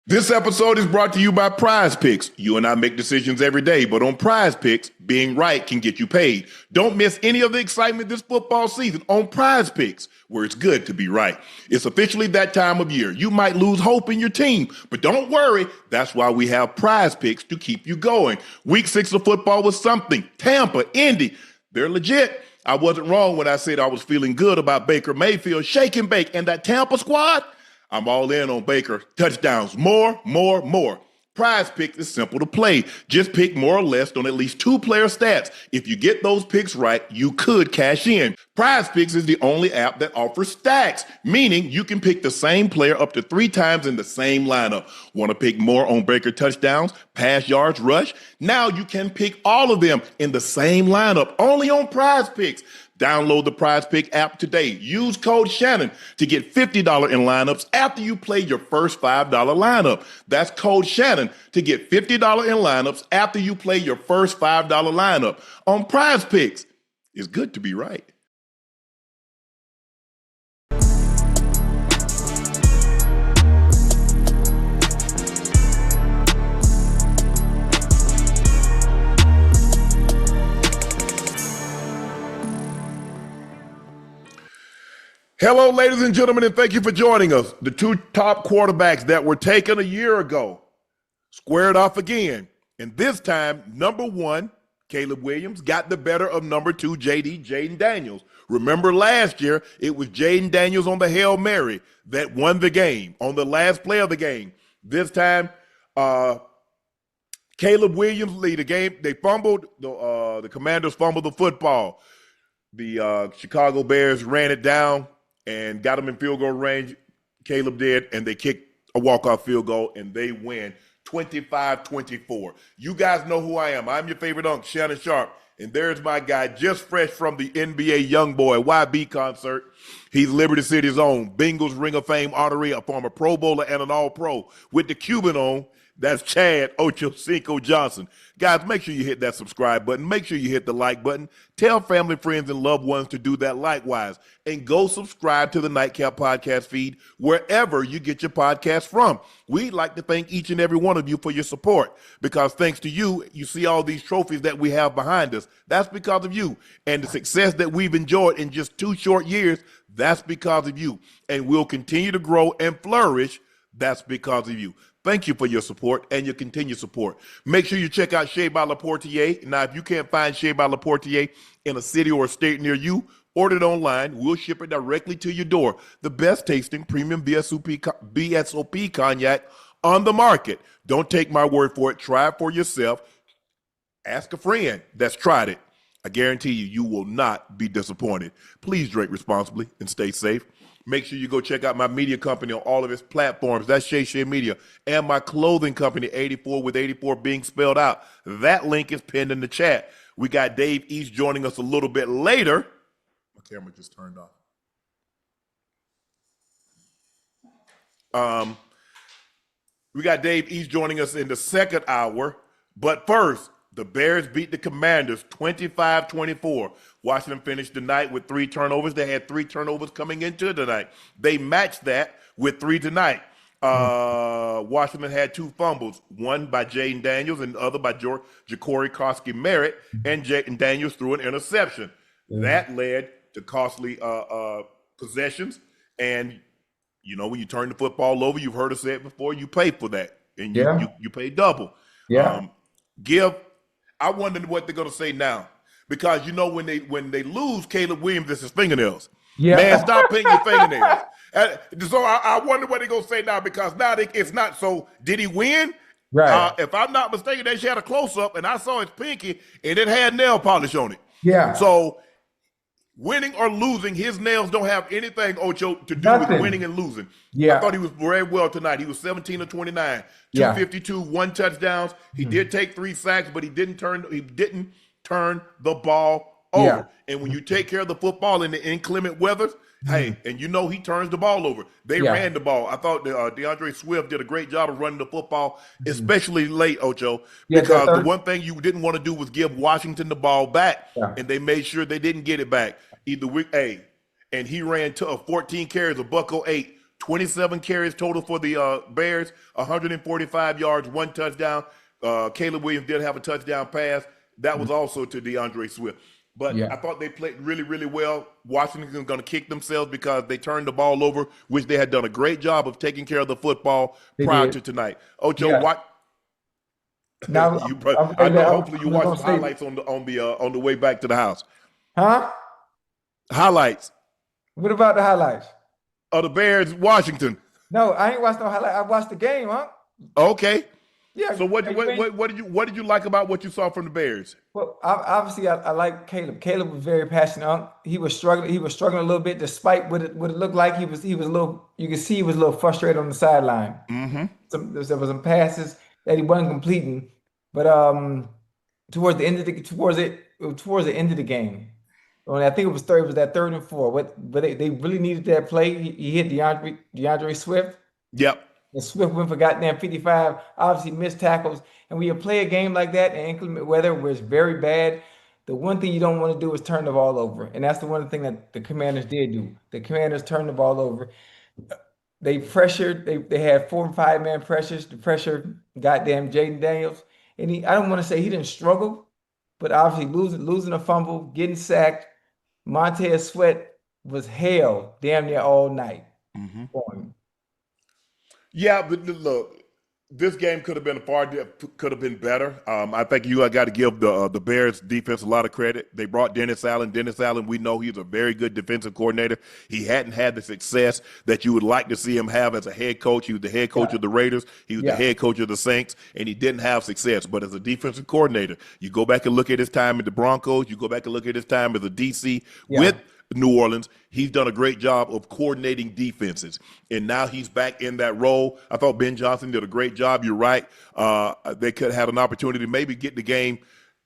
This episode is brought to you by Prize Picks. You and I make decisions every day, but on Prize Picks, being right can get you paid. Don't miss any of the excitement this football season on Prize Picks, where it's good to be right. It's officially that time of year. You might lose hope in your team, but don't worry. That's why we have Prize Picks to keep you going. Week 6 of football was something. Tampa, Indy, they're legit. I wasn't wrong when I said I was feeling good about Baker Mayfield, shake and bake, and that Tampa squad. I'm all in on Baker. Touchdowns. More. Prize Picks is simple to play. Just pick more or less on at least 2 player stats. If you get those picks right, you could cash in. Prize Picks is the only app that offers stacks, meaning you can pick the same player up to 3 times in the same lineup. Want to pick more on Baker touchdowns, pass yards, rush? Now you can pick all of them in the same lineup, only on Prize Picks. Download the Prize Pick app today. Use code Shannon to get $50 in lineups after you play your first $5 lineup. That's code Shannon to get $50 in lineups after you play your first $5 lineup. On Prize Picks, it's good to be right. Hello, ladies and gentlemen, and thank you for joining us. The 2 top quarterbacks that were taken a year ago squared off again. And this time, number 1, Caleb Williams, got the better of number 2, Jayden Daniels. Remember last year, it was Jayden Daniels on the Hail Mary that won the game, on the last play of the game. This time, Caleb Williams lead the game. They fumbled, the Commanders fumbled the football. The Chicago Bears ran it down and got them in field goal range. Caleb did, and they kicked a walk-off field goal, and they win 25-24. You guys know who I am. I'm your favorite Unc, Shannon Sharpe, and there's my guy just fresh from the NBA Youngboy YB concert. He's Liberty City's own Bengals Ring of Fame honoree, a former Pro Bowler and an All-Pro. With the Cuban on, that's Chad Ochocinco Johnson. Guys, make sure you hit that subscribe button. Make sure you hit the like button. Tell family, friends, and loved ones to do that likewise. And go subscribe to the Nightcap podcast feed wherever you get your podcast from. We'd like to thank each and every one of you for your support, because thanks to you, you see all these trophies that we have behind us. That's because of you. And the success that we've enjoyed in just 2 short years, that's because of you. And we'll continue to grow and flourish. That's because of you. Thank you for your support and your continued support. Make sure you check out Shea by LaPortier. Now, if you can't find Shea by LaPortier in a city or a state near you, order it online. We'll ship it directly to your door. The best tasting premium BSOP cognac on the market. Don't take my word for it. Try it for yourself. Ask a friend that's tried it. I guarantee you, you will not be disappointed. Please drink responsibly and stay safe. Make sure you go check out my media company on all of its platforms. That's Shay Media. And my clothing company, 84 with 84 being spelled out. That link is pinned in the chat. We got Dave East joining us a little bit later. My camera just turned off. We got Dave East joining us in the second hour. But first, the Bears beat the Commanders 25-24. Washington finished the night with 3 turnovers. They had 3 turnovers coming into the night. They matched that with 3 tonight. Washington had 2 fumbles, one by Jayden Daniels and the other by Ja'Cory Koski-Merritt, and Jayden Daniels threw an interception. That led to costly possessions. And, you know, when you turn the football over, you've heard us say it before, you pay for that. And you pay double. I wonder what they're going to say now. Because, you know, when they lose Caleb Williams, it's his fingernails. Man, stop painting your fingernails. So I wonder what they're going to say now, because now it's not so, did he win? Right. If I'm not mistaken, they had a close-up, and I saw his pinky, and it had nail polish on it. Yeah. So winning or losing, his nails don't have anything, Ocho, to do with winning and losing. Yeah. I thought he was very well tonight. He was 17 of 29, 252, 1 touchdowns. He did take 3 sacks, but he didn't turn the ball over. And when you take care of the football in the inclement weather, hey, and you know he turns the ball over. They ran the ball. I thought DeAndre Swift did a great job of running the football, especially late, Ocho, because the one thing you didn't want to do was give Washington the ball back, and they made sure they didn't get it back. Either week, and he ran to 14 carries, $108, 27 carries total for the Bears, 145 yards, 1 touchdown. Caleb Williams did have a touchdown pass. That was also to DeAndre Swift. But Yeah, I thought they played really, really well. Washington's going to kick themselves because they turned the ball over, which they had done a great job of taking care of the football they prior did. to tonight. Ocho, Yeah. what Now you? I'm I saying that know. Hopefully, you I'm just watched gonna some say, highlights on the way back to the house. huh? Highlights What about the highlights? of the Bears, Washington. No, I ain't watched no highlight. I watched the game, huh? Okay. Yeah, So yeah, you ain't. what did you like about what you saw from the Bears? Well, obviously, I like Caleb. Caleb was very passionate. He was struggling. He was struggling a little bit, despite what it looked like. He was a little. You could see he was a little frustrated on the sideline. Mm-hmm. There was some passes that he wasn't completing, but towards the end of the game, I think it was third. It was that 3rd and 4. But they really needed that play. He hit DeAndre Swift. Yep. And Swift went for goddamn 55, obviously missed tackles. And when you play a game like that in inclement weather where it's very bad, the one thing you don't want to do is turn the ball over. And that's the one thing that the Commanders did do. The Commanders turned the ball over. They pressured, they had 4 and 5 man pressures. The pressure goddamn Jayden Daniels. And I don't want to say he didn't struggle, but obviously losing a fumble, getting sacked. Montez Sweat was hell damn near all night Mm-hmm. for him. Yeah, but look, this game could have been better. I think you got to give the Bears defense a lot of credit. They brought Dennis Allen. Dennis Allen, we know he's a very good defensive coordinator. He hadn't had the success that you would like to see him have as a head coach. He was the head coach Yeah, of the Raiders. He was the yeah, head coach of the Saints, and he didn't have success. But as a defensive coordinator, you go back and look at his time at the Broncos. You go back and look at his time as a DC with yeah. New Orleans. He's done a great job of coordinating defenses, and now he's back in that role. I thought Ben Johnson did a great job. You're right. They could have had an opportunity to maybe get the game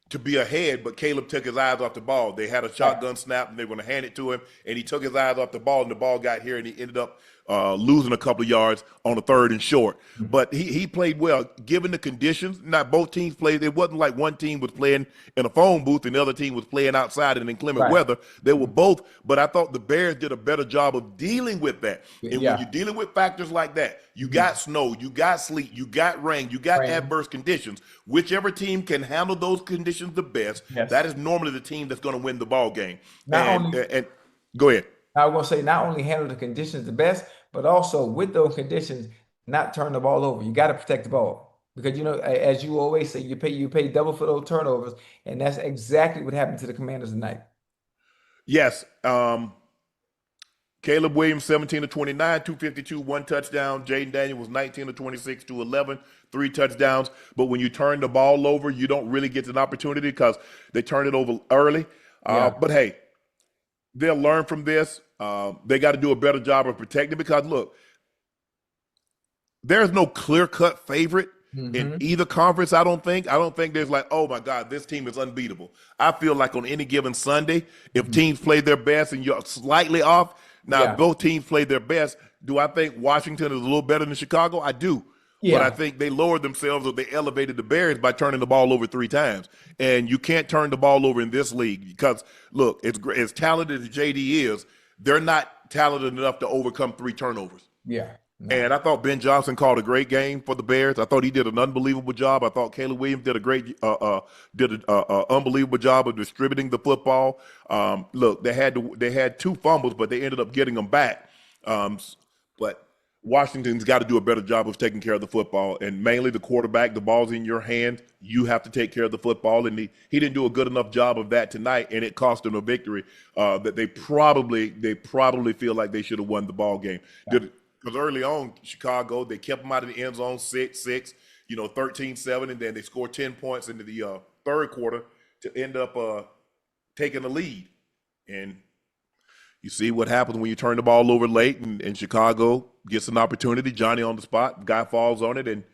to be ahead, but Caleb took his eyes off the ball. They had a Right. shotgun snap, and they were going to hand it to him, and he took his eyes off the ball, and the ball got here, and he ended up losing a couple of yards on a 3rd and short. But he played well, given the conditions. Not both teams played. It wasn't like one team was playing in a phone booth and the other team was playing outside in inclement Right. weather. They were both, but I thought the Bears did a better job of dealing with that. And when Yeah. you're dealing with factors like that, you got snow, you got sleet, you got rain, you got Right. adverse conditions. Whichever team can handle those conditions the best, Yes. that is normally the team that's going to win the ball game. Not only And go ahead. I was gonna say not only handle the conditions the best, but also with those conditions, not turn the ball over. You got to protect the ball because as you always say, you pay double for those turnovers, and that's exactly what happened to the Commanders tonight. Yes. Caleb Williams, 17 to 29, 252, 1 touchdown. Jayden Daniel was 19 to 26, 211, 3 touchdowns. But when you turn the ball over, you don't really get an opportunity because they turn it over early. Yeah. But hey, they'll learn from this. They got to do a better job of protecting because look, there's no clear-cut favorite in Hmm. either conference. I don't think. I don't think there's like, oh my God, this team is unbeatable. I feel like on any given Sunday, if teams play their best and you're slightly off, now if Yeah. both teams play their best, do I think Washington is a little better than Chicago? I do. But I Yeah. think they lowered themselves or they elevated the Bears by turning the ball over 3 times. And you can't turn the ball over in this league because, look, as talented as JD is, they're not talented enough to overcome 3 turnovers. Yeah. No. And I thought Ben Johnson called a great game for the Bears. I thought he did an unbelievable job. I thought Caleb Williams did an unbelievable job of distributing the football. Look, they had 2 fumbles, but they ended up getting them back. But Washington's got to do a better job of taking care of the football, and mainly the quarterback. The ball's in your hand. You have to take care of the football, and he didn't do a good enough job of that tonight, and it cost them a victory that they probably feel like they should have won the ball game. Because early on, Chicago, they kept them out of the end zone 6-6, 13-7, and then they scored 10 points into the 3rd quarter to end up taking the lead. And you see what happens when you turn the ball over late and Chicago gets an opportunity. Johnny on the spot, guy falls on it and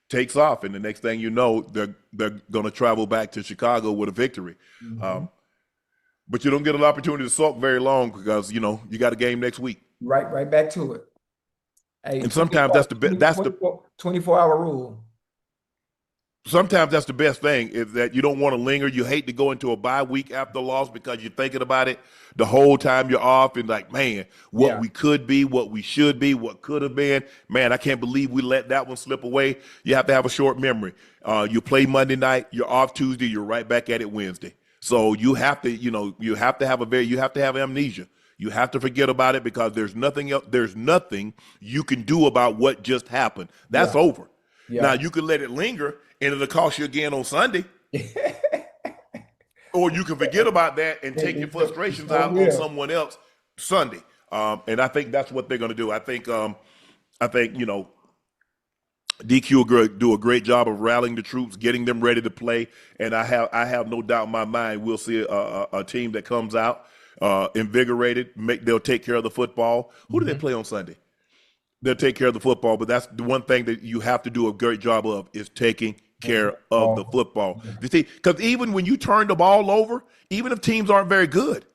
takes off. And the next thing you know, they're going to travel back to Chicago with a victory. Hmm. But you don't get an opportunity to sulk very long because, you got a game next week. Right back to it. Hey, And sometimes that's the 24 hour rule. Sometimes that's the best thing is that you don't want to linger. You hate to go into a bye week after a loss because you're thinking about it the whole time you're off and like, man, what Yeah, we could be, what we should be, what could have been. Man, I can't believe we let that one slip away. You have to have a short memory. You play Monday night, you're off Tuesday, you're right back at it Wednesday. So you have to, you have to have you have to have amnesia. You have to forget about it because there's nothing else, there's nothing you can do about what just happened. That's yeah, over. Now yeah. you can let it linger and it'll cost you again on Sunday. Or you can forget about that and take your It's frustrations so out on real. someone else Sunday. And I think that's what they're going to do. I think DQ will do a great job of rallying the troops, getting them ready to play. And I have no doubt in my mind we'll see a team that comes out invigorated. They'll take care of the football. Who do they Mhm. play on Sunday? They'll take care of the football, but that's the one thing that you have to do a great job of is taking care of the football. Yeah. You see, because even when you turn the ball over, even if teams aren't very good,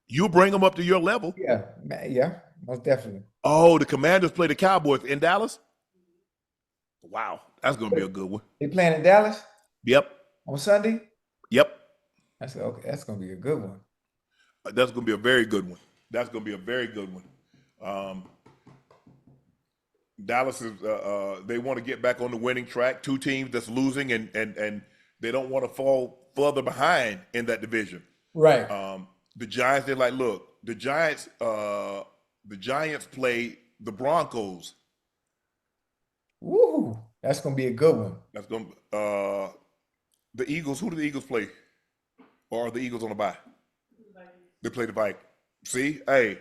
you bring them up to your level. Yeah, yeah, most definitely. Oh, the Commanders play the Cowboys in Dallas. Wow, that's going to be a good one. They playing in Dallas Yep, on Sunday. yep, That's okay. That's gonna be a good one. that's going to be a very good one. That's going to be a very good one. Um, Dallas is they want to get back on the winning track. Two teams that's losing and they don't want to fall further behind in that division. Right. The Giants, they're like, look, the Giants play the Broncos. Woo, that's gonna be a good one. That's going to the Eagles. Who do the Eagles play? Or are the Eagles on the bye? They play the Vikings. See, hey,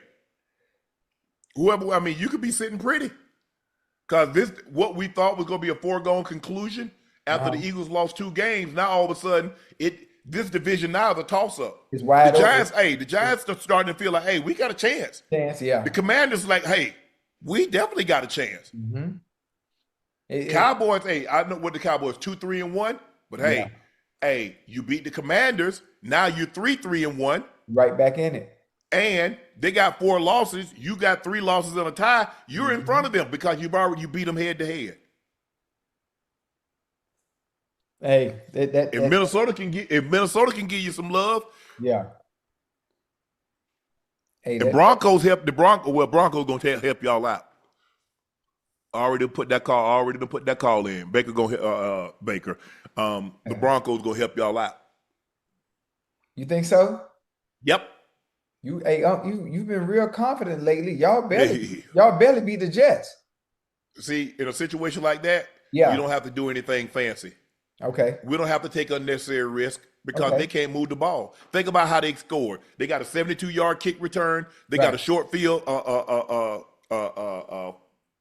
whoever. I mean, you could be sitting pretty because this what we thought was going to be a foregone conclusion after the Uh-huh. Eagles lost 2 games. Now all of a sudden, this division now is a toss up. It's The wide open. Giants, hey, the Giants are starting to feel like, hey, we got a chance. Chance, yeah. The Commanders like, hey, we definitely got a chance. Hmm. Cowboys, hey, I know what the Cowboys 2-3-1, but Yeah, hey, you beat the Commanders. Now you're 3-3-1, right back in it. and they got 4 losses. You got 3 losses and a tie. You're in front Hmm. of them because you beat them head to head. Hey, If Minnesota can give you some love, yeah. Hey, and Broncos help the Broncos. Well, Broncos gonna help y'all out. Already put that call in. Baker gonna Baker. The Broncos gonna help y'all out. you think so? Yep. You've been real confident lately. Y'all barely beat the Jets. See, in a situation like that, you Yeah. don't have to do anything fancy. Okay. We don't have to take unnecessary risk because Okay. they can't move the ball. Think about how they scored. They got a 72-yard kick return. They got a Right. short field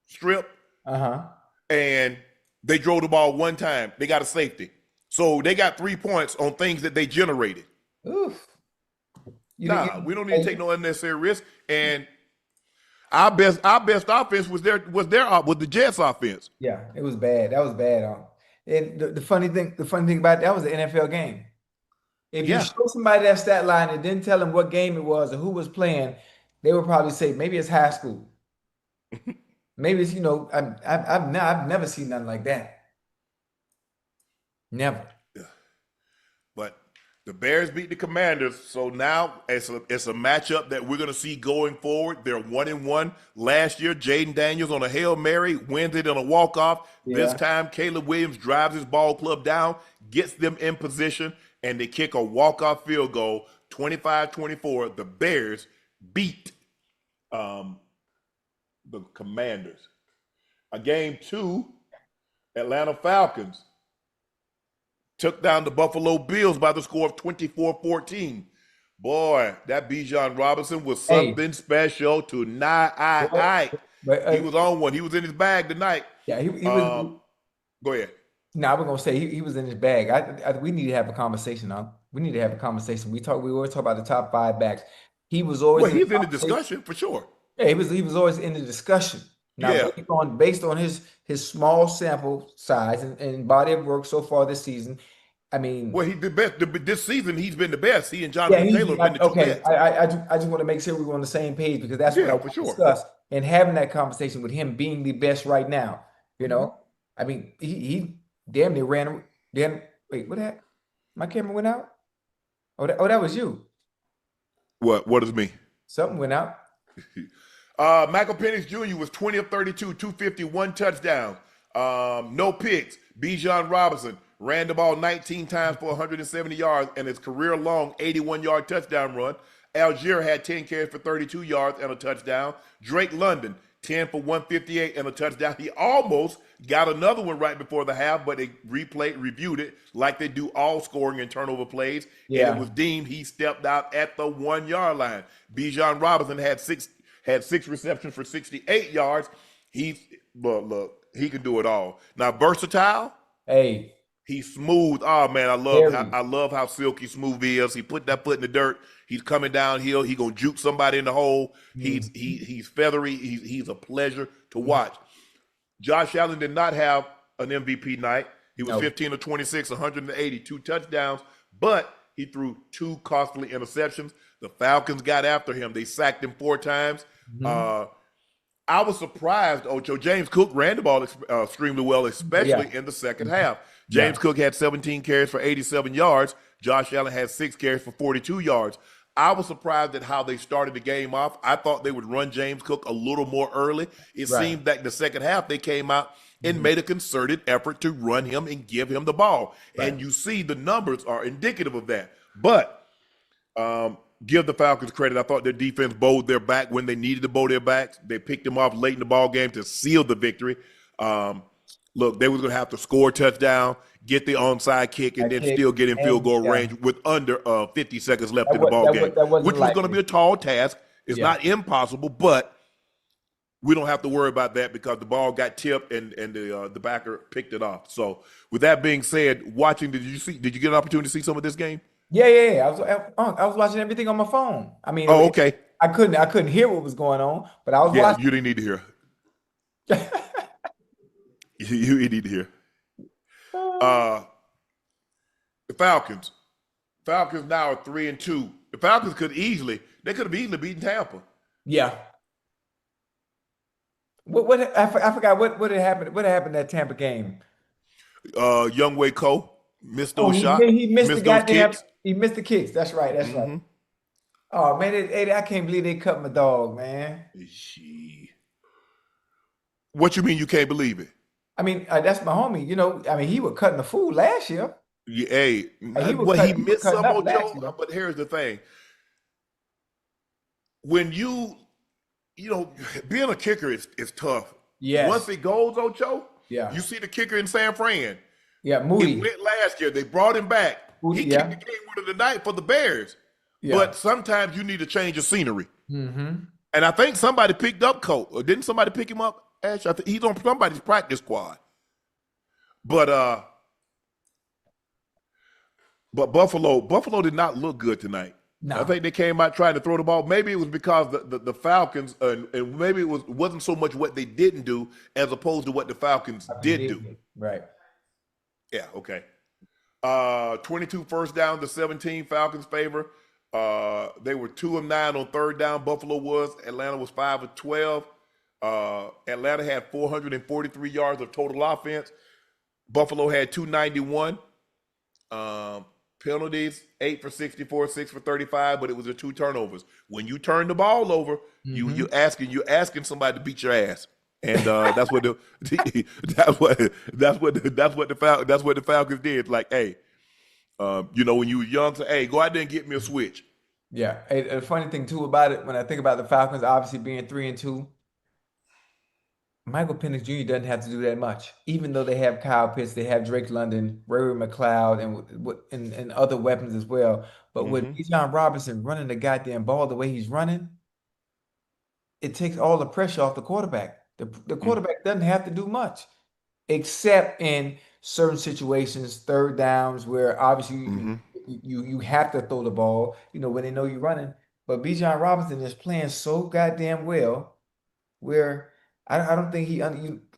strip, Uh-huh. and they drove the ball one time. They got a safety. So they got 3 points on things that they generated. Oof. Nah, we don't need to hey, take no unnecessary risk. And our best offense was the Jets offense. yeah, it was bad. That was bad. And the funny thing about that was the NFL game. If you Yeah. show somebody that stat line and didn't tell them what game it was or who was playing, they would probably say maybe it's high school. Maybe it's I've never seen nothing like that. Never. But the Bears beat the Commanders, so now it's a matchup that we're going to see going forward. They're 1-1. Last year, Jayden Daniels on a Hail Mary wins it on a walk-off. This Yeah. time, Caleb Williams drives his ball club down, gets them in position, and they kick a walk-off field goal, 25-24. The Bears beat the Commanders. Game 2, Atlanta Falcons took down the Buffalo Bills by the score of 24-14. Boy, that Bijan Robinson was Hey, something special but, tonight. but He was on one. He was in his bag tonight. yeah, he was. Go ahead. No, I was gonna say he was in his bag. We need to have a conversation. We need to have a conversation. We always talk about the top 5 backs. He was always Well, in the he's in the conversation. discussion for sure. Yeah, he was always in the discussion. Now, Yeah. based on his small sample size and body of work so far this season, I mean, Well, he the best. This season, he's been the best. He and yeah, Jonathan Taylor have been the 2 okay. best. I just want to make sure we're on the same page because that's what I Yeah, want for to sure. discuss and having that conversation with him being the best right now. I mean, he damn near Then wait, what happened? My camera went out? Oh, that was you. What does me? Something went out. Michael Penix Jr. was 20 of 32, 250, one touchdown. No picks. Bijan Robinson ran the ball 19 times for 170 yards and his career long 81-yard touchdown run. Algier had 10 carries for 32 yards and a touchdown. Drake London, 10 for 158 and a touchdown. He almost got another one right before the half, but they reviewed it like they do all scoring and turnover plays. And it Yeah. was deemed he stepped out at the 1 yard line. Bijan Robinson had six receptions for 68 yards. Look, he can do it all. Now, versatile, Hey, he's smooth. Oh man, Harry. I love how silky smooth he is. He put that foot in the dirt. He's coming downhill. He gonna juke somebody in the hole. He's feathery. He's a pleasure to watch. Josh Allen did not have an MVP night. He was No. 15 of 26, 182 touchdowns, but he threw two costly interceptions. The Falcons got after him. They sacked him 4 times. Mhm. Uh, I was surprised, Ocho. James Cook ran the ball extremely well, Yeah. especially in the second half. Yeah. James Cook had 17 carries for 87 yards. Josh Allen had 6 carries for 42 yards. I was surprised at how they started the game off. I thought they would run James Cook a little more early. It Right. seemed that the second half they came out and Mhm. made a concerted effort to run him and give him the ball. Right. And you see the numbers are indicative of that. But give the Falcons credit. I thought their defense bowled their back when they needed to bowl their backs. They picked them off late in the ball game to seal the victory. Um, Look, they was going to have to score a touchdown, get the onside kick, and That then kick still get in field and goal yeah, range with under 50 seconds left that in the was ball that game, was that wasn't which was going to be likely. a tall task. It's Yeah. not impossible, but we don't have to worry about that because the ball got tipped and the backer picked it off. So, with that being said, watching, did you get an opportunity to see some of this game? Yeah. I was watching everything on my phone. I mean, Oh, okay. I couldn't hear what was going on, but I was Yeah, watching. you didn't need to hear. You need to hear. Uh, the Falcons. Falcons now are 3-2. The Falcons they could have easily beaten Tampa. Yeah. I forgot what had happened. What happened that Tampa game? Young Wei Ko missed Oh, those he shots, he missed the missed those goddamn. kicks. He missed the kicks. That's right. That's right. Mm-hmm. Oh man, I can't believe they cut my dog, man. What you mean you can't believe it? I mean, that's my homie. I mean, he was cutting the fool last year. Yeah, hey, Like, well, he he was missed cutting some, up last Ocho. year. But here's the thing: when being a kicker is tough. Once Yes. it goes, Ocho, Yeah. you see the kicker in San Fran. Yeah. It Moody. went last year. They brought him back. Moody. He kicked Yeah. the game winner of the night for the Bears. Yeah. But sometimes you need a change of scenery. Mm-hmm. And I think somebody picked up Colt. Or didn't somebody pick him up? Ash, I think he's on somebody's practice squad. But Buffalo did not look good tonight. I No. think they came out trying to throw the ball. Maybe it was because the Falcons, and maybe wasn't so much what they didn't do as opposed to what the Falcons did do. Right. Yeah, okay. 22 first down to 17, Falcons favor. They were 2 of 9 on third down. Buffalo was. Atlanta was 5 of 12. Atlanta had 443 yards of total offense. Buffalo had 291. Penalties, 8 for 64, 6 for 35, but it was the 2 turnovers. When you turn the ball over, Mm-hmm. you're asking somebody to beat your ass. And that's what the Falcons did. Like, hey, when you were young, say, hey, go out there and get me a switch. Yeah. Hey, the funny thing too about it, when I think about the Falcons, obviously being 3-2, Michael Penix Jr. doesn't have to do that much. Even though they have Kyle Pitts, they have Drake London, Ray McLeod, and other weapons as well. But with Mm-hmm. Bijan Robinson running the goddamn ball the way he's running, it takes all the pressure off the quarterback. The quarterback doesn't have to do much, except in certain situations, third downs, where obviously Mm-hmm. you have to throw the ball, when they know you're running. But Bijan Robinson is playing so goddamn well where I don't think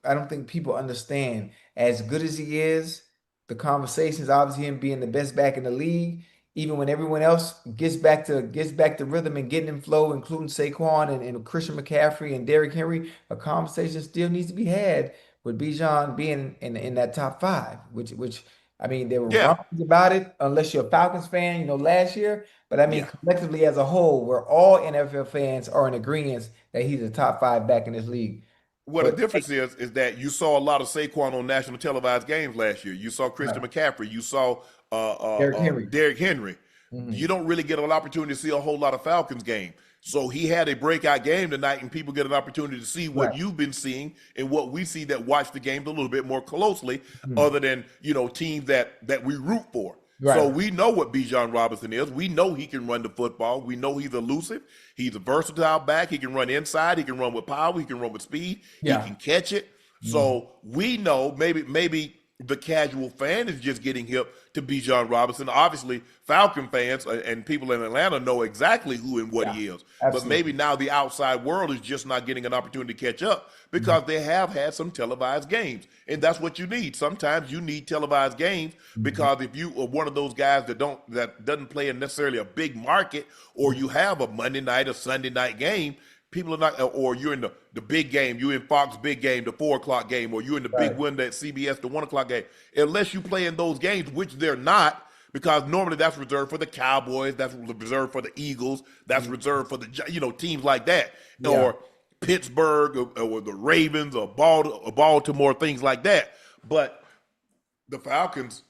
I don't think people understand as good as he is, the conversations, obviously him being the best back in the league, even when everyone else gets back to rhythm and getting in flow, including Saquon and Christian McCaffrey and Derrick Henry, a conversation still needs to be had with Bijan being in that top five, which I mean, there were Yeah, rumblings about it, unless you're a Falcons fan, last year. But I mean, yeah. collectively as a whole, we're all NFL fans are in agreement that he's a top five back in this league. What the But difference is that you saw a lot of Saquon on national televised games last year. You saw Christian right, McCaffrey. You saw Derrick Henry. Derrick Henry. You Mhm. don't really get an opportunity to see a whole lot of Falcons game. So he had a breakout game tonight, and people get an opportunity to see what Right. you've been seeing and what we see that watch the games a little bit more closely, Mhm. other than teams that we root for. So Right. we know what Bijan Robinson is. We know he can run the football. We know he's elusive. He's a versatile back. He can run inside. He can run with power. He can run with speed. He Yeah. can catch it. Mhm. So we know maybe the casual fan is just getting hip to Bijan Robinson. Obviously, Falcon fans and people in Atlanta know exactly who and what Yeah. he is. But maybe Absolutely. now the outside world is just not getting an opportunity to catch up Mhm. because they have had some televised games. And that's what you need. Sometimes you need televised games Mhm. because if you are one of those guys that doesn't play in necessarily a big market, or you have a Monday night or Sunday night game, people are not, or you're in the big game, you're in Fox big game, the 4 o'clock game, or you're in the big Right. window at CBS, the 1 o'clock game. Unless you play in those games, which they're not, because normally that's reserved for the Cowboys, that's reserved for the Eagles, that's Mhm. reserved for the teams like that, Yeah. or Pittsburgh, or the Ravens, or Baltimore, things like that. But the Falcons,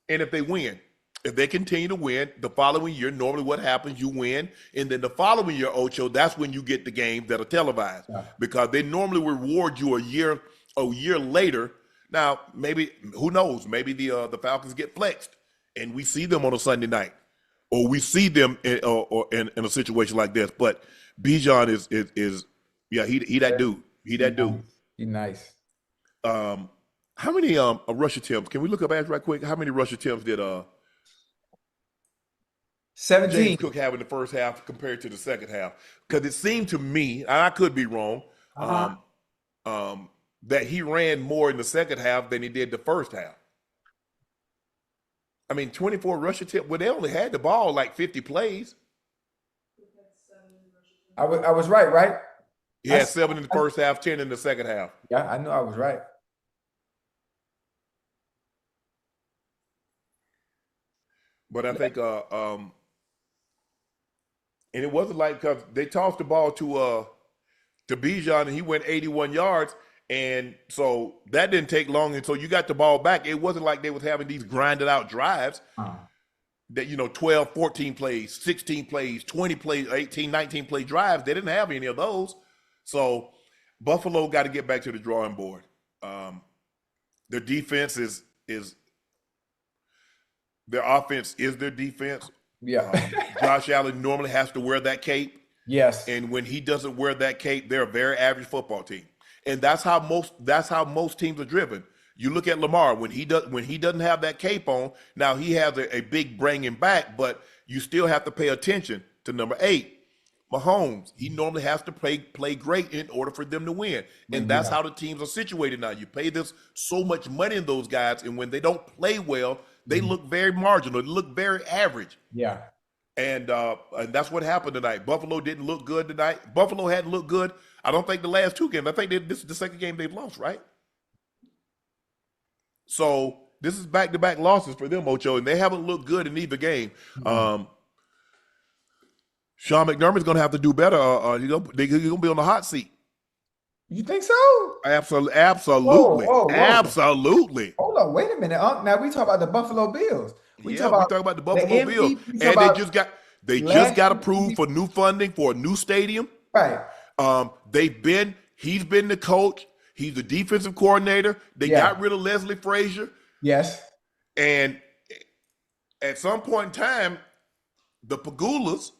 and if they win, if they continue to win the following year, normally what happens, you win, and then the following year, Ocho, that's when you get the games that are televised Yeah. because they normally reward you a year later. Now, maybe who knows? Maybe the Falcons get flexed, and we see them on a Sunday night, or we see them in a situation like this. But Bijan is yeah, he that dude. He He that dude. nice. He nice. Um, how many rush attempts? Can we look up as right quick? How many rush attempts did James 17. Cook have in the first half compared to the second half? Because it seemed to me, and I could be wrong, Uh-huh. um, that he ran more in the second half than he did the first half. I mean, 24 rush attempts. Well, they only had the ball like 50 plays. I was right, right? He I, had s- 7 in the I- first half, 10 in the second half. yeah, I knew I was right. But I think, and it wasn't like because they tossed the ball to Bijan and he went 81 yards. And so that didn't take long. And so you got the ball back. It wasn't like they was having these grinded out drives Uh, that, 12, 14 plays, 16 plays, 20 plays, 18, 19 play drives. They didn't have any of those. So Buffalo got to get back to the drawing board. Um, their defense is their offense is their defense. yeah. Josh Allen normally has to wear that cape. Yes. And when he doesn't wear that cape, they're a very average football team. And that's how most teams are driven. You look at Lamar when he doesn't have that cape on. Now he has a big bringing back, but you still have to pay attention to number 8, Mahomes. He normally has to play great in order for them to win, and that's Yeah. how the teams are situated now. You pay this so much money in those guys, and when they don't play well, they Mhm. look very marginal. They look very average. Yeah. And that's what happened tonight. Buffalo didn't look good tonight. Buffalo hadn't looked good. I don't think the last 2 games. I think this is the second game they've lost, right? So this is back-to-back losses for them, Ocho, and they haven't looked good in either game. Mhm. Um, Sean McDermott's going to have to do better. He's going to be on the hot seat. You think so? Absolutely, Whoa, absolutely, whoa, whoa. absolutely. Hold on, wait a minute. Now we talk about the Buffalo Bills. We talk Yeah, we about talk about the the Buffalo Bills, MVP. We talk and they about just got they just last got year's approved MVP. for new funding for a new stadium. Right. He's been the coach. He's the defensive coordinator. They Yeah. got rid of Leslie Frazier, Yes. and at some point in time, the Pagulas,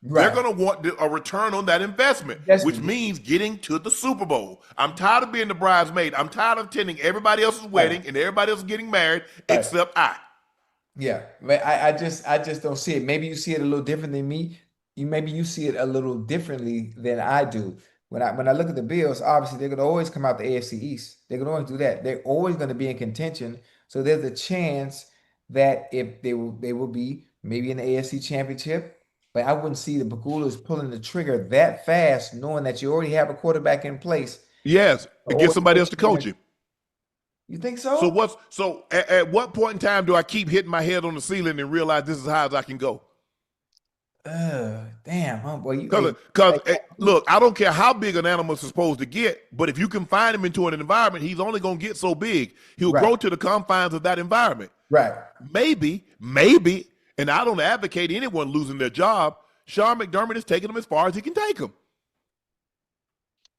they're Right. going to want a return on that investment, Yes. which means getting to the Super Bowl. I'm tired of being the bridesmaid. I'm tired of attending everybody else's wedding Right. and everybody else getting married Right. except I. Yeah, but I just don't see it. Maybe you see it a little different than me. Maybe you see it a little differently than I do. When I look at the Bills, obviously they're gonna always come out the AFC East. They're gonna always do that. They're always gonna be in contention. So there's a chance that if they will be maybe in the AFC Championship, but I wouldn't see the Pagulas pulling the trigger that fast, knowing that you already have a quarterback in place. Yes, and get Always somebody make else to sure coach that you. You think So so? at what point in time do I keep hitting my head on the ceiling and realize this is as high as I can go? Damn, huh, boy. Because look, I don't care how big an animal is supposed to get, but if you confine him into an environment, he's only going to get so big. He'll right, grow to the confines of that environment. right. Maybe, and I don't advocate anyone losing their job. Sean McDermott is taking them as far as he can take them.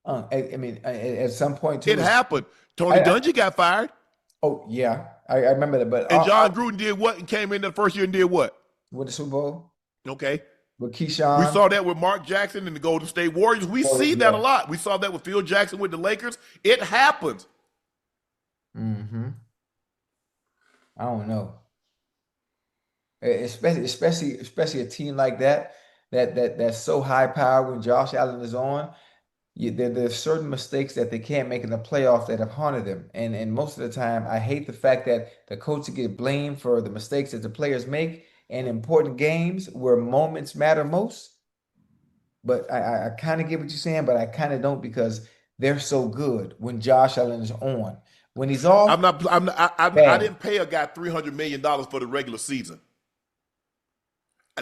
I mean, at some point too, It happened. Tony Dungy got fired. oh yeah, I remember that. But And John Gruden did what and came in the first year and did what? with the Super Bowl Okay. with We Keyshawn. saw that with Mark Jackson and the Golden State Warriors. We see that a lot. We saw that with Phil Jackson with the Lakers. It happens. Mm-hmm. I don't know. Especially a team like that's so high powered when Josh Allen is on. There's certain mistakes that they can't make in the playoffs that have haunted them. And most of the time, I hate the fact that the coaches get blamed for the mistakes that the players make in important games where moments matter most. But I kind of get what you're saying, but I kind of don't because they're so good when Josh Allen is on. When he's off, I didn't pay a guy $300 million for the regular season.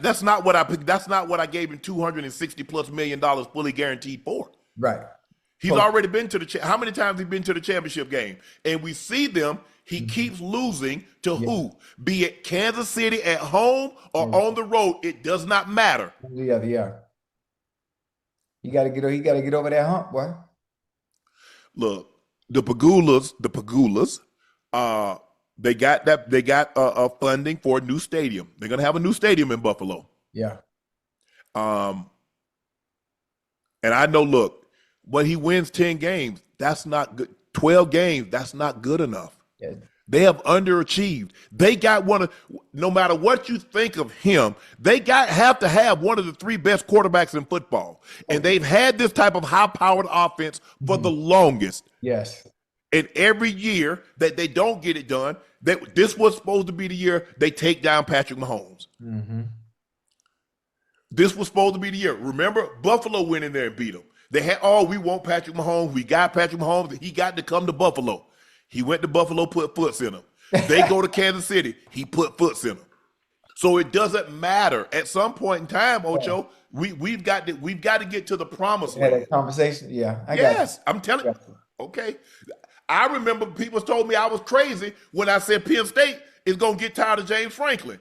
That's not what I gave him $260+ million fully guaranteed for. right. He's already been to how many times he been to the championship game? And we see them, he keeps losing to who? Be it Kansas City at home or on the road, it does not matter. Yeah. He got to get over that hump, boy. Look, the Pagulas, they got funding for a new stadium. They're gonna have a new stadium in Buffalo. Yeah. And I know, look, when he wins 10 games, that's not good. 12 games, that's not good enough. Yeah. They have underachieved. They got no matter what you think of him, they have to have one of the 3 best quarterbacks in football. And they've had this type of high-powered offense for the longest. Yes. And every year that they don't get it done, this was supposed to be the year they take down Patrick Mahomes. Mm-hmm. This was supposed to be the year. Remember, Buffalo went in there and beat them. They had, we want Patrick Mahomes. We got Patrick Mahomes. And he got to come to Buffalo. He went to Buffalo, put foots in him. They go to Kansas City. He put foots in them. So it doesn't matter. At some point in time, Ocho, we've got to get to the promised land. That conversation. Yeah. Yes, I'm telling you. Okay. I remember people told me I was crazy when I said Penn State is going to get tired of James Franklin.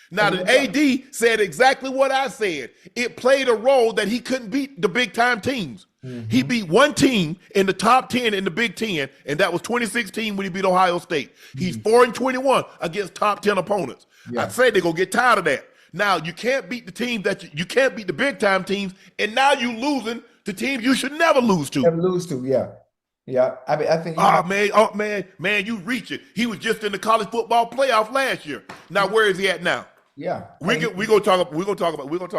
Now, the AD said exactly what I said. It played a role that he couldn't beat the big-time teams. Mm-hmm. He beat one team in the top 10 in the Big Ten, and that was 2016 when he beat Ohio State. Mm-hmm. He's 4-21 against top 10 opponents. Yeah. I said they're going to get tired of that. Now, you can't beat the teams you can't beat the big-time teams, and now you losing to teams you should never lose to. Never lose to, yeah. Yeah, I mean, I think. Man, you reach it. He was just in the college football playoff last year. Now, where is he at now? Yeah, we're gonna talk about that. We'll talk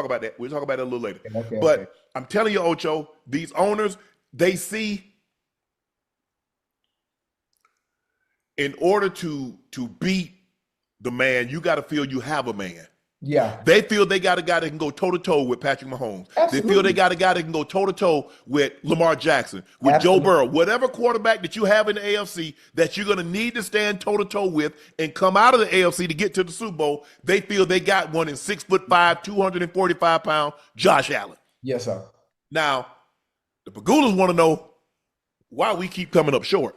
about it a little later. Okay. I'm telling you, Ocho, these owners, they see in order to beat the man, you got to feel you have a man. Yeah. They feel they got a guy that can go toe-to-toe with Patrick Mahomes. Absolutely. They feel they got a guy that can go toe-to-toe with Lamar Jackson, with Absolutely. Joe Burrow. Whatever quarterback that you have in the AFC that you're going to need to stand toe-to-toe with and come out of the AFC to get to the Super Bowl, they feel they got one in 6'5", 245-pound Josh Allen. Yes, sir. Now, the Pagulas want to know why we keep coming up short.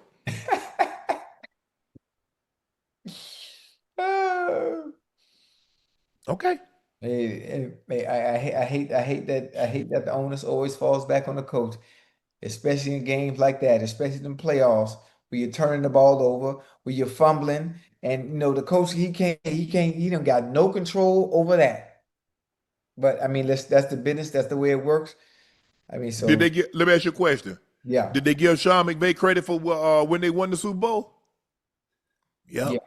Okay. Hey, I hate that the onus always falls back on the coach, especially in games like that, especially in playoffs where you're turning the ball over, where you're fumbling, and the coach he don't got no control over that. But I mean, that's the business. That's the way it works. I mean, so let me ask you a question. Yeah. Did they give Sean McVay credit for when they won the Super Bowl? Yep.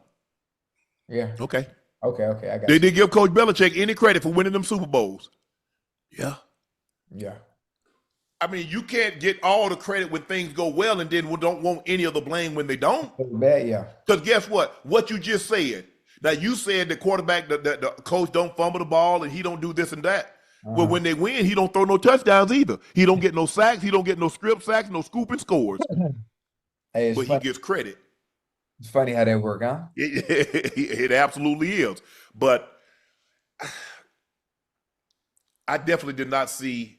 Yeah. Okay. Okay, I got They did give Coach Belichick any credit for winning them Super Bowls. Yeah. Yeah. I mean, you can't get all the credit when things go well and then don't want any of the blame when they don't. Bad, yeah. Because guess what? What you just said. Now, you said the quarterback, the coach don't fumble the ball and he don't do this and that. Well, when they win, he don't throw no touchdowns either. He don't get no sacks. He don't get no strip sacks, no scoop and scores. Hey, but he gets credit. It's funny how that work, huh? It absolutely is. But I definitely did not see.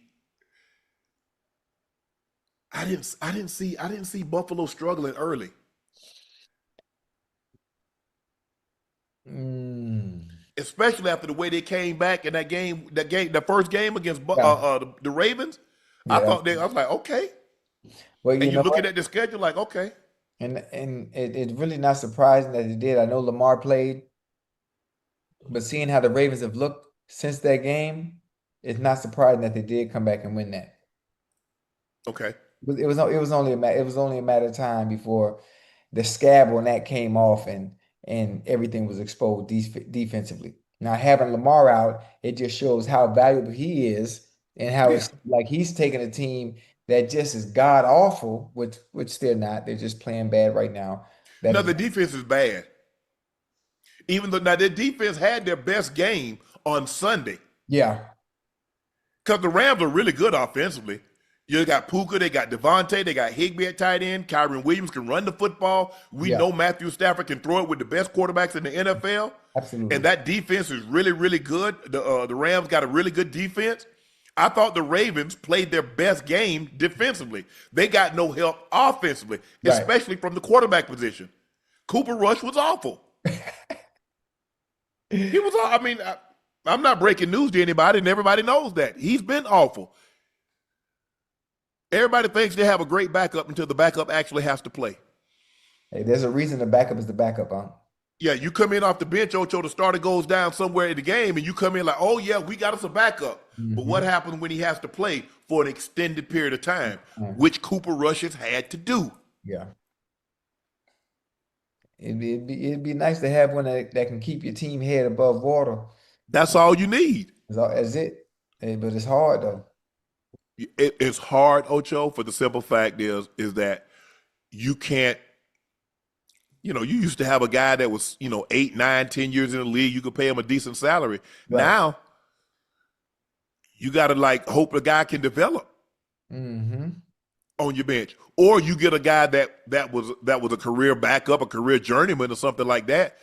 I didn't see Buffalo struggling early, Mm. especially after the way they came back in the first game against Yeah, the Ravens. yeah. I was like, okay. Well, And you you know looking what? at the schedule, like, okay, And it's really not surprising that they did. I know Lamar played, but seeing how the Ravens have looked since that game, it's not surprising that they did come back and win that. okay. It was only a matter of time before the scab on that came off and everything was exposed defensively. Now having Lamar out, it just shows how valuable he is and how Yeah. it's like he's taking a team that just is god awful, which they're not. They're just playing bad right now. That No, is the defense is bad. Even though now their defense had their best game on Sunday. yeah, Because the Rams are really good offensively. You got Puka, they got Devontae, they got Higbee at tight end. Kyron Williams can run the football. We yeah, know Matthew Stafford can throw it with the best quarterbacks in the NFL. And absolutely. that defense is really, really good. The Rams got a really good defense. I thought the Ravens played their best game defensively. They got no help offensively, Right. especially from the quarterback position. Cooper Rush was awful. He was, I mean, I'm not breaking news to anybody, and everybody knows that. He's been awful. Everybody thinks they have a great backup until the backup actually has to play. Hey, there's a reason the backup is the backup, huh? Yeah, you come in off the bench, Ocho, the starter goes down somewhere in the game, and you come in like, oh, yeah, we got us a backup. But what Hmm. happens when he has to play for an extended period of time, Yeah. which Cooper Rush has had to do? Yeah. It'd be nice to have one that can keep your team head above water. That's all you need. That's it. Hey, but it's hard though. It's hard, Ocho, for the simple fact is that you can't, you used to have a guy that was, 8, 9, 10 years in the league. You could pay him a decent salary. Right. Now, you got to like hope the guy can develop Hmm. on your bench, or you get a guy that was a career backup, a career journeyman, or something like that.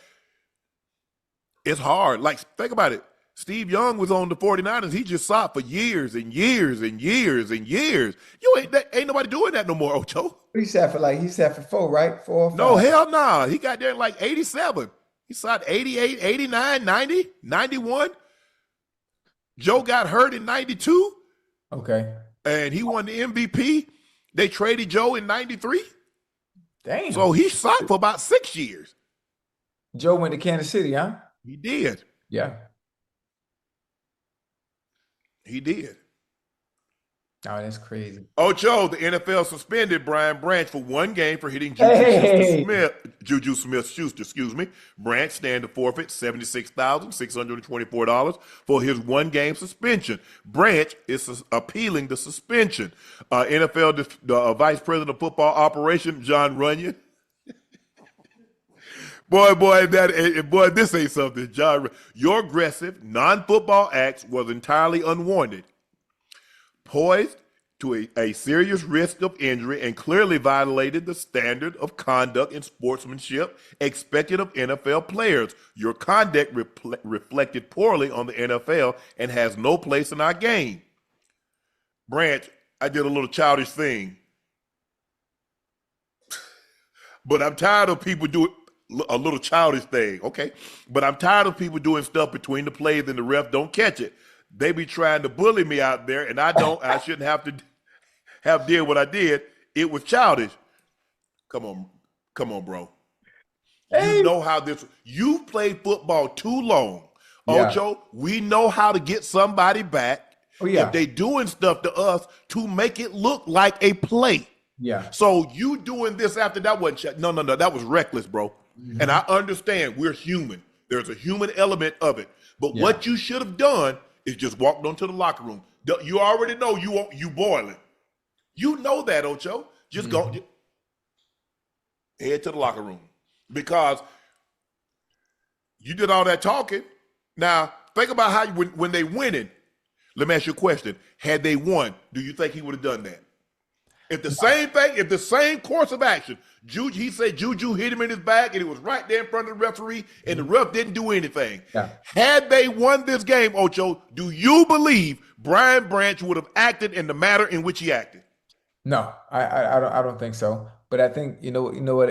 It's hard. Like think about it. Steve Young was on the 49ers. He just sought for years and years and years and years. Ain't nobody doing that no more, Ocho. He sat for four, right? Four or No, five. hell nah. He got there in like 87. He sought 88, 89, 90, 91. Joe got hurt in 92, Okay. and he won the MVP. They traded Joe in 93. Damn. So he sought for about 6 years. Joe went to Kansas City, huh? He did. Yeah. He did. Oh, that's crazy. Ocho, the NFL suspended Brian Branch for one game for hitting Hey. Juju Smith-Schuster, excuse me. Branch stand to forfeit $76,624 for his one-game suspension. Branch is appealing the suspension. NFL Vice President of Football Operation, John Runyon. Boy, this ain't something, John. Your aggressive, non-football acts was entirely unwarranted, poised to a serious risk of injury, and clearly violated the standard of conduct and sportsmanship expected of NFL players. Your conduct reflected poorly on the NFL and has no place in our game. Branch, I did a little childish thing, but I'm tired of people doing a little childish thing, okay? But I'm tired of people doing stuff between the plays and the ref don't catch it. They be trying to bully me out there, and I shouldn't have to have did what I did. It was childish. Come on, come on, bro. You Hey. know how this. You've played football too long, Yeah. Ocho. We know how to get somebody back Oh, if yeah. they doing stuff to us to make it look like a play. Yeah. So you doing this after that wasn't no, that was reckless, bro. And I Hmm. understand we're human. There's a human element of it. But Yeah. what you should have done is just walked onto the locker room. You already know you boiling. You know that, Ocho. Just go Hmm. head to the locker room because you did all that talking. Now think about how when they winning. Let me ask you a question: had they won, do you think he would have done that? If the same course of action, he said Juju hit him in his back and it was right there in front of the referee and the ref didn't do anything. Yeah. Had they won this game, Ocho, do you believe Brian Branch would have acted in the manner in which he acted? No, I don't think so. But I think you know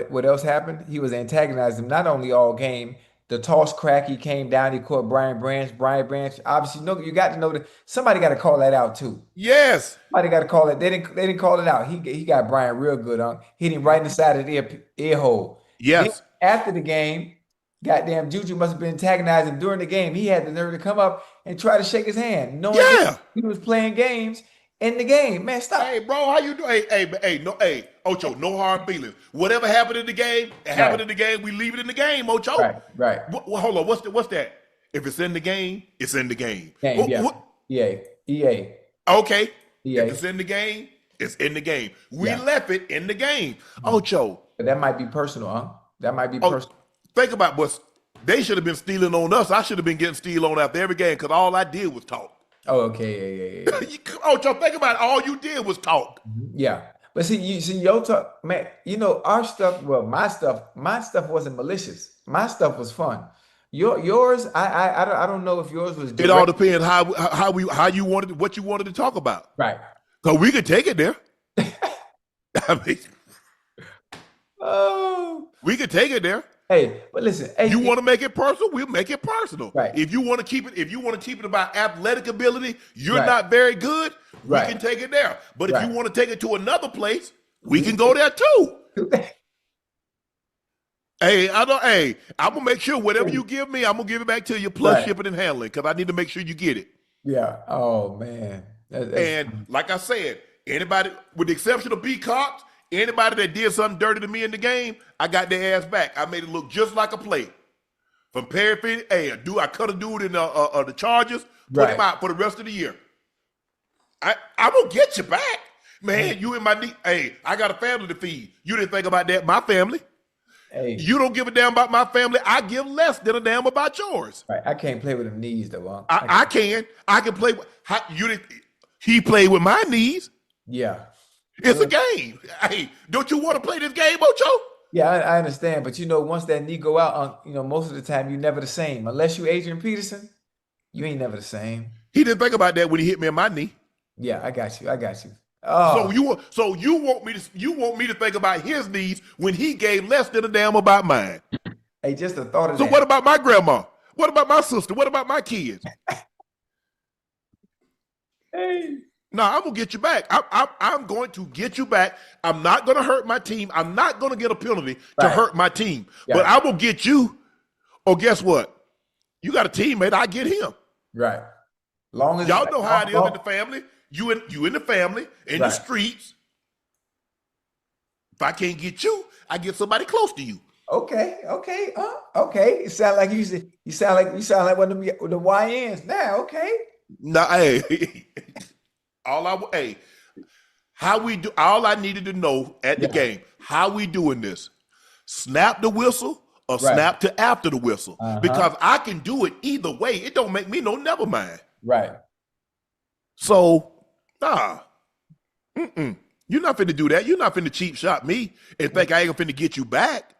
what else happened? He was antagonizing him not only all game. The toss crack, he came down, he caught Brian Branch. Brian Branch, obviously, you got to know that somebody got to call that out too. Yes. Somebody got to call it. They didn't call it out. He got Brian real good on. Hit him right in the side of the ear hole. Then Yes. after the game, goddamn Juju must have been antagonizing during the game. He had the nerve to come up and try to shake his hand, knowing Yeah. he was playing games in the game. Man, stop. Hey, bro, how you doing? Hey, Ocho, no hard feelings. Whatever happened in the game, it happened in the game. We leave it in the game, Ocho. Right. Hold on, what's that? If it's in the game, it's in the game. Game, yeah. EA. Okay. EA. If it's in the game, it's in the game. We Yeah. left it in the game. Ocho. But that might be personal, huh? That might be personal. Think about what they should have been stealing on us. I should have been getting steal on after every game because all I did was talk. Oh, okay, yeah. Ocho, think about it. All you did was talk. Yeah. But see, your talk, man, our stuff, well, my stuff wasn't malicious. My stuff was fun. Yours, I don't know if yours was It all depends how you wanted what you wanted to talk about. right. Because we could take it there. I mean, Oh, we could take it there. hey, but listen, hey, You want to make it personal, we'll make it personal. Right. If you want to keep it about athletic ability, you're Right. not very good, we Right. can take it there. But if Right. you want to take it to another place, we can go there too. Hey, I'm gonna make sure whatever you give me, I'm gonna give it back to you plus Right. shipping and handling because I need to make sure you get it. yeah. Oh man. And like I said, anybody, with the exception of B Cox, anybody that did something dirty to me in the game, I got their ass back. I made it look just like a play. From Perry, I cut a dude in the Chargers, put him Right. out for the rest of the year. I'm gonna get you back, man. You and my knee. Hey, I got a family to feed. You didn't think about that, my family. hey, You don't give a damn about my family. I give less than a damn about yours. right. I can't play with them knees though, huh? I can. I can play. He played with my knees. Yeah. It's a game. Hey, don't you want to play this game, Ocho? Yeah, I understand, but once that knee go out, most of the time you're never the same. Unless you Adrian Peterson, you ain't never the same. He didn't think about that when he hit me in my knee. Yeah, I got you. Oh, So you want me to think about his needs when he gave less than a damn about mine. hey, just the thought of So that. what about my grandma? What about my sister? What about my kids? Hey, No, I'm gonna get you back. I'm going to get you back. I'm not gonna hurt my team. I'm not gonna get a penalty to Right. hurt my team. Yeah. But I will get you. Or guess what? You got a teammate. I get him. right. Long as Y'all know how it is in the family. You in the family in the Right. streets. If I can't get you, I get somebody close to you. Okay. You sound like you sound like one of the YNs now. Okay. No, hey, how we do? All I needed to know at the game, how we doing this? Snap the whistle or Right. snap to after the whistle? Uh-huh. Because I can do it either way. It don't make me no never mind. Right. So, nah, you're not finna do that. You're not finna cheap shot me and think I ain't finna get you back.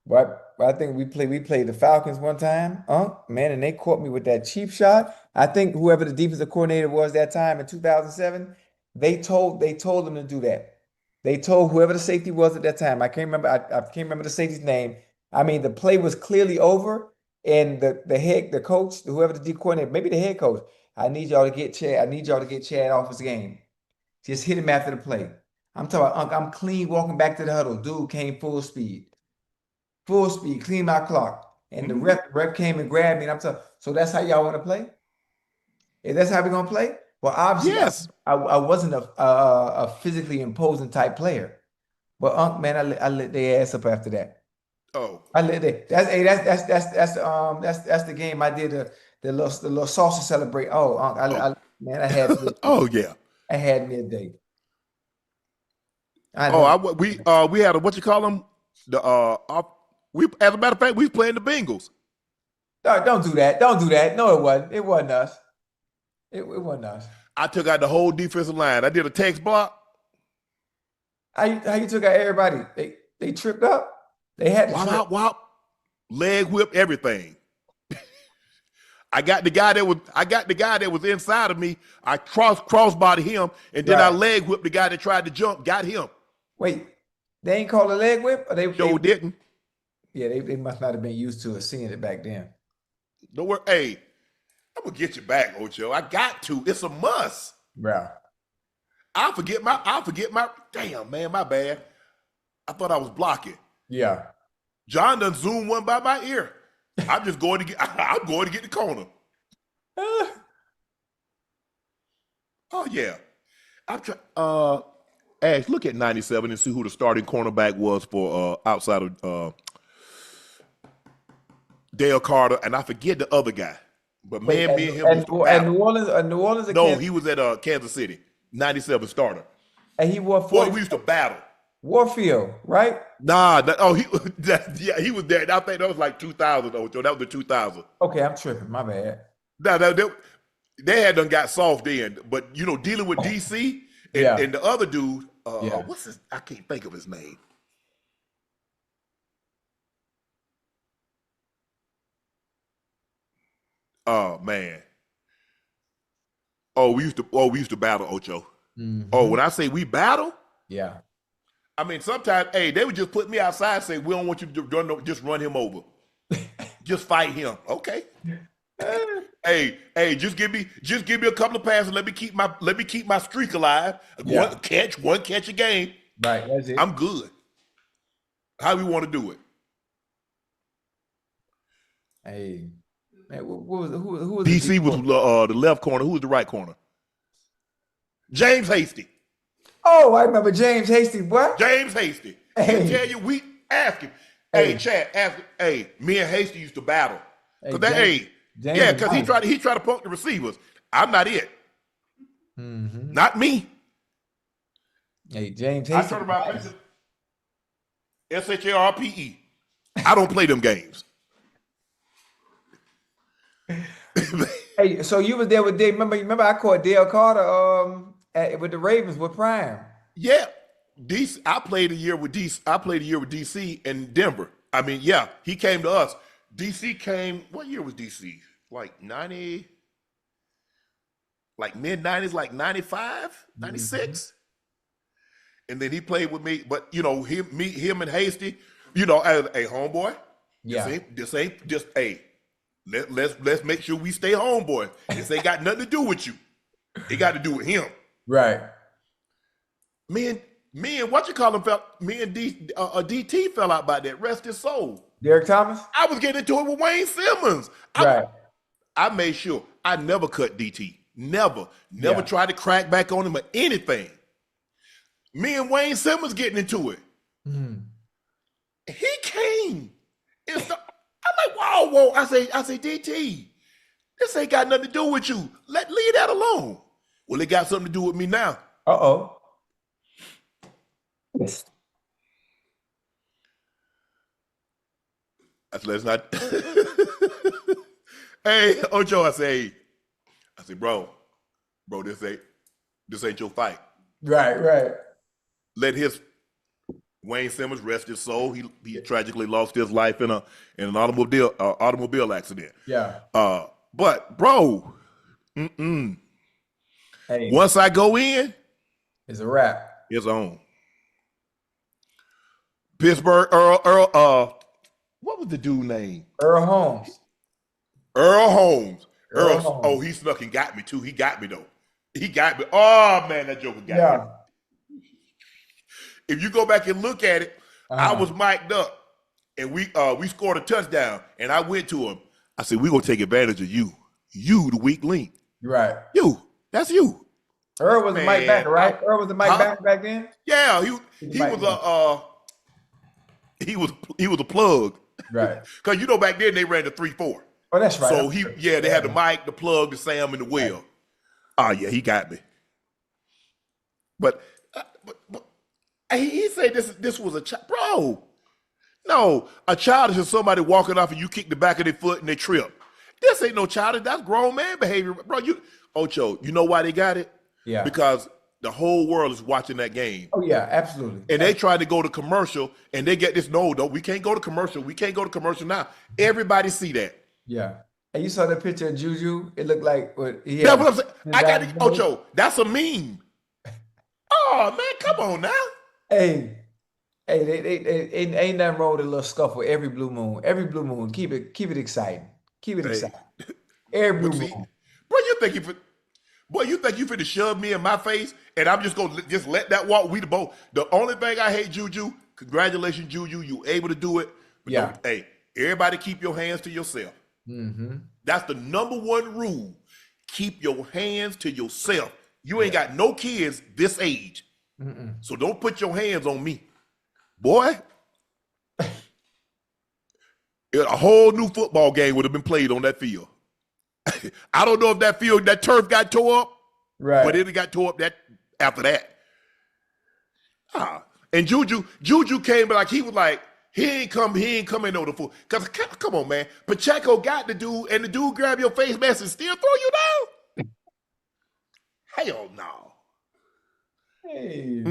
But I think we played the Falcons one time, man, and they caught me with that cheap shot. I think whoever the defensive coordinator was that time in 2007, they told them to do that. They told whoever the safety was at that time. I can't remember. I can't remember the safety's name. I mean, the play was clearly over, and the coach, whoever the D coordinator, maybe the head coach. I need y'all to get Chad off his game. Just hit him after the play. I'm talking about Unc. I'm clean walking back to the huddle. Dude came full speed, clean my clock. And the rep came and grabbed me. And I'm talking, so that's how y'all want to play? If that's how we're gonna play? Well, obviously, Yes. I wasn't a physically imposing type player. But Unc, man, I lit their ass up after that. Oh, I lit it. That's the game I did the little salsa celebrate. Oh, Unc, I had oh yeah. I had midday. I Oh, know. we had a what you call them? As a matter of fact, we was playing the Bengals. No, don't do that. Don't do that. No, it wasn't. It wasn't us. It wasn't us. I took out the whole defensive line. I did a text block. How you took out everybody? They tripped up. They had to Wop, trip. wop, wop. Leg whip, everything. I got the guy that was inside of me. I crossbody him, and then I Right. leg whipped the guy that tried to jump, got him. Wait, they ain't called a leg whip? Or Joe didn't. yeah, they must not have been used to it seeing it back then. Don't worry. Hey, I'm gonna get you back, Ocho. I got to. It's a must. Bro. I'll forget my damn man, my bad. I thought I was blocking. Yeah. John done zoomed one by my ear. I'm just going to get I'm going to get the corner. Oh yeah. I'm trying Ash, look at 97 and see who the starting cornerback was for outside of Dale Carter, and I forget the other guy. But Wait, man, me and him and used to New battle. Orleans, New Orleans. No, he was at Kansas City. 97 starter. And he wore Boy, 40. we used to battle. Warfield, right? Nah, he was there. I think that was like 2000, Ocho. That was the 2000. Okay, I'm tripping. My bad. Now, they had done got soft then, but you know, dealing with DC and, Yeah. and the other dude, Yeah. what's his? I can't think of his name. Oh man. We used to battle, Ocho. Mhm. Oh, when I say we battle, Yeah. I mean sometimes, hey, they would just put me outside and say, we don't want you to just run him over. Just fight him. Okay. Hey, just give me a couple of passes. Let me keep my streak alive. Yeah. One catch a game. Right. That's it. I'm good. How we want to do it? Hey, man, who was DC was the left corner. Who was the right corner? James Hasty. Oh, I remember James Hasty. What? James Hasty. Hey. I tell you, we ask him. Hey. Hey, Chad, ask him. Hey, me and Hasty used to battle. Hey, Because James yeah, was because nice. he tried to punk the receivers. I'm not it. Mhm. Not me. Hey, James I Hasty. turn around. SHARPE. I don't play them games. Hey, so you was there with Dave. Remember I caught Dale Carter with the Ravens with Prime. Yeah, DC. I played a year with DC in Denver. I mean, yeah, he came to us. DC came. What year was DC? Like 90, like mid 90s, like 95, 96. And then he played with me. But you know, him and Hasty, you know, as a homeboy. Yeah. This ain't just hey. Let's make sure we stay homeboy. This ain't got nothing to do with you. It got to do with him. Right. Me and what you call him me and DT fell out by that. Rest his soul. Derek Thomas. I was getting into it with Wayne Simmons. Right. I made sure I never cut DT. Never Yeah. tried to crack back on him or anything. Me and Wayne Simmons getting into it. Mhm. He came. I'm like, whoa. I say, DT, this ain't got nothing to do with you. Leave that alone. Well, it got something to do with me now. Uh-oh. Let's not. Hey, Ocho, I say, bro, this ain't your fight. Right. Let Wayne Simmons rest his soul. He tragically lost his life in an automobile accident. Yeah. But bro, Hey, once I go in, it's a wrap. it's on. Pittsburgh Earl. What was the dude name? Earl Holmes. Earl Holmes. Earl Holmes. Oh, he snuck and got me too. He got me though. He got me. Oh man, that joker got me. If you go back and look at it, I was mic'd up, and we scored a touchdown, and I went to him. I said, "We're gonna take advantage of you. You, the weak link. Right. You. That's you." Earl was the Mike Man, Backer, right? Earl was the Mike Backer back then. Yeah, he Mike was a plug. Right. Because you know back then they ran the 3-4. Oh, that's right. So they had the mic, the plug, the Sam, and the wheel. Oh yeah, he got me. But he said this was a child, bro. No, a child is just somebody walking off and you kick the back of their foot and they trip. This ain't no child. That's grown man behavior, bro. Ocho, you know why they got it? Yeah. Because the whole world is watching that game. Oh yeah, absolutely. And they tried to go to commercial, and they get this, no, we can't go to commercial. We can't go to commercial now. Everybody see that. Yeah. And you saw the picture of Juju. It looked like what he That's had. what I'm saying. I got to, Ocho, that's a meme. Oh, man, come on now. Hey, they ain't nothing wrong with a little scuffle every blue moon. Every blue moon. Keep it exciting. Keep it exciting. Every blue moon. Bro, you think you finna shove me in my face and I'm just gonna just let that walk? We the both. The only thing I hate, Juju, congratulations, Juju, you able to do it. But yeah. Hey, everybody keep your hands to yourself. That's the #1 rule. Keep your hands to yourself. You ain't got no kids this age. So don't put your hands on me. Boy, a whole new football game would have been played on that field. I don't know if that turf got tore up, right? But it got tore up after that. And Juju came, but like he was like, he ain't coming over the fool. Cause come on, man, Pacheco got the dude, and the dude grab your face mask and still throw you down. Hell no. Hey,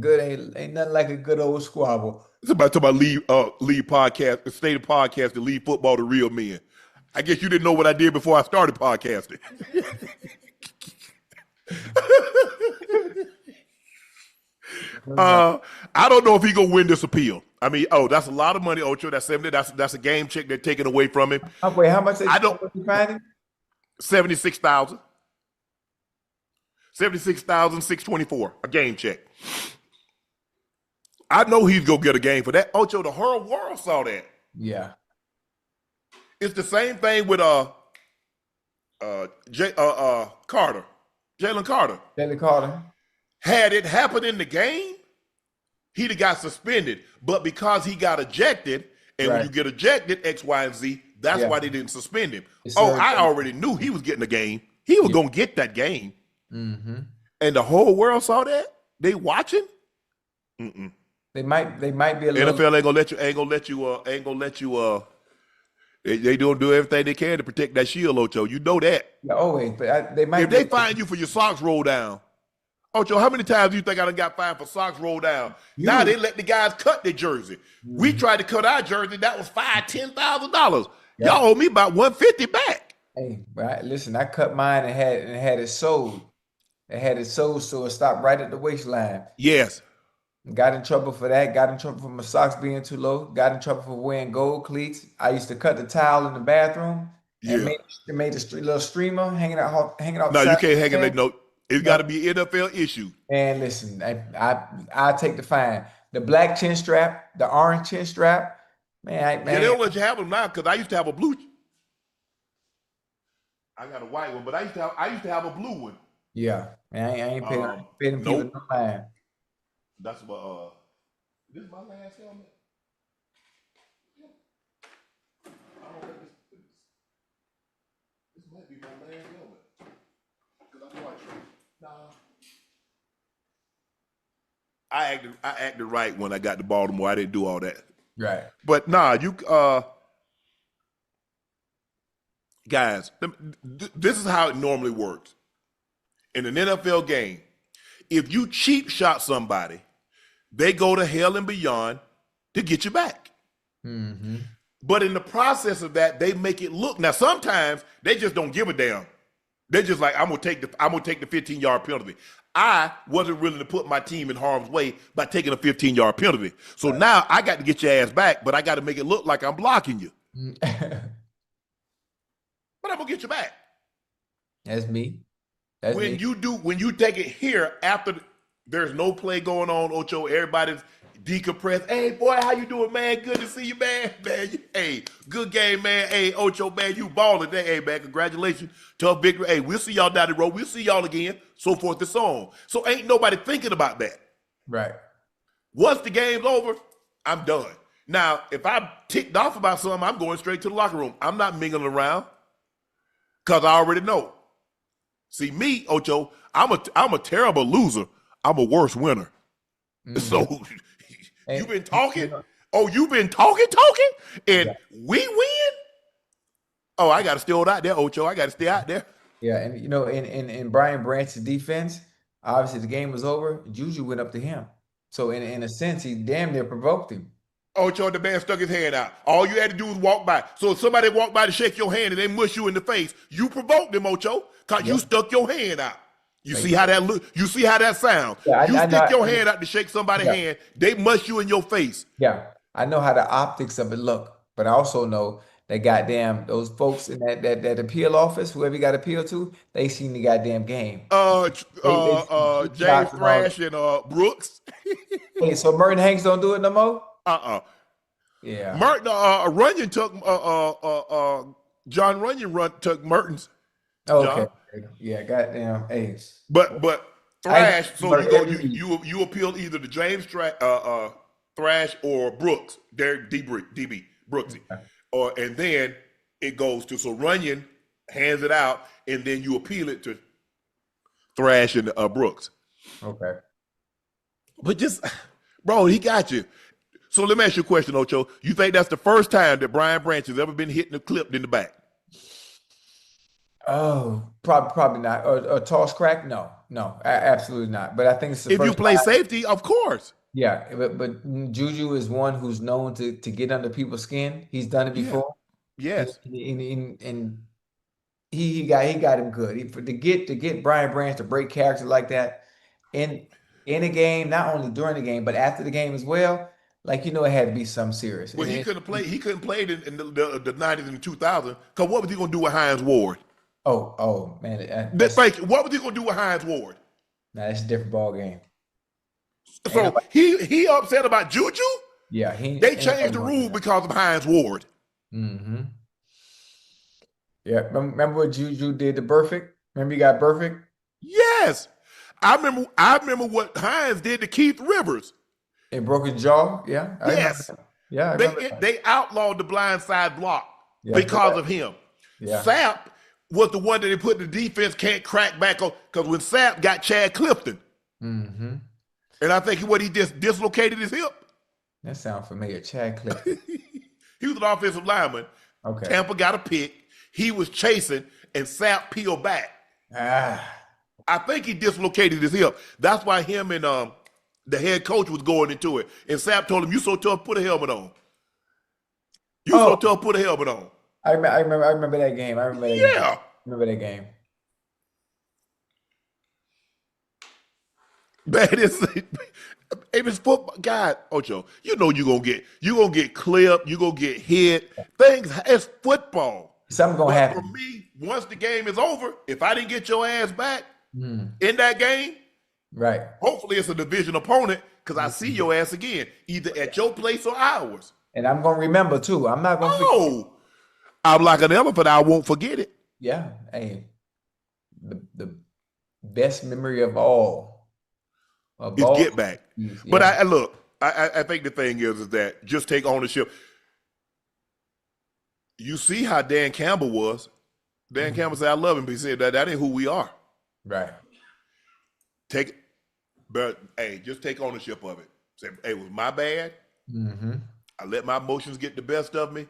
good ain't nothing like a good old squabble. It's about lead podcast, the state of podcast, to lead football to real men. I guess you didn't know what I did before I started podcasting. I don't know if he gonna win this appeal. I mean, that's a lot of money, Ocho. That's 70. That's a game check they're taking away from him. Wait, how much? I don't. 76,000. 76,624 a game check. I know he's gonna get a game for that. Ocho, the whole world saw that. Yeah. It's the same thing with Carter, Jalen Carter. Jalen Carter. Had it happened in the game, he'd have got suspended. But because he got ejected, and when you get ejected, X, Y, and Z, that's why they didn't suspend him. I already knew he was getting a game. He was gonna get that game. And the whole world saw that. They watching. They might be a little. NFL ain't gonna let you. They don't do everything they can to protect that shield, Ocho. You know that. Yeah, always, but they might. If they find you for your socks roll down, Ocho, how many times do you think I done got fined for socks roll down? Now they let the guys cut their jersey. We tried to cut our jersey. That was $5,000-$10,000. Y'all owe me about $150 back. Hey, listen, I cut mine and had it sold. It had it sold, so it stopped right at the waistline. Yes. Got in trouble for that. Got in trouble for my socks being too low. Got in trouble for wearing gold cleats. I used to cut the towel in the bathroom and made a little streamer hanging out. No, you can't hang it. No, it's got to be NFL issue. And listen, I take the fine. The black chin strap, the orange chin strap, man. They don't let you have them now because I used to have a blue. I got a white one, but I used to have a blue one. Yeah, man, I ain't paying people no mind. That's what. This is my last helmet. I don't think this might be my last helmet. Because I'm quite sure. Nah. I acted right when I got to Baltimore. I didn't do all that. Right. But nah, you guys, this is how it normally works. In an NFL game, if you cheap shot somebody, they go to hell and beyond to get you back. But in the process of that, they make it look. Now, sometimes they just don't give a damn. They're just like, I'm gonna take the 15-yard penalty. I wasn't willing to put my team in harm's way by taking a 15-yard penalty. So now I got to get your ass back, but I got to make it look like I'm blocking you. But I'm gonna get you back. That's me. When you take it here after there's no play going on, Ocho, everybody's decompressed. Hey, boy, how you doing, man? Good to see you, man. Hey, good game, man. Hey, Ocho, man, you balling today. Hey, man, congratulations. Tough victory. Hey, we'll see y'all down the road. We'll see y'all again. So forth and so on. So ain't nobody thinking about that. Right. Once the game's over, I'm done. Now, if I'm ticked off about something, I'm going straight to the locker room. I'm not mingling around because I already know. See, me, Ocho, I'm a terrible loser. I'm a worse winner. So you've been talking. Oh, you've been talking, and we win. Oh, I got to stay out there, Ocho. I got to stay out there. Yeah, and in Brian Branch's defense, obviously the game was over. Juju went up to him. So in a sense, he damn near provoked him. Ocho, the man stuck his hand out. All you had to do was walk by. So if somebody walked by to shake your hand and they mush you in the face, you provoked them, Ocho, because you Yeah. stuck your hand out. You Like, see how that look? You see how that sounds? yeah, You I stick your know. hand out to shake somebody's Yeah, hand, they mush you in your face. yeah. I know how the optics of it look, but I also know that goddamn those folks in that appeal office, whoever you got appeal to, they seen the goddamn game. They seen James screenshots and all that. Thrash and Brooks. Hey, so Merton Hanks don't do it no more? uh-uh. Yeah. Merton, Runyon took John Runyon took Merton's Okay. John. Yeah, goddamn. Hey. But I ain't Thrash, so you Merton go every week. you appeal either to James Thrash or Brooks, Derek DB Brooksy, and then it goes to, so Runyon hands it out, and then you appeal it to Thrash and Brooks. Okay. But just, bro, he got you. So let me ask you a question, Ocho. You think that's the first time that Brian Branch has ever been hit and clipped in the back? Oh, probably not. Or toss crack? No, no, absolutely not. But I think it's the If you first play time. safety, of course. Yeah, but Juju is one who's known to get under people's skin. He's done it Yeah. before, and Yes. and he got him good. To get Brian Branch to break character like that in in a game, not only during the game but after the game as well. Like it had to be something serious. Well, And he it, couldn't play. He couldn't play in the 90s and the 2000s. Because what was he going to do with Hines Ward? oh man, that's Thank you. What was he going to do with Hines Ward? that's a different ball game. Ain't So nobody, he upset about Juju. yeah, he They ain't changed nobody the want to do rule that. because of Hines Ward. Hmm. Yeah, remember what Juju did to Burfict? Remember he got Burfict Yes, I remember. I remember what Hines did to Keith Rivers. and broke his jaw? Yeah, I remember Yes, that. Yeah, I remember they that. they outlawed the blind side block Yeah, because correct. of him. Yeah. Sapp was the one that they put in the defense can't crack back on, because when Sapp got Chad Clifton, Hmm. and I think he just dislocated his hip. That sounds familiar. Chad Clifton. He was an offensive lineman. Okay. Tampa got a pick. He was chasing, and Sapp peeled back. Ah. I think he dislocated his hip. That's why him and the head coach was going into it. And Sapp told him, "You so tough, put a helmet on. You so Oh, tough, put a helmet on." I remember that game. I remember that game. Yeah. Remember that game. Man, it's football. God, Ocho, you know you gonna get clipped, you gonna get hit. It's football. Something gonna But for happen. me, once the game is over, if I didn't get your ass back Mm, in that game, right. hopefully it's a division opponent, because I see your ass again, either at your place or ours. And I'm gonna remember too. I'm not gonna forget. Oh, I'm like an elephant. I won't forget it. Yeah. Hey, the best memory of all. Of It's all. get back. But Yeah. I look. I think the thing is that just take ownership. You see how Dan Campbell was. Dan Mhm. Campbell said, "I love him," but he said that ain't who we are. Right. Take it, but hey, just take ownership of it. Say, "Hey, it was my bad. Hmm. I let my emotions get the best of me.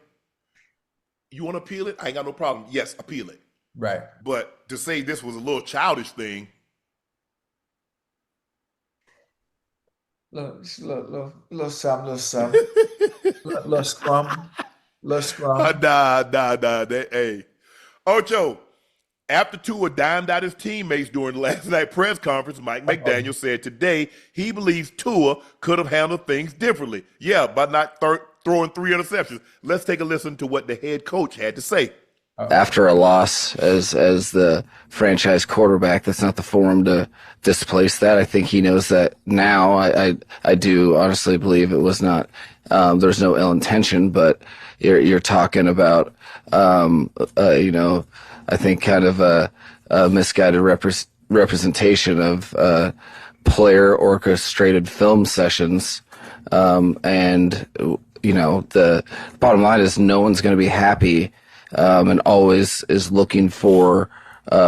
You want to appeal it? I ain't got no problem. Yes, appeal it. Right. But to say this was a little childish thing, Little something, little something, little scrum, little scrum. nah. Hey, Ocho, after Tua dimed out his teammates during last night's press conference, Mike Uh-oh. McDaniels said today he believes Tua could have handled things differently. Yeah, by not throwing 3 interceptions. Let's take a listen to what the head coach had to say. Uh-oh. After a loss as the franchise quarterback. That's not the forum to displace that. I think he knows that now. I do honestly believe it was not. There's no ill intention, but you're talking about I think kind of a misguided representation of player orchestrated film sessions, and the bottom line is no one's going to be happy, and always is looking for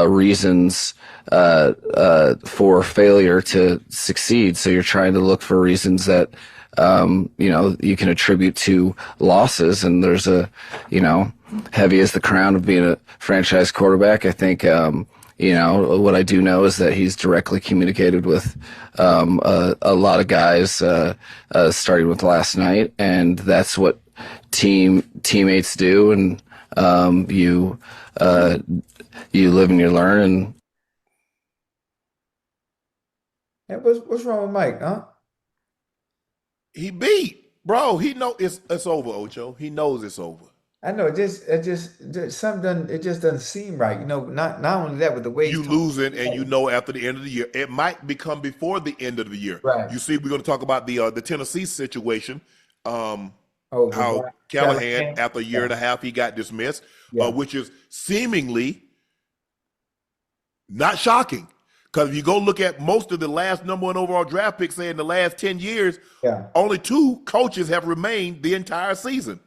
reasons for failure to succeed. So you're trying to look for reasons that you can attribute to losses, and there's heavy as the crown of being a franchise quarterback. I think, what I do know is that he's directly communicated with a lot of guys, starting with last night, and that's what teammates do. And you live and you learn. And And what's wrong with Mike, huh? He beat, bro. He know it's over, Ocho. He knows it's over. I know it just doesn't seem right. Not only that, with the way he's You talking. losing, and you know after the end of the year, it might become before the end of the year. Right. You see, we're going to talk about the Tennessee situation. Oh, with How Brian Callahan, Callahan. after a year and a half, he got dismissed, Yeah. which is seemingly not shocking. Because if you go look at most of the last number one overall draft picks, say in the last 10 years, Yeah. only 2 coaches have remained the entire season.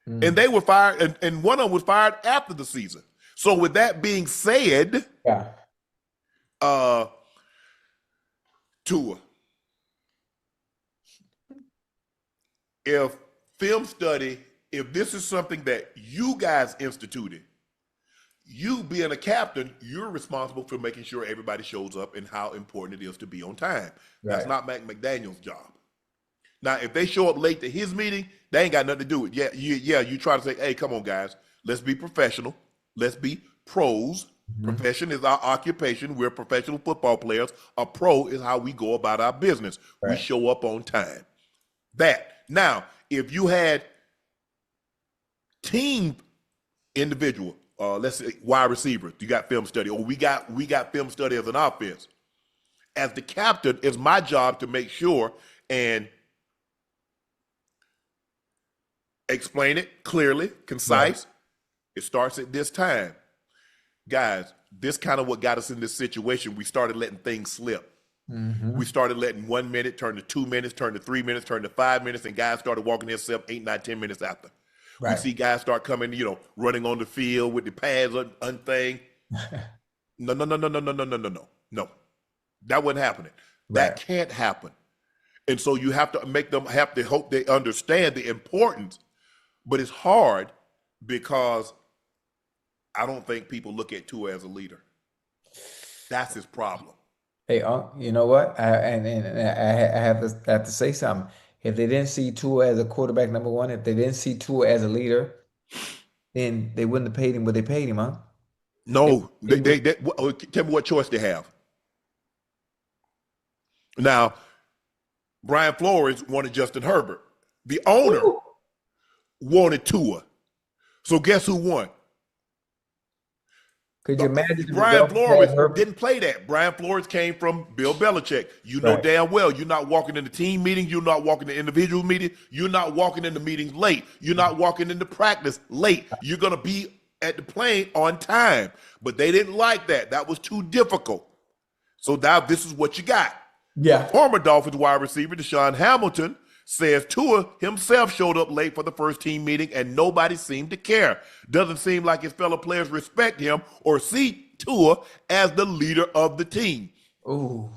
Mm. And they were fired, and one of them was fired after the season. So with that being said, Yeah. Tua, if film study, if this is something that you guys instituted, you being a captain, you're responsible for making sure everybody shows up and how important it is to be on time. That's Right. not McDaniels' job. Now, if they show up late to his meeting, they ain't got nothing to do with it. You try to say, hey, come on, guys, let's be professional. Let's be pros. Profession is our occupation. We're professional football players. A pro is how we go about our business. We Right. show up on time. That. Now, if you had team individual, let's say wide receiver, you got film study, or we got film study as an offense. As the captain, it's my job to make sure and explain it clearly, concise. It starts at this time. Guys, this kind of what got us in this situation. We started letting things slip. Mm-hmm. We started letting 1 minute turn to 2 minutes, turn to 3 minutes, turn to 5 minutes, and guys started walking themselves 8, 9, 10 minutes after. Right. We see guys start coming, running on the field with the pads unthing. No. No. That wasn't happening. That Right. can't happen. And so you have to make them have to hope they understand the importance, but it's hard because I don't think people look at Tua as a leader. That's his problem. Hey, you know what? I have to say something. If they didn't see Tua as a quarterback number one, if they didn't see Tua as a leader, then they wouldn't have paid him what they paid him, huh? No, They tell me what choice they have. Now, Brian Flores wanted Justin Herbert. The owner Ooh. wanted Tua. So guess who won? Could you imagine if Brian Dolphins had Flores Herbert? didn't play that. Brian Flores came from Bill Belichick. You know Right. damn well you're not walking into team meetings. You're not walking to individual meetings. You're not walking into meetings late. You're not walking into practice late. You're going to be at the plane on time. But they didn't like that. That was too difficult. So now this is what you got. Yeah. Former Dolphins wide receiver Deshaun Hamilton says Tua himself showed up late for the first team meeting and nobody seemed to care. Doesn't seem like his fellow players respect him or see Tua as the leader of the team. Ooh.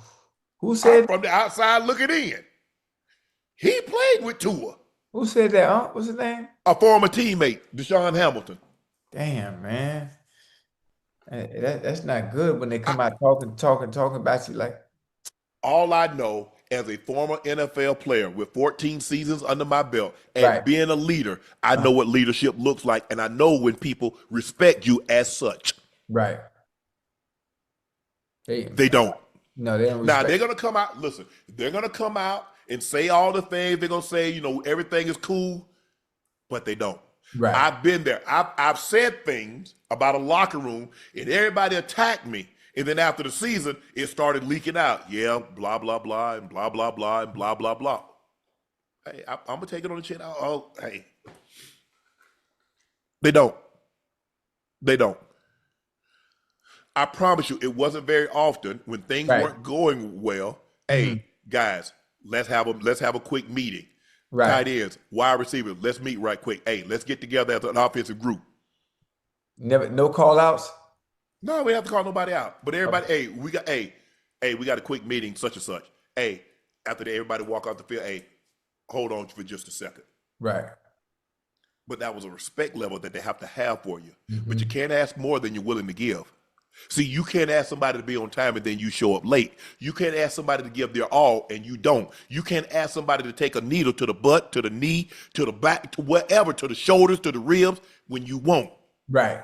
Who I'm said from the outside looking in. He played with Tua, who said that? What's his name? a former teammate, Deshaun Hamilton. Damn, man. That's not good when they come out talking about you like, All I know as a former NFL player with 14 seasons under my belt and Right. being a leader, I know what leadership looks like, and I know when people respect you as such. right. They don't. No, they don't Now respect. they're gonna come out. Listen, they're gonna come out and say all the things. They're gonna say, everything is cool, but they don't. Right. I've been there. I've said things about a locker room, and everybody attacked me. And then after the season, it started leaking out. Yeah, blah blah blah, and blah blah blah, and blah blah blah. Hey, I'm gonna take it on the chin. Hey, they don't. They don't. I promise you, it wasn't very often when things Right. weren't going well. Hey, guys, let's have a quick meeting. Right. Tight ends, wide receivers, let's meet right quick. Hey, let's get together as an offensive group. No call outs. No, we don't have to call nobody out. But everybody, we got a quick meeting, such and such. Hey, after that, everybody walk off the field. Hey, hold on for just a second. Right. But that was a respect level that they have to have for you. Mm-hmm. But you can't ask more than you're willing to give. See, you can't ask somebody to be on time and then you show up late. You can't ask somebody to give their all and you don't. You can't ask somebody to take a needle to the butt, to the knee, to the back, to whatever, to the shoulders, to the ribs when you won't. Right.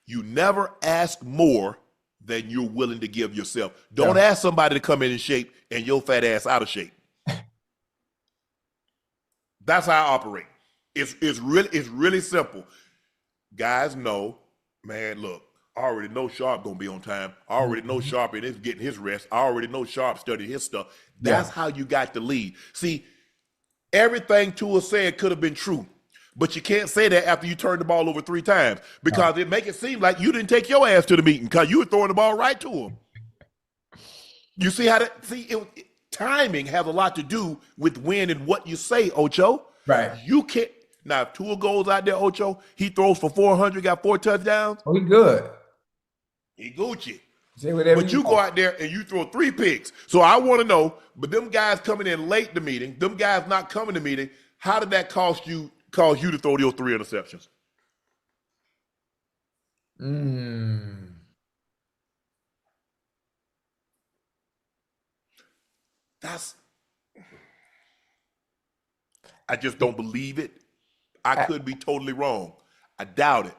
You never ask more than you're willing to give yourself. Don't ask somebody to come in shape and your fat ass out of shape. That's how I operate. It's really simple. Guys know, man, look, I already know Sharpe gonna be on time. I already know Sharpe is getting his rest. I already know Sharpe studied his stuff. That's how you got to lead. See, everything Tua said could have been true, but you can't say that after you turned the ball over 3 times because it make it seem like you didn't take your ass to the meeting because you were throwing the ball right to him. You see how that? Timing has a lot to do with when and what you say, Ocho. Right. You can't. Now, if Tua goes out there, Ocho, he throws for 400, got 4 touchdowns. Oh, he good. He Gucci. Say whatever But you go out there and you throw 3 picks. So I want to know, but them guys coming in late the meeting, them guys not coming to meeting, how did that cause you to throw those 3 interceptions? I just don't believe it. I could be totally wrong. I doubt it.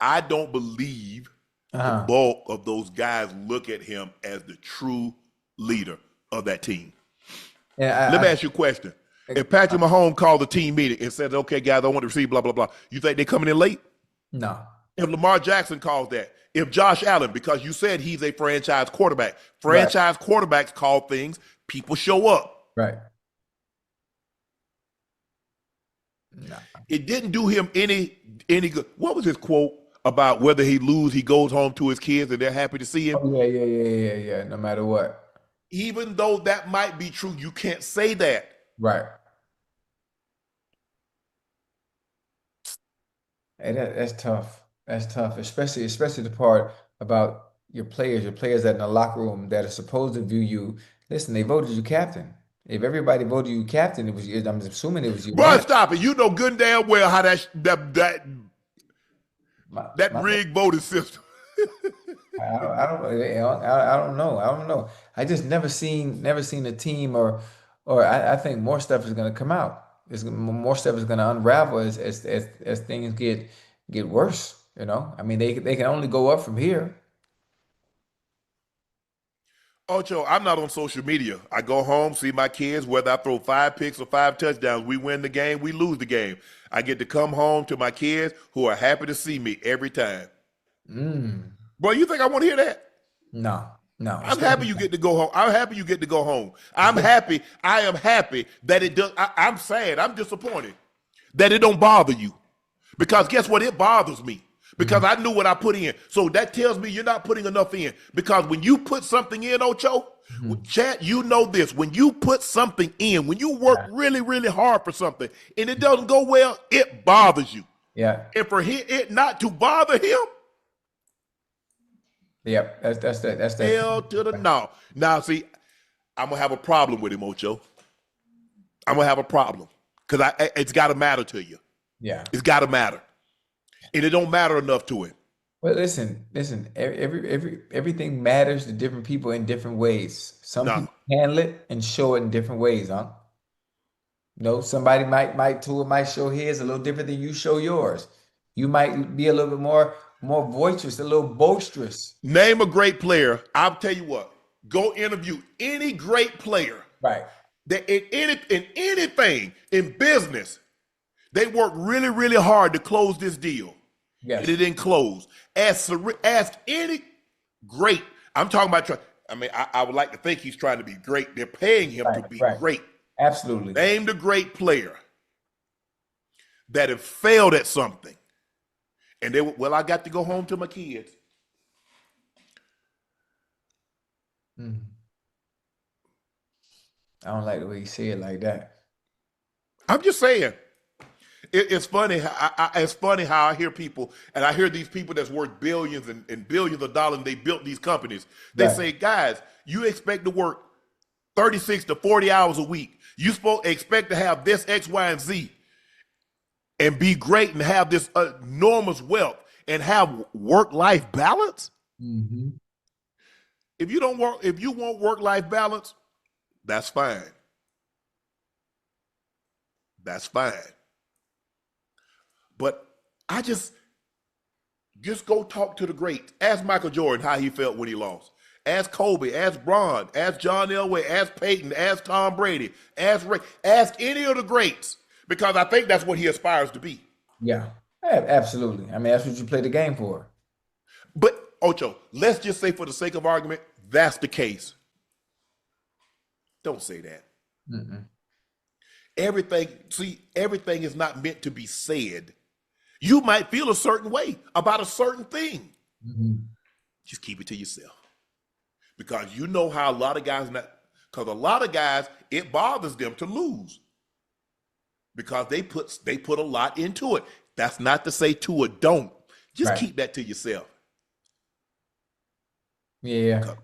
I don't believe the bulk of those guys look at him as the true leader of that team. Let me ask you a question. If Patrick Mahomes called the team meeting and said, okay, guys, I want to receive blah, blah, blah, you think they're coming in late? No. If Lamar Jackson calls that, if Josh Allen, because you said he's a franchise quarterback, quarterbacks call things, people show up. Right. No. It didn't do him any good. What was his quote about whether he lose, he goes home to his kids and they're happy to see him? Oh, yeah. No matter what. Even though that might be true, you can't say that. Right. Hey, that's tough. That's tough, especially the part about your players that in the locker room that are supposed to view you. Listen, they voted you captain. If everybody voted you captain, it was. I'm assuming it was you. Bro, stop it. You know good and damn well how that rigged voting system. I don't know. I just never seen a team or I think more stuff is going to come out. More stuff is going to unravel as things get worse. You know, I mean, they can only go up from here. Ocho, I'm not on social media. I go home, see my kids, whether I throw 5 picks or 5 touchdowns, we win the game, we lose the game. I get to come home to my kids who are happy to see me every time. Bro, you think I want to hear that? No. I'm happy you get to go home. I'm happy you get to go home. I'm happy. I am happy that it does. I'm sad. I'm disappointed that it don't bother you. Because guess what? It bothers me. Because I knew what I put in. So that tells me you're not putting enough in. Because when you put something in, Ocho, Chad, you know this. When you put something in, when you work really, really hard for something and it doesn't go well, it bothers you. Yeah. And for it not to bother him, yep, that's that. hell to the no. Now, see, I'm going to have a problem with him, Ocho. I'm going to have a problem. Because it's got to matter to you. Yeah. It's got to matter. And it don't matter enough to him. Well, listen. Everything matters to different people in different ways. Some people handle it and show it in different ways, huh? No, somebody might show his a little different than you show yours. You might be a little bit more boisterous, a little boisterous. Name a great player. I'll tell you what. Go interview any great player. Right. That in anything in business, they worked really, really hard to close this deal. Yes. And it didn't close. Ask any great. I'm talking about. I mean, I would like to think he's trying to be great. They're paying him to be great. Absolutely. Name the great player that have failed at something. And I got to go home to my kids. I don't like the way you say it like that. I'm just saying. It's funny. It's funny how I hear people, and I hear these people that's worth billions and billions of dollars, and they built these companies. They say, guys, you expect to work 36 to 40 hours a week. You expect to have this X, Y, and Z. and be great and have this enormous wealth and have work-life balance? Mm-hmm. If you want work-life balance, that's fine. That's fine. But I just go talk to the greats. Ask Michael Jordan how he felt when he lost. Ask Kobe, ask Bron, ask John Elway, ask Peyton, ask Tom Brady, ask Ray, ask any of the greats, because I think that's what he aspires to be. Yeah, absolutely. I mean, that's what you play the game for. But, Ocho, let's just say for the sake of argument, that's the case. Don't say that. Mm-mm. Everything is not meant to be said. You might feel a certain way about a certain thing. Mm-hmm. Just keep it to yourself. Because you know how a lot of guys, it bothers them to lose. Because they put a lot into it. That's not to say to or don't. Just keep that to yourself. Yeah.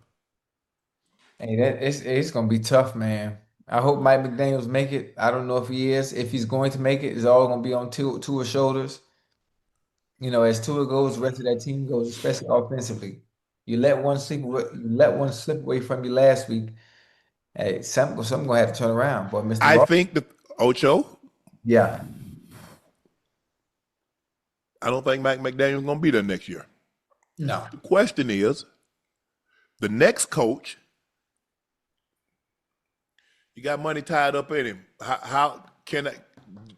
Hey, it's gonna be tough, man. I hope Mike McDaniels make it. I don't know if he is. If he's going to make it, it's all gonna be on Tua's shoulders. You know, as Tua goes, the rest of that team goes, especially offensively. You let one slip away from you last week. Hey, something gonna have to turn around, boy. Mr. I Ball. think that Ocho. Yeah. I don't think Mike McDaniels is gonna be there next year. No. The question is, the next coach, you got money tied up in him. How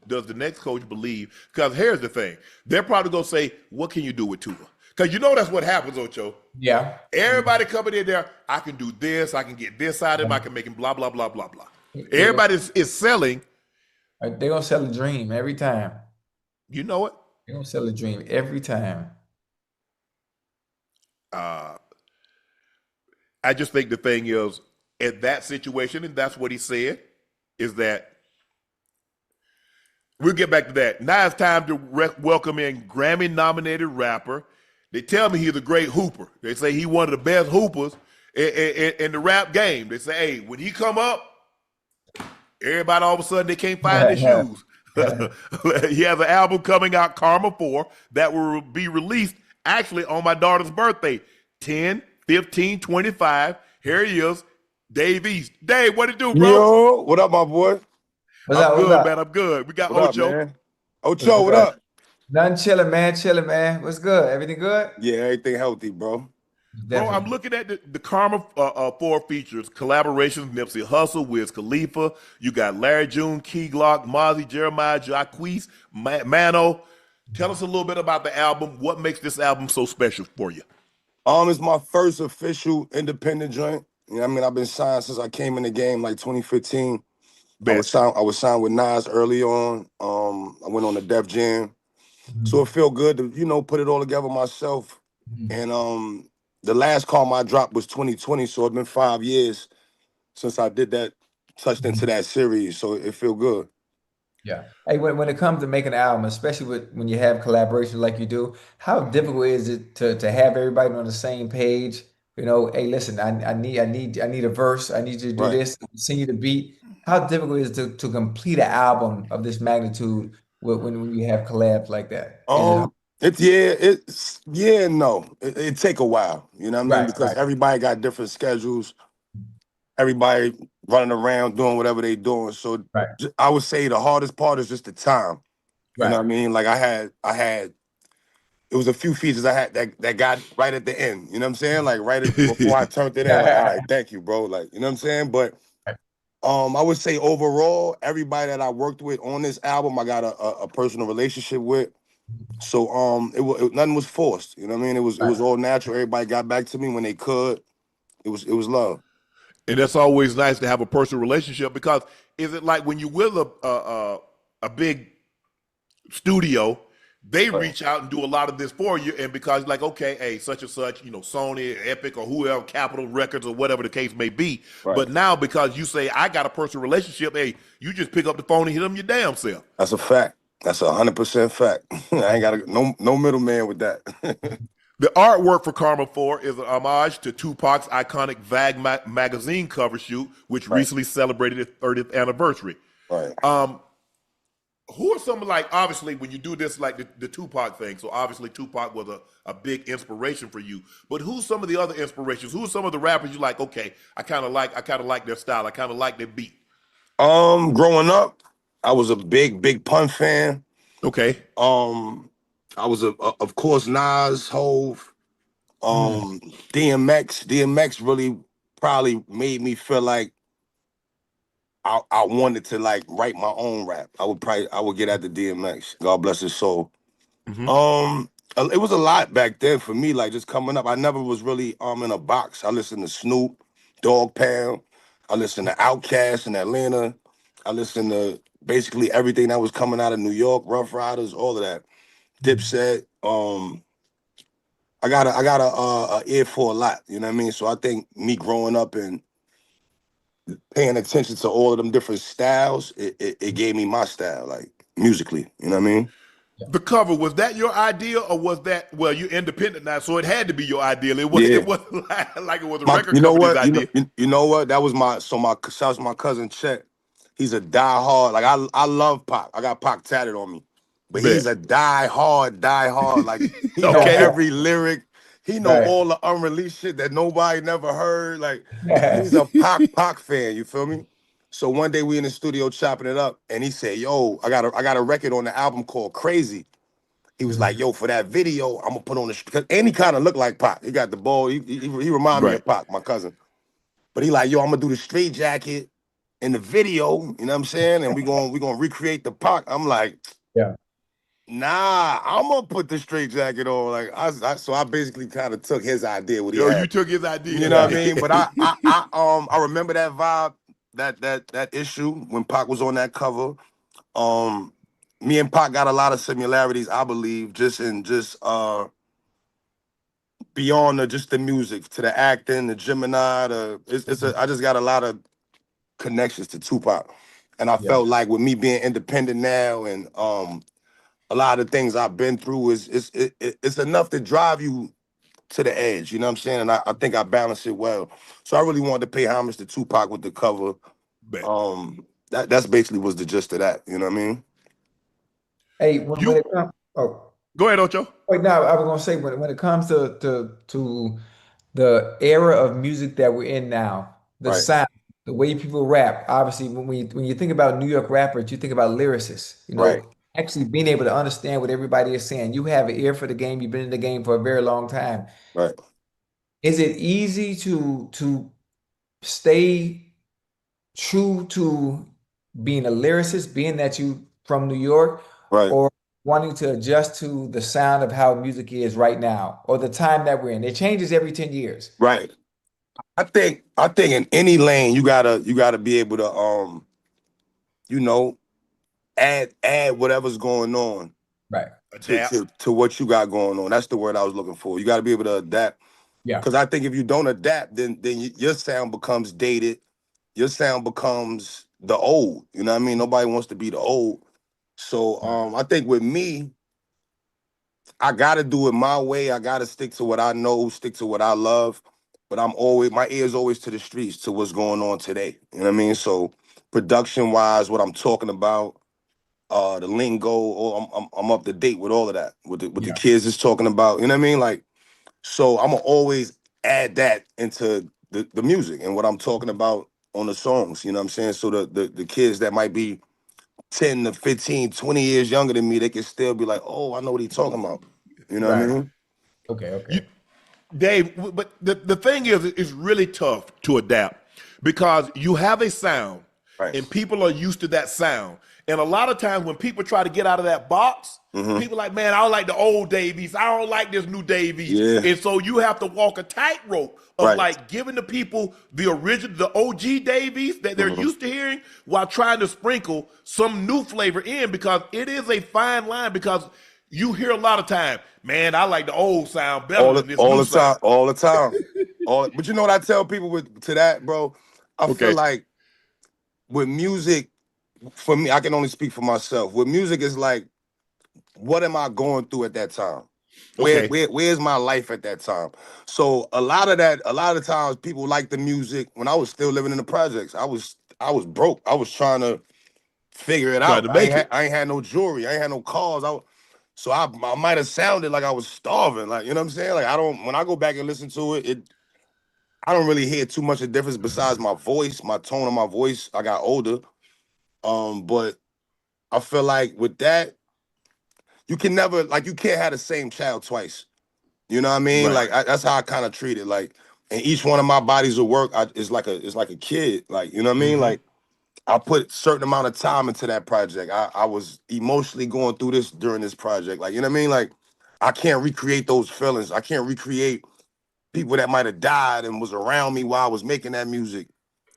does the next coach believe? Because here's the thing. They're probably going to say, what can you do with Tua? Because you know that's what happens, Ocho. Yeah. Everybody coming in there, I can do this, I can get this out of him, I can make him blah, blah, blah, blah, blah. Everybody is selling. They're going to sell a dream every time. You know it. They're going to sell a dream every time. I just think the thing is, in that situation, and that's what he said, is that we'll get back to that. Now it's time to welcome in Grammy-nominated rapper. They tell me he's a great hooper. They say he's one of the best hoopers in the rap game. They say, hey, when he come up, everybody all of a sudden they can't find their shoes. He has an album coming out, Karma 4, that will be released actually on my daughter's birthday, 10/15/25. Here he is, Dave East. Dave, what it do, bro? Yo, what up, my boy? I'm good, man. I'm good. We got What Ocho. up, man? Ocho, what up? Nothing chilling, man. Chilling, man. What's good? Everything good? Yeah, everything healthy, bro. Bro, I'm looking at the Karma 4 features, collaborations, Nipsey Hussle, Wiz Khalifa. You got Larry June, Key Glock, Mozzie, Jeremiah, Jacquees, Mano. Tell us a little bit about the album. What makes this album so special for you? It's my first official independent joint. You know what I mean? I've been signed since I came in the game, like 2015. I was signed with Nas early on. I went on the Def Jam. So it felt good to, put it all together myself. And the last Karma I dropped was 2020, so it's been 5 years since I did that, touched into that series. So it feel good. Yeah. Hey, when it comes to making an album, especially when you have collaboration like you do, how difficult is it to have everybody on the same page? You know, hey, listen, I need a verse. I need you to do this, send you the beat. How difficult is it to complete an album of this magnitude when you have collabs like that? It take a while, you know what I mean? Because everybody got different schedules. Everybody running around doing whatever they doing. So I would say the hardest part is just the time. You know what I mean? Like I had it was a few features I had that got right at the end. You know what I'm saying? Like right before I turned it in. Like, all right, thank you, bro. Like, you know what I'm saying? But I would say overall, everybody that I worked with on this album, I got a personal relationship with. So nothing was forced. You know what I mean? It was all natural. Everybody got back to me when they could. It was love. And that's always nice to have a personal relationship, because is it like when you with a big studio, they reach out and do a lot of this for you, and because like, okay, hey, such and such, Sony, Epic, or whoever, Capitol Records, or whatever the case may be. But now because you say I got a personal relationship, hey, you just pick up the phone and hit them your damn self. That's a fact. That's 100% fact. I ain't got no middleman with that. The artwork for Karma 4 is an homage to Tupac's iconic Vague magazine cover shoot, which recently celebrated its 30th anniversary. Who are some like obviously when you do this like the Tupac thing? So obviously Tupac was a big inspiration for you. But who's some of the other inspirations? Who are some of the rappers you like? Okay, I kind of like their style. I kind of like their beat. Growing up, I was a big pun fan. Okay. I was of course Nas, Hove, DMX. DMX really probably made me feel like I wanted to like write my own rap. I would get at the DMX. God bless his soul. Mm-hmm. It was a lot back then for me, like just coming up. I never was really in a box. I listened to Snoop, Dog Pound. I listened to Outkast in Atlanta. I listened to basically everything that was coming out of New York, Rough Riders, all of that. Dipset. I got a ear for a lot. You know what I mean? So I think me growing up and paying attention to all of them different styles, it gave me my style, like musically. You know what I mean? The cover, was that your idea or was that, well, you're independent now, so it had to be your idea. Yeah. It wasn't like it was a record You know company's what? idea. You know what? That was shouts to my cousin Chet. He's a diehard. Like I love Pac. I got Pac tatted on me. But Bet. he's a diehard. Like he know Okay. every lyric. He know all the unreleased shit that nobody never heard. Like he's a Pac fan, you feel me? So one day we in the studio chopping it up and he said, "Yo, I got a record on the album called Crazy." He was like, "Yo, for that video, I'm gonna put on the," and he kind of looked like Pac. He got the ball. He remind me of Pac, my cousin. But he like, "Yo, I'm gonna do the straight jacket in the video." You know what I'm saying? And we gonna recreate the Pac. I'm like, yeah. Nah, I'm gonna put the straight jacket on. Like so I basically kind of took his idea. What he Yo, had. you took his idea. You know what I mean? But I remember that vibe, that issue when Pac was on that cover. Me and Pac got a lot of similarities, I believe, just beyond just the music, to the acting, the Gemini, I just got a lot of connections to Tupac. And I felt like with me being independent now and a lot of things I've been through it's enough to drive you to the edge, you know what I'm saying? And I think I balance it well. So I really wanted to pay homage to Tupac with the cover. Bet. That's basically was the gist of that, you know what I mean? Hey, when it comes, Go ahead, Ocho. wait, now I was gonna say when it comes to the era of music that we're in now, the Right. sound, the way people rap. Obviously, when you think about New York rappers, you think about lyricists. You Right. know, actually being able to understand what everybody is saying. You have an ear for the game. You've been in the game for a very long time. Right. Is it easy to stay true to being a lyricist, being that you from New York, Right. or wanting to adjust to the sound of how music is right now, or the time that we're in? It changes every 10 years. Right. I think in any lane you gotta be able to you know, add whatever's going on Right. to what you got going on. That's the word I was looking for. You got to be able to adapt. Yeah. Because I think if you don't adapt, then your sound becomes dated. Your sound becomes the old. You know what I mean? Nobody wants to be the old. So I think with me, I gotta do it my way. I gotta stick to what I know, stick to what I love. But my ear's always to the streets, to what's going on today. You know what I mean? So production wise, what I'm talking about, the lingo, I'm up to date with all of that. What the kids is talking about. You know what I mean? Like, so I'm gonna always add that into the music and what I'm talking about on the songs. You know what I'm saying? So the kids that might be 10 to 15, 20 years younger than me, they can still be like, oh, I know what he's talking about. You know what I mean? Okay. Dave, but the thing is, it's really tough to adapt because you have a sound and people are used to that sound. And a lot of times when people try to get out of that box, people like, man, I don't like the old Davies. I don't like this new Davies. Yeah. And so you have to walk a tightrope of like giving the people the original, the OG Davies that they're used to hearing while trying to sprinkle some new flavor in, because it is a fine line, because you hear a lot of time, man, I like the old sound better than this new sound. All the time. But you know what I tell people to that, bro? I feel like with music, for me, I can only speak for myself. With music, is like, what am I going through at that time? Where's my life at that time? So a lot of times people like the music. When I was still living in the projects, I was broke. I was trying to figure it out. I ain't had no jewelry. I ain't had no cars. So I might have sounded like I was starving. Like, you know what I'm saying? Like, when I go back and listen to it, I don't really hear too much of a difference besides my voice, my tone of my voice. I got older. But I feel like with that, you can never, like, you can't have the same child twice. You know what I mean? Right. Like, that's how I kind of treat it. Like, and each one of my bodies of work is like a kid. Like, you know what I mean? Like, I put a certain amount of time into that project. I was emotionally going through this during this project. Like, you know what I mean? Like, I can't recreate those feelings. I can't recreate people that might have died and was around me while I was making that music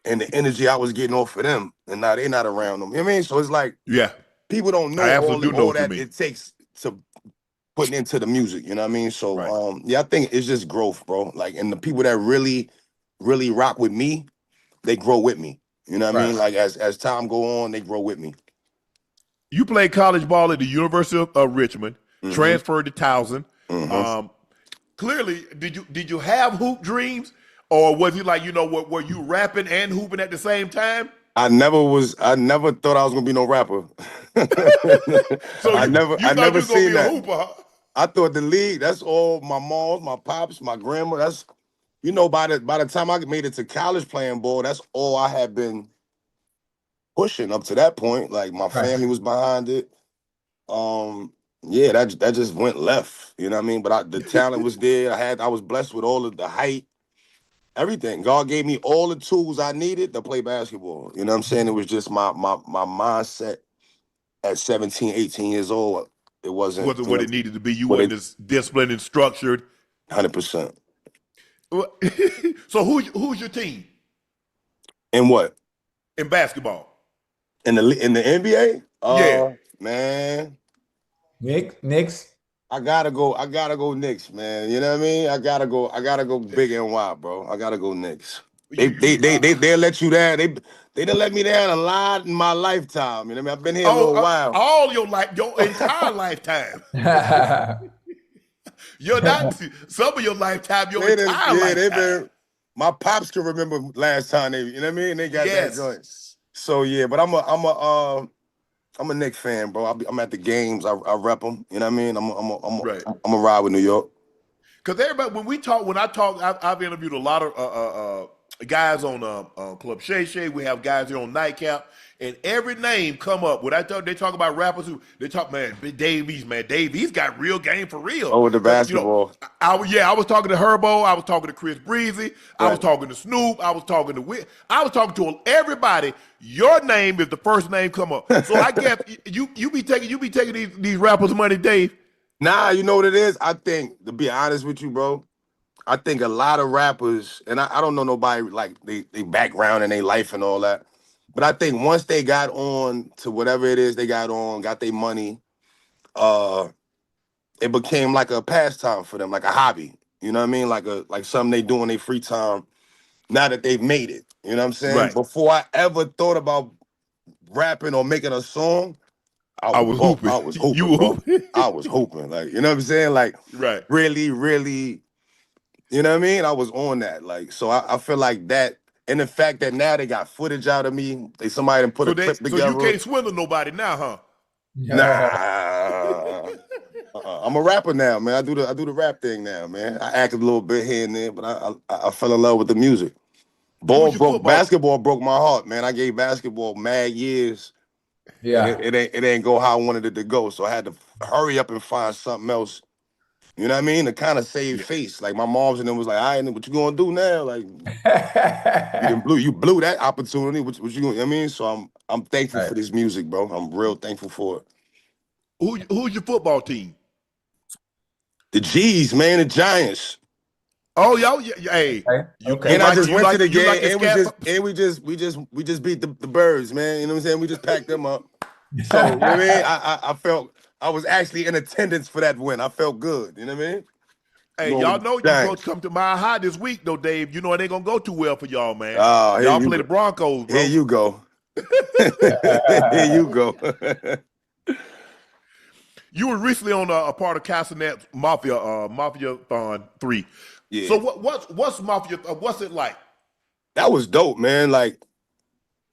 and the energy I was getting off of them. And now they're not around them. You know what I mean? So it's like, people don't know all that it takes to putting into the music. You know what I mean? So, I think it's just growth, bro. Like, and the people that really, really rock with me, they grow with me. You know what I mean? Like, as time go on, they grow with me. You played college ball at the University of Richmond, transferred to Towson. Clearly, did you have hoop dreams, or was it like, you know, were you rapping and hooping at the same time? I never thought I was gonna be no rapper. So I never seen that. Hooper, huh? I thought the league, that's all my moms, my pops, my grandma, that's, you know, by the time I made it to college playing ball, that's all I had been pushing up to that point. Like, my family was behind it. That just went left. You know what I mean? But the talent was there. I was blessed with all of the height, everything. God gave me all the tools I needed to play basketball. You know what I'm saying? It was just my mindset at 17, 18 years old. It wasn't what it needed to be. You weren't as disciplined and structured. 100%. So who's your team? In what? In basketball. In the NBA? Yeah. Man. Knicks. I gotta go Knicks, man. You know what I mean? I gotta go big and wide, bro. I gotta go Knicks. They'll let you down. They done let me down a lot in my lifetime. You know what I mean? I've been here a little while. All your life, your entire lifetime. You're not some of your lifetime, your entire lifetime. My pops can remember last time you know what I mean? They got that joint. So yeah, but I'm a Knicks fan, bro. I'm at the games. I rep them. You know what I mean? I'm a ride with New York. Because everybody, I've interviewed a lot of guys on Club Shay Shay. We have guys here on Nightcap, and every name come up. When they talk about rappers, they talk, man, Dave East got real game for real. Oh, the basketball. You know, I was talking to Herbo. I was talking to Chris Breezy. I was talking to Snoop. I was talking to I was talking to everybody. Your name is the first name come up. So I guess you be taking these rappers' money, Dave. Nah, you know what it is? I think, to be honest with you, bro, I think a lot of rappers, and I don't know nobody like they background and they life and all that, but I think once they got on to whatever it is they got their money, it became like a pastime for them, like a hobby. You know what I mean? Like something they do in their free time. Now that they've made it, you know what I'm saying? Right. Before I ever thought about rapping or making a song, I was hooping. I was hooping. You were hooping. I was hooping. Like, you know what I'm saying? Like, really, really. You know what I mean? I was on that. Like, so I feel like that, and the fact that now they got footage out of me, somebody done put a clip together. So you can't swindle nobody now, huh? Nah. I'm a rapper now, man. I do the rap thing now, man. I act a little bit here and there, but I fell in love with the music. Basketball broke my heart, man. I gave basketball mad years. Yeah. It ain't go how I wanted it to go. So I had to hurry up and find something else. You know what I mean? To kind of save face. Like, my mom's and them was like, all right, what you gonna do now? Like, you blew that opportunity. What you know what I mean? So I'm thankful for this music, bro. I'm real thankful for it. Who's your football team? The G's, man, the Giants. Oh, y'all, hey. Okay. And I just went to the game, and we just beat the Birds, man. You know what I'm saying? We just packed them up. So, you know what I mean? I felt I was actually in attendance for that win. I felt good. You know what I mean? Hey, y'all know you're supposed to come to Mile High this week, though, Dave. You know it ain't gonna go too well for y'all, man. Y'all play the Broncos, bro. Here you go. Here you go. You were recently on a part of Castanet's Mafia-thon 3. Yeah. So what's Mafia? What's it like? That was dope, man. Like,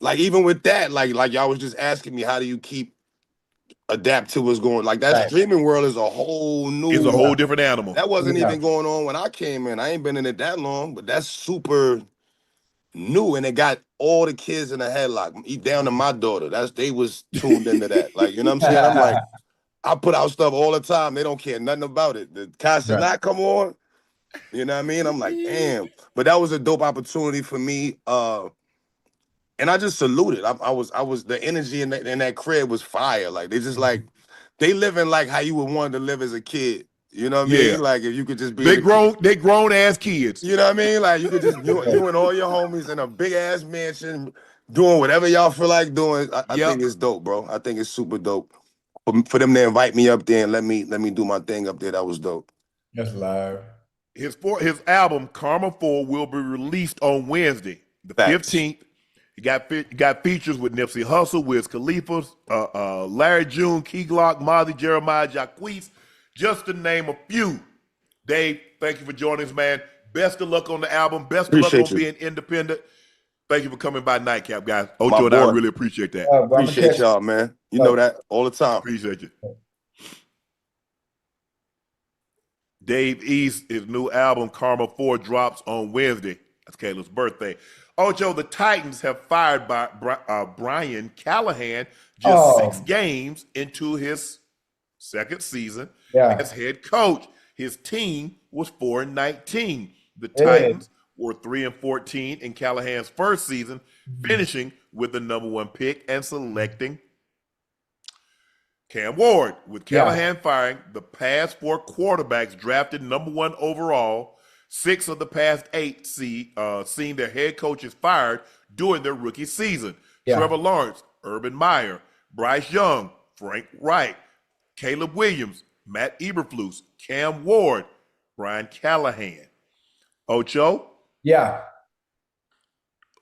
like even with that, like y'all was just asking me, how do you keep adapt to what's going? Like that streaming world is a whole new. It's a whole different animal. That wasn't even going on when I came in. I ain't been in it that long, but that's super new, and it got all the kids in a headlock. Down to my daughter. They was tuned into that. Like, you know what I'm saying? I'm like, I put out stuff all the time. They don't care nothing about it. The concert not come on. You know what I mean? I'm like, damn. But that was a dope opportunity for me. And I just saluted. I was the energy in that crib was fire. Like they living like how you would want to live as a kid. You know what I mean? Like if you could just be they grown ass kids. You know what I mean? Like you could just you and all your homies in a big ass mansion doing whatever y'all feel like doing. I think it's dope, bro. I think it's super dope. For them to invite me up there and let me do my thing up there, that was dope. That's live. His album Karma 4 will be released on Wednesday, the 15th. He got features with Nipsey Hussle, Wiz Khalifa, Larry June, Key Glock, Mozzie, Jeremiah, Jacquees, just to name a few. Dave, thank you for joining us, man. Best of luck on the album. Best of luck on being independent. Thank you for coming by Nightcap, guys. Ocho and I really appreciate that. Appreciate y'all, man. You know that all the time. Appreciate you. Dave East, his new album, Karma 4, drops on Wednesday. That's Caleb's birthday. Ocho, the Titans have fired by Brian Callahan just 6 games into his second season as head coach. His team was 4-19. The Titans were 3-14 in Callahan's first season, finishing with the #1 pick and selecting Cam Ward. With Callahan firing, the past 4 quarterbacks drafted #1 overall, 6 of the past 8 seen their head coaches fired during their rookie season. Trevor Lawrence, Urban Meyer, Bryce Young, Frank Wright, Caleb Williams, Matt Eberflus, Cam Ward, Brian Callahan. Ocho? Yeah.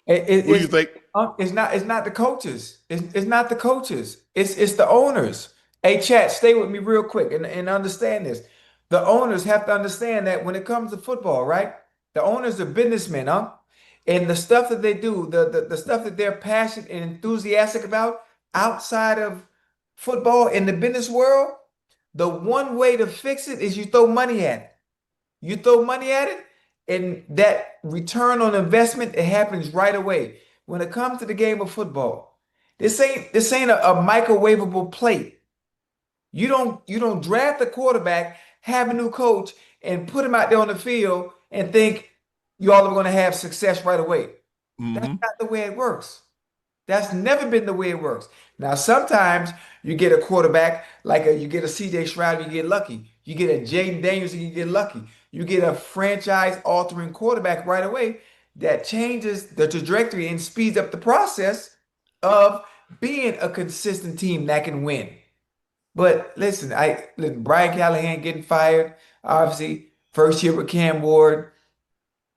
What do you think? It's not the coaches. It's not the coaches. It's the owners. Hey, chat, stay with me real quick and understand this. The owners have to understand that when it comes to football, right? The owners are businessmen, huh? And the stuff that they do, the stuff that they're passionate and enthusiastic about outside of football in the business world, the one way to fix it is you throw money at it. You throw money at it, and that return on investment, it happens right away. When it comes to the game of football, this ain't a microwavable plate. You don't draft a quarterback, have a new coach, and put him out there on the field and think you all are going to have success right away. That's not the way it works. That's never been the way it works. Now, sometimes you get a quarterback you get a CJ Stroud, you get lucky. You get a Jayden Daniels, and you get lucky. You get a franchise-altering quarterback right away that changes the trajectory and speeds up the process of being a consistent team that can win. But listen, Brian Callahan getting fired, obviously, first year with Cam Ward.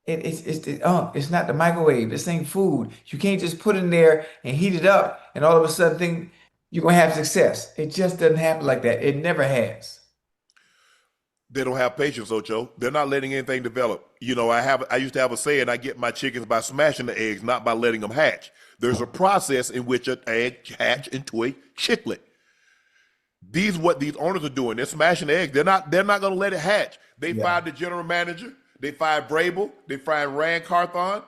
It's not the microwave. This ain't food. You can't just put it in there and heat it up and all of a sudden think you're gonna have success. It just doesn't happen like that. It never has. They don't have patience, Ocho. They're not letting anything develop. You know, I used to have a saying, I get my chickens by smashing the eggs, not by letting them hatch. There's a process in which an egg hatch into a chicklet. What these owners are doing. They're smashing the eggs. They're not going to let it hatch. They fired the general manager. They fired Vrabel. They fired Rand Carthon.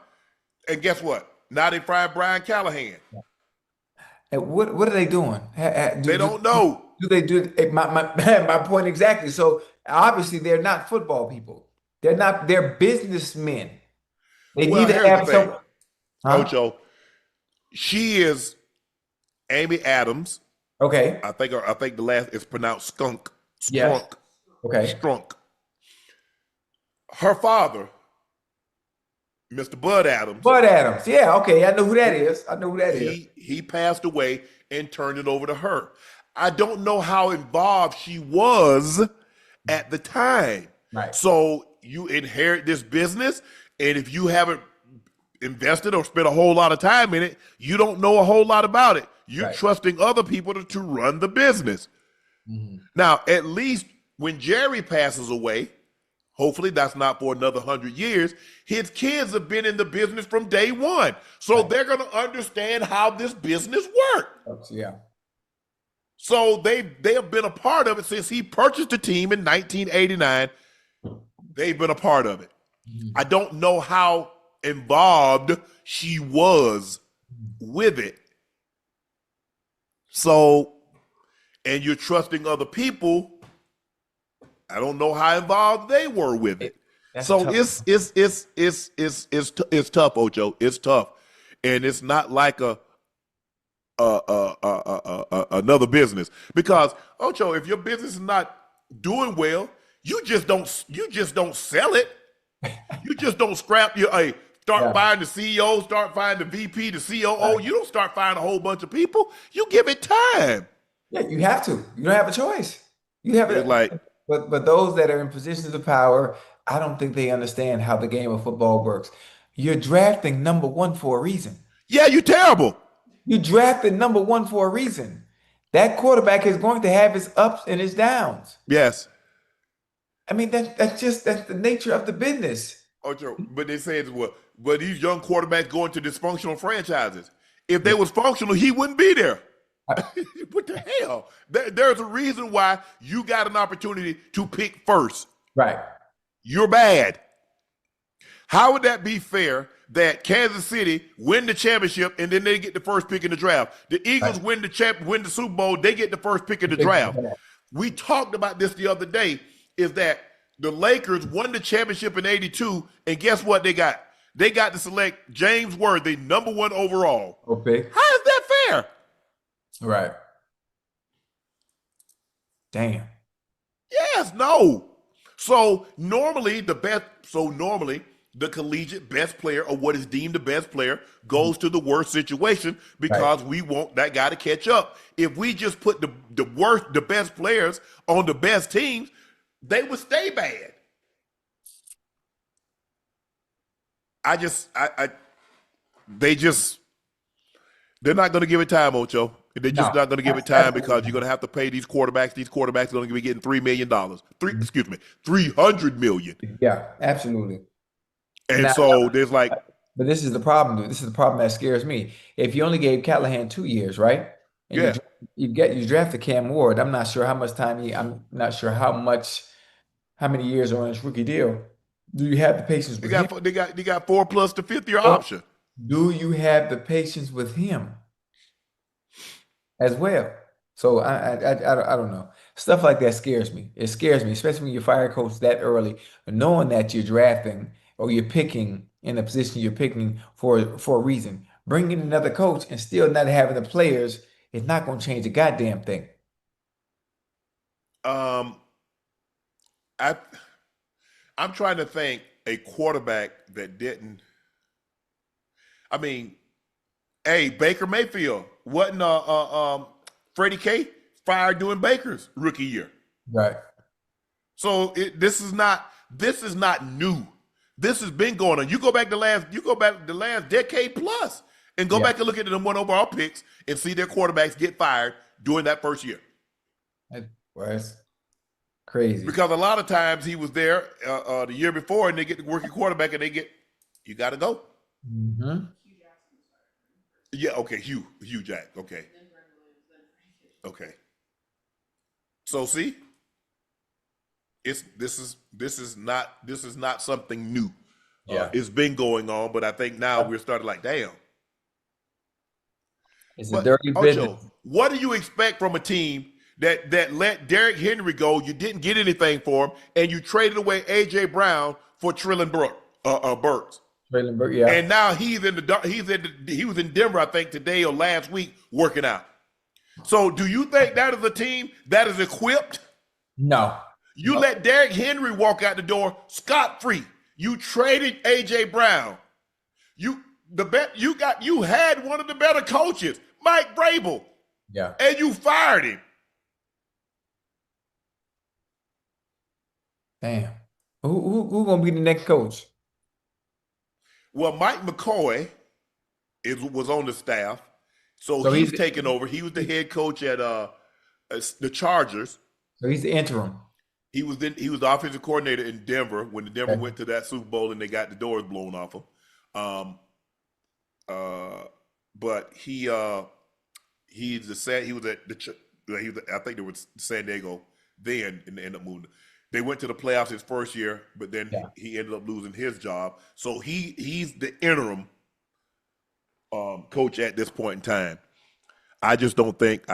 And guess what? Now they fired Brian Callahan. And what are they doing? They don't know. Do they do my point exactly? So obviously they're not football people. They're businessmen. They need to have some. Ocho, she is Amy Adams. Okay. I think the last is pronounced Skunk. Strunk. Yes. Okay. Strunk. Her father, Mr. Bud Adams. Bud Adams. Yeah, okay. I know who that is. He passed away and turned it over to her. I don't know how involved she was at the time. Right. So you inherit this business, and if you haven't invested or spent a whole lot of time in it, you don't know a whole lot about it. You're trusting other people to run the business. Now, at least when Jerry passes away, Hopefully that's not for another 100 years. His kids have been in the business from day one. So they're going to understand how this business works. Yeah. So they have been a part of it since he purchased the team in 1989. They've been a part of it. I don't know how involved she was with it. So, and you're trusting other people. I don't know how involved they were with it. So tough. It's tough, Ocho. It's tough, and it's not like another business, because Ocho, if your business is not doing well, you just don't sell it. You just don't scrap your start firing the CEO, start firing the VP, the COO. Right. You don't start firing a whole bunch of people. You give it time. Yeah, you have to. You don't have a choice. You have it like. But those that are in positions of power, I don't think they understand how the game of football works. You're drafting number one for a reason. Yeah, you're terrible. You drafted number one for a reason. That quarterback is going to have his ups and his downs. Yes. I mean, that's the nature of the business. Ocho, but they say but these young quarterbacks go into dysfunctional franchises. If they was functional, he wouldn't be there. What the hell? There's a reason why you got an opportunity to pick first. Right. You're bad. How would that be fair that Kansas City win the championship and then they get the first pick in the draft? The Eagles win the Super Bowl, they get the first pick in the draft. We talked about this the other day, is that the Lakers won the championship in 82, and guess what they got? They got to select James Worthy, number 1 overall. Okay. How is that fair? Right. Damn. Yes, no. So normally the collegiate best player, or what is deemed the best player, goes to the worst situation, because we want that guy to catch up. If we just put the best players on the best teams, they would stay bad. They're not going to give it time, Ocho. They're just not going to give it time, because you're going to have to pay these quarterbacks. These quarterbacks are going to be getting $3 million. $300 million. Yeah, absolutely. And so there's like. But this is the problem, dude. This is the problem that scares me. If you only gave Callahan 2 years, right? And you drafted Cam Ward. I'm not sure how much time I'm not sure how many years are on his rookie deal. Do you have the patience with him? They got 4 plus the 5th-year option. Do you have the patience with him as well? So I don't know. Stuff like that scares me. It scares me, especially when you fire a coach that early, knowing that you're drafting or you're picking in the position you're picking for a reason. Bringing another coach and still not having the players is not going to change a goddamn thing. I'm trying to think a quarterback that didn't. I mean, Baker Mayfield wasn't Freddie K fired during Baker's rookie year. Right. So this is not new. This has been going on. You go back the last decade plus and go back and look at the number 1 overall picks and see their quarterbacks get fired during that first year. That's crazy. Because a lot of times he was there the year before, and they get the rookie quarterback, and you got to go. Mm-hmm. Yeah. Okay. Hugh Jack. Okay. Okay. So see, this is not something new. Yeah. It's been going on, but I think now we're starting like, damn. It's a dirty business. Ocho, what do you expect from a team that let Derrick Henry go? You didn't get anything for him, and you traded away A.J. Brown for Treylon Burks. Treylon Burks, yeah. And now he was in Denver, I think, today or last week working out. So do you think that is a team that is equipped? No. You let Derrick Henry walk out the door scot-free. You traded A.J. Brown. You had one of the better coaches, Mike Vrabel. Yeah. And you fired him. Damn. Who gonna be the next coach? Well, Mike McCoy was on the staff, so he's taking over. He was the head coach at the Chargers. So he's the interim. He was the offensive coordinator in Denver when the Denver went to that Super Bowl and they got the doors blown off them. But he was at I think it was San Diego then, and they ended up moving. They went to the playoffs his first year, but then he ended up losing his job. So he's the interim coach at this point in time. I just don't think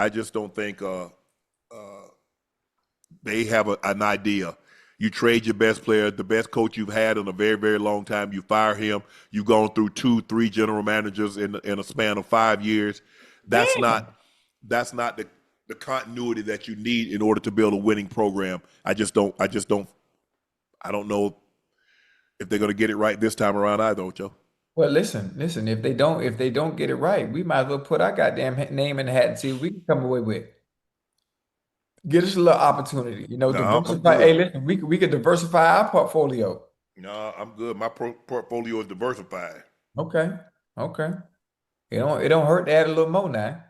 they have an idea. You trade your best player, the best coach you've had in a very, very long time. You fire him. You've gone through 2-3 general managers in a span of 5 years. That's not the continuity that you need in order to build a winning program. I don't know if they're going to get it right this time around either, Ocho. Well, listen. If they don't get it right, we might as well put our goddamn name in the hat and see what we can come away with. Get us a little opportunity, diversify. Hey, listen, we could diversify our portfolio. No, I'm good. My portfolio is diversified. Okay. It don't hurt to add a little more now.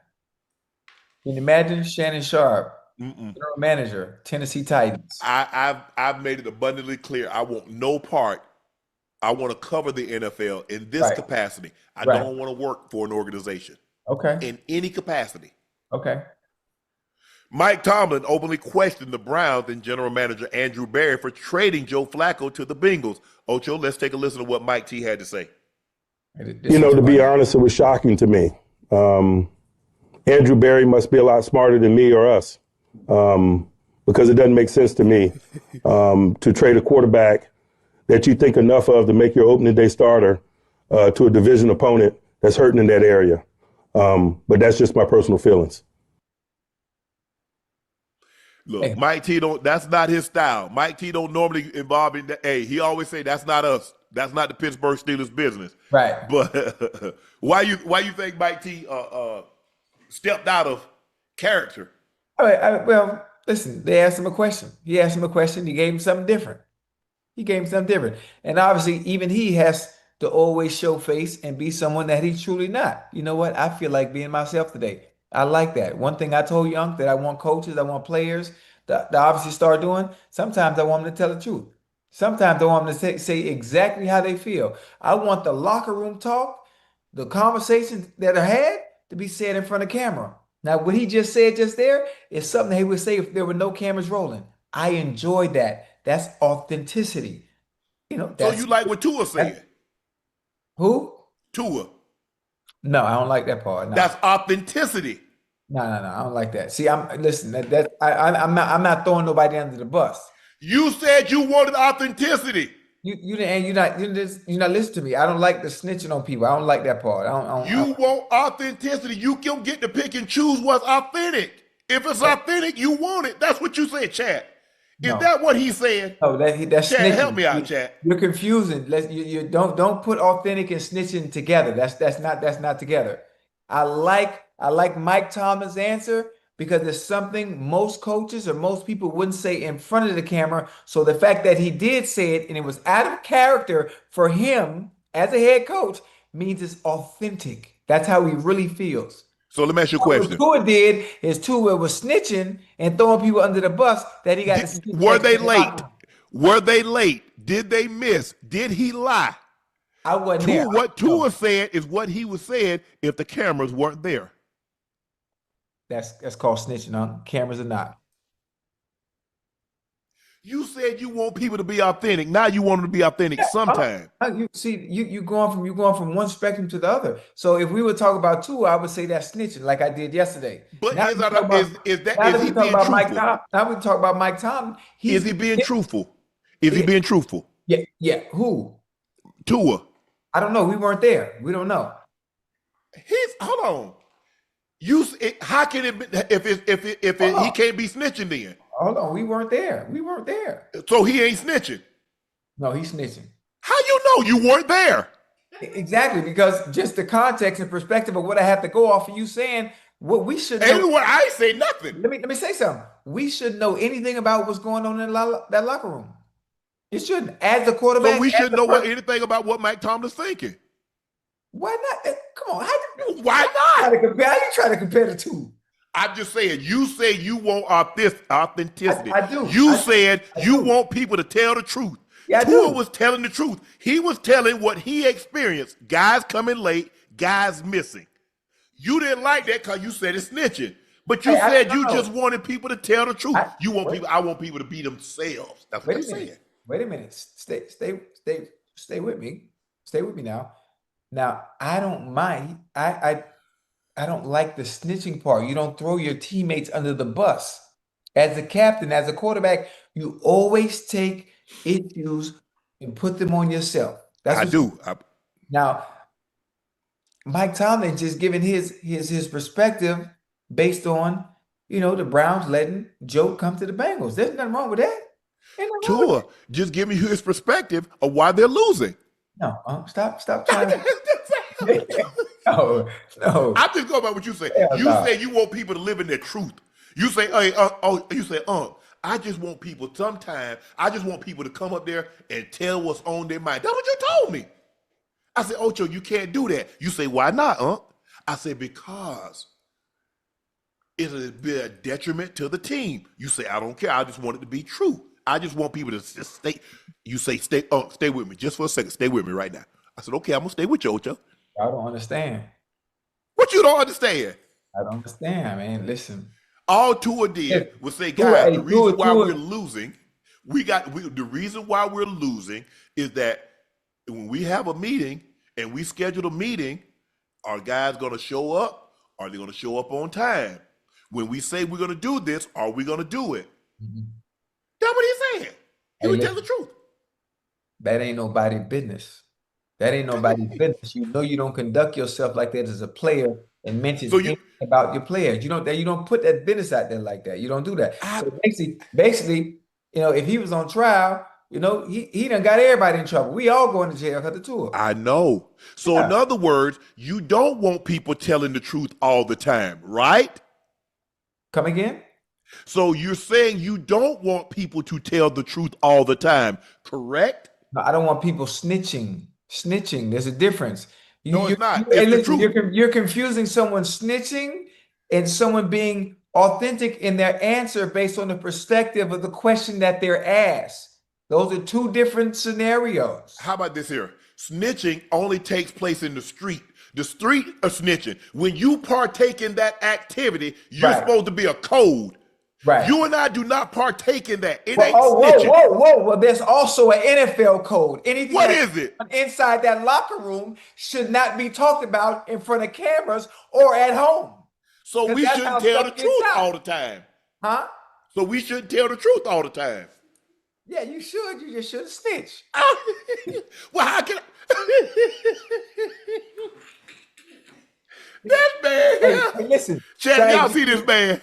Can you imagine Shannon Sharpe, general manager, Tennessee Titans? I've made it abundantly clear. I want no part. I want to cover the NFL in this capacity. I don't want to work for an organization. Okay. In any capacity. Okay. Mike Tomlin openly questioned the Browns and general manager Andrew Berry for trading Joe Flacco to the Bengals. Ocho, let's take a listen to what Mike T had to say. To be honest, it was shocking to me. Andrew Berry must be a lot smarter than me or us, because it doesn't make sense to me to trade a quarterback that you think enough of to make your opening day starter to a division opponent that's hurting in that area. But that's just my personal feelings. Look, Mike T that's not his style. Mike T don't normally involve in that. Hey, he always say that's not us. That's not the Pittsburgh Steelers business. Right. But why you think Mike T stepped out of character? All right. Well, listen, they asked him a question. He asked him a question. He gave him something different. And obviously, even he has to always show face and be someone that he's truly not. You know what? I feel like being myself today. I like that. One thing I told Unc that I want coaches, I want players to obviously start doing. Sometimes I want them to tell the truth. Sometimes I want them to say exactly how they feel. I want the locker room talk, the conversations that are had to be said in front of camera. Now, what he just said just there is something he would say if there were no cameras rolling. I enjoyed that. That's authenticity. So you like what Tua said? Who? Tua. No, I don't like that part. No. That's authenticity. No, I don't like that. See, I'm not throwing nobody under the bus. You said you wanted authenticity. You're not listening to me. I don't like the snitching on people. I don't like that part. You want authenticity. You can get to pick and choose what's authentic. If it's authentic, you want it. That's what you said, Chad. Is that what he said? No, that's Chad, snitching. help me out, Chad. You're confusing. You don't put authentic and snitching together. That's not together. I like Mike Tomlin's answer because it's something most coaches or most people wouldn't say in front of the camera. So the fact that he did say it and it was out of character for him as a head coach means it's authentic. That's how he really feels. So let me ask you a question. What Tua did is Tua was snitching and throwing people under the bus that he got. Were they late? Were they late? Did they miss? Did he lie? I wasn't there. What Tua said is what he was saying if the cameras weren't there. That's called snitching on cameras or not. You said you want people to be authentic. Now you want them to be authentic sometime. You going from one spectrum to the other. So if we would talk about Tua, I would say that's snitching, like I did yesterday. But is he being truthful? Now we talk about Mike Tomlin. Is he being truthful? Is he being truthful? Yeah. Who? Tua. I don't know. We weren't there. We don't know. Hold on. How can it be if he can't be snitching then? Hold on, we weren't there. So he ain't snitching. No, he's snitching. How you know you weren't there? Exactly, because just the context and perspective of what I have to go off of you saying what we should know. Anyway, I ain't say nothing. Let me say something. We should know anything about what's going on in that locker room. You shouldn't. As the quarterback, so we should know anything about what Mike Tomlin's thinking. Why not? Come on. Why not? How you trying to compare the two? I'm just saying, you say you want authenticity. I do. You said you want people to tell the truth. Yeah, Tua was telling the truth. He was telling what he experienced. Guys coming late, guys missing. You didn't like that because you said it's snitching. But you said you just wanted people to tell the truth. I want people to be themselves. That's what I'm saying. Wait a minute. Stay with me. Stay with me now. Now, I don't mind. I don't like the snitching part. You don't throw your teammates under the bus. As a captain, as a quarterback, you always take issues and put them on yourself. That's what I do. Now, Mike Tomlin just giving his perspective based on, the Browns letting Joe come to the Bengals. There's nothing wrong with that. Tua, just give me his perspective of why they're losing. No, stop trying to. No. I'm just going by what you say. You say you want people to live in their truth. You say, hey, I just want people to come up there and tell what's on their mind. That's what you told me. I said, Ocho, you can't do that. You say, why not, I said, because it'll be a detriment to the team. You say, I don't care. I just want it to be true. I just want people to just stay. You say, stay with me just for a second. Stay with me right now. I said, okay, I'm going to stay with you, Ocho. I don't understand. What you don't understand? I don't understand, man. Listen. All Tua did was say, guys, the reason why we're losing, the reason why we're losing is that when we have a meeting and we schedule a meeting, are guys going to show up? Are they going to show up on time? When we say we're going to do this, are we going to do it? Mm-hmm. That's what he's saying. He would tell the truth. That ain't nobody's business. That ain't nobody's business. You know you don't conduct yourself like that as a player and mention anything about your players. You don't put that business out there like that. You don't do that. So basically, if he was on trial, he done got everybody in trouble. We all going to jail because of Tua. I know. So in other words, you don't want people telling the truth all the time, right? Come again? So you're saying you don't want people to tell the truth all the time, correct? No, I don't want people snitching. There's a difference. It's not. It's the truth. You're confusing someone snitching and someone being authentic in their answer based on the perspective of the question that they're asked. Those are two different scenarios. How about this here? Snitching only takes place in the street. The street of snitching. When you partake in that activity, you're supposed to be a code. Right. You and I do not partake in that. It ain't snitching. Whoa. Well, there's also an NFL code. Anything what is it? Inside that locker room should not be talked about in front of cameras or at home. So we shouldn't tell the truth all the time. Huh? So we shouldn't tell the truth all the time. Yeah, you should. You just shouldn't snitch. Well, how can That man. Hey, listen. Chad, y'all see this man.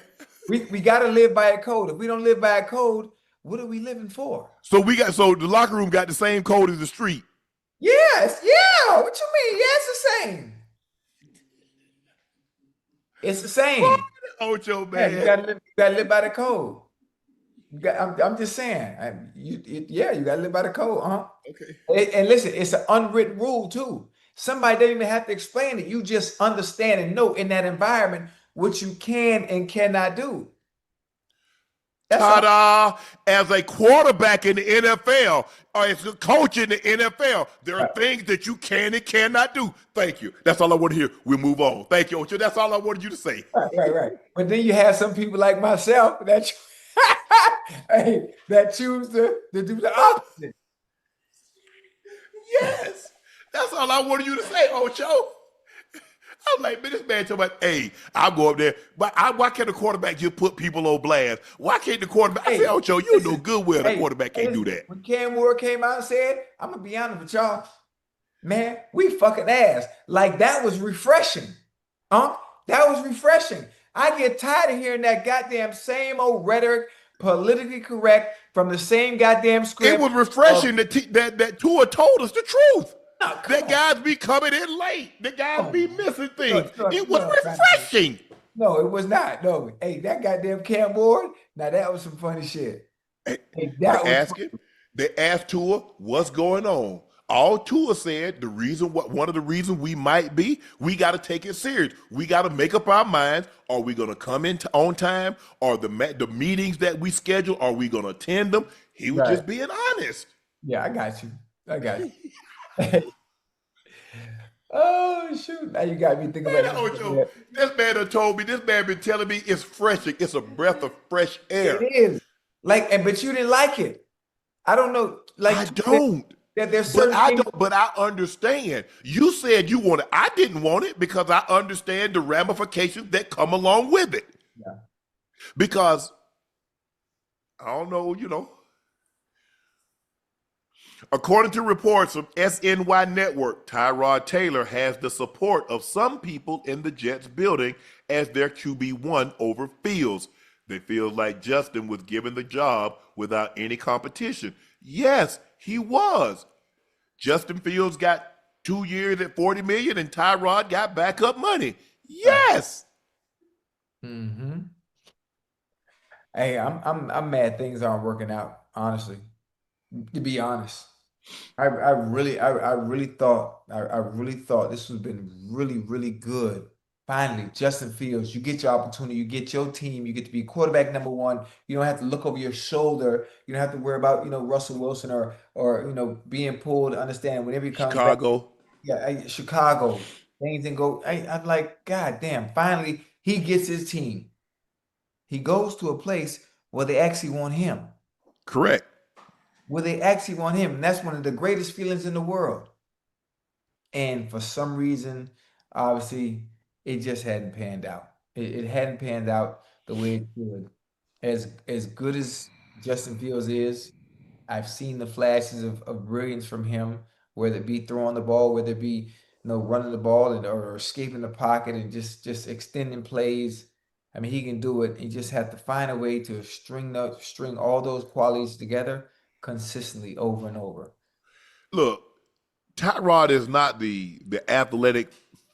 We got to live by a code. If we don't live by a code, what are we living for? So the locker room got the same code as the street. Yes. Yeah. What you mean? Yeah, it's the same. It's the same. What? Ocho, man. Yeah, you gotta live by the code. I'm just saying. You gotta live by the code, Okay. And listen, it's an unwritten rule too. Somebody doesn't even have to explain it. You just understand and know in that environment what you can and cannot do. Ta-da! As a quarterback in the NFL, or as a coach in the NFL, there are things that you can and cannot do. Thank you. That's all I want to hear. We'll move on. Thank you, Ocho. That's all I wanted you to say. Right. But then you have some people like myself that that choose to do the opposite. Yes. That's all I wanted you to say, Ocho. I'm like, man, this man talking about, hey, I'll go up there. But why can't the quarterback just put people on blast? Why can't the quarterback? I say, Ocho, you know good well the quarterback can't do that. When Cam Ward came out and said, I'm going to be honest with y'all, man, we fucking ass. Like, that was refreshing. That was refreshing. I get tired of hearing that goddamn same old rhetoric, politically correct, from the same goddamn script. It was refreshing that Tua told us the truth. That guys be coming in late. The guys be missing things. It was refreshing. No, it was not. No. Hey, that goddamn Cam Ward, now that was some funny shit. They asked Tua, what's going on? all Tua said, one of the reasons we might be, we got to take it serious. We got to make up our minds. Are we going to come in on time? Or the meetings that we schedule, are we going to attend them? He was just being honest. Yeah, I got you. Oh, shoot. Now you got me thinking about Ocho, this man done told me, this man been telling me it's fresh. It's a breath of fresh air. It is. But you didn't like it. I don't know. I don't. There's certain but I understand. You said you want it. I didn't want it because I understand the ramifications that come along with it. Yeah. Because I don't know, according to reports from SNY Network, Tyrod Taylor has the support of some people in the Jets building as their QB1 over Fields. They feel like Justin was given the job without any competition. Yes, he was. Justin Fields got 2 years at $40 million, and Tyrod got backup money. Yes. Mm-hmm. Hey, I'm mad things aren't working out, honestly. To be honest. I really thought this would have been really, really good. Finally, Justin Fields, you get your opportunity, you get your team, you get to be quarterback number one. You don't have to look over your shoulder. You don't have to worry about, Russell Wilson or being pulled. Understand whenever he comes Chicago. back. Yeah, Chicago. Things didn't go. I'm like, God damn, finally he gets his team. He goes to a place where they actually want him. Correct. Where they actually want him. And that's one of the greatest feelings in the world. And for some reason, obviously, it just hadn't panned out. It hadn't panned out the way it should. As good as Justin Fields is, I've seen the flashes of brilliance from him, whether it be throwing the ball, whether it be running the ball or escaping the pocket and just extending plays. I mean, he can do it. He just had to find a way to string all those qualities together consistently over and over. Look, Tyrod is not the athletic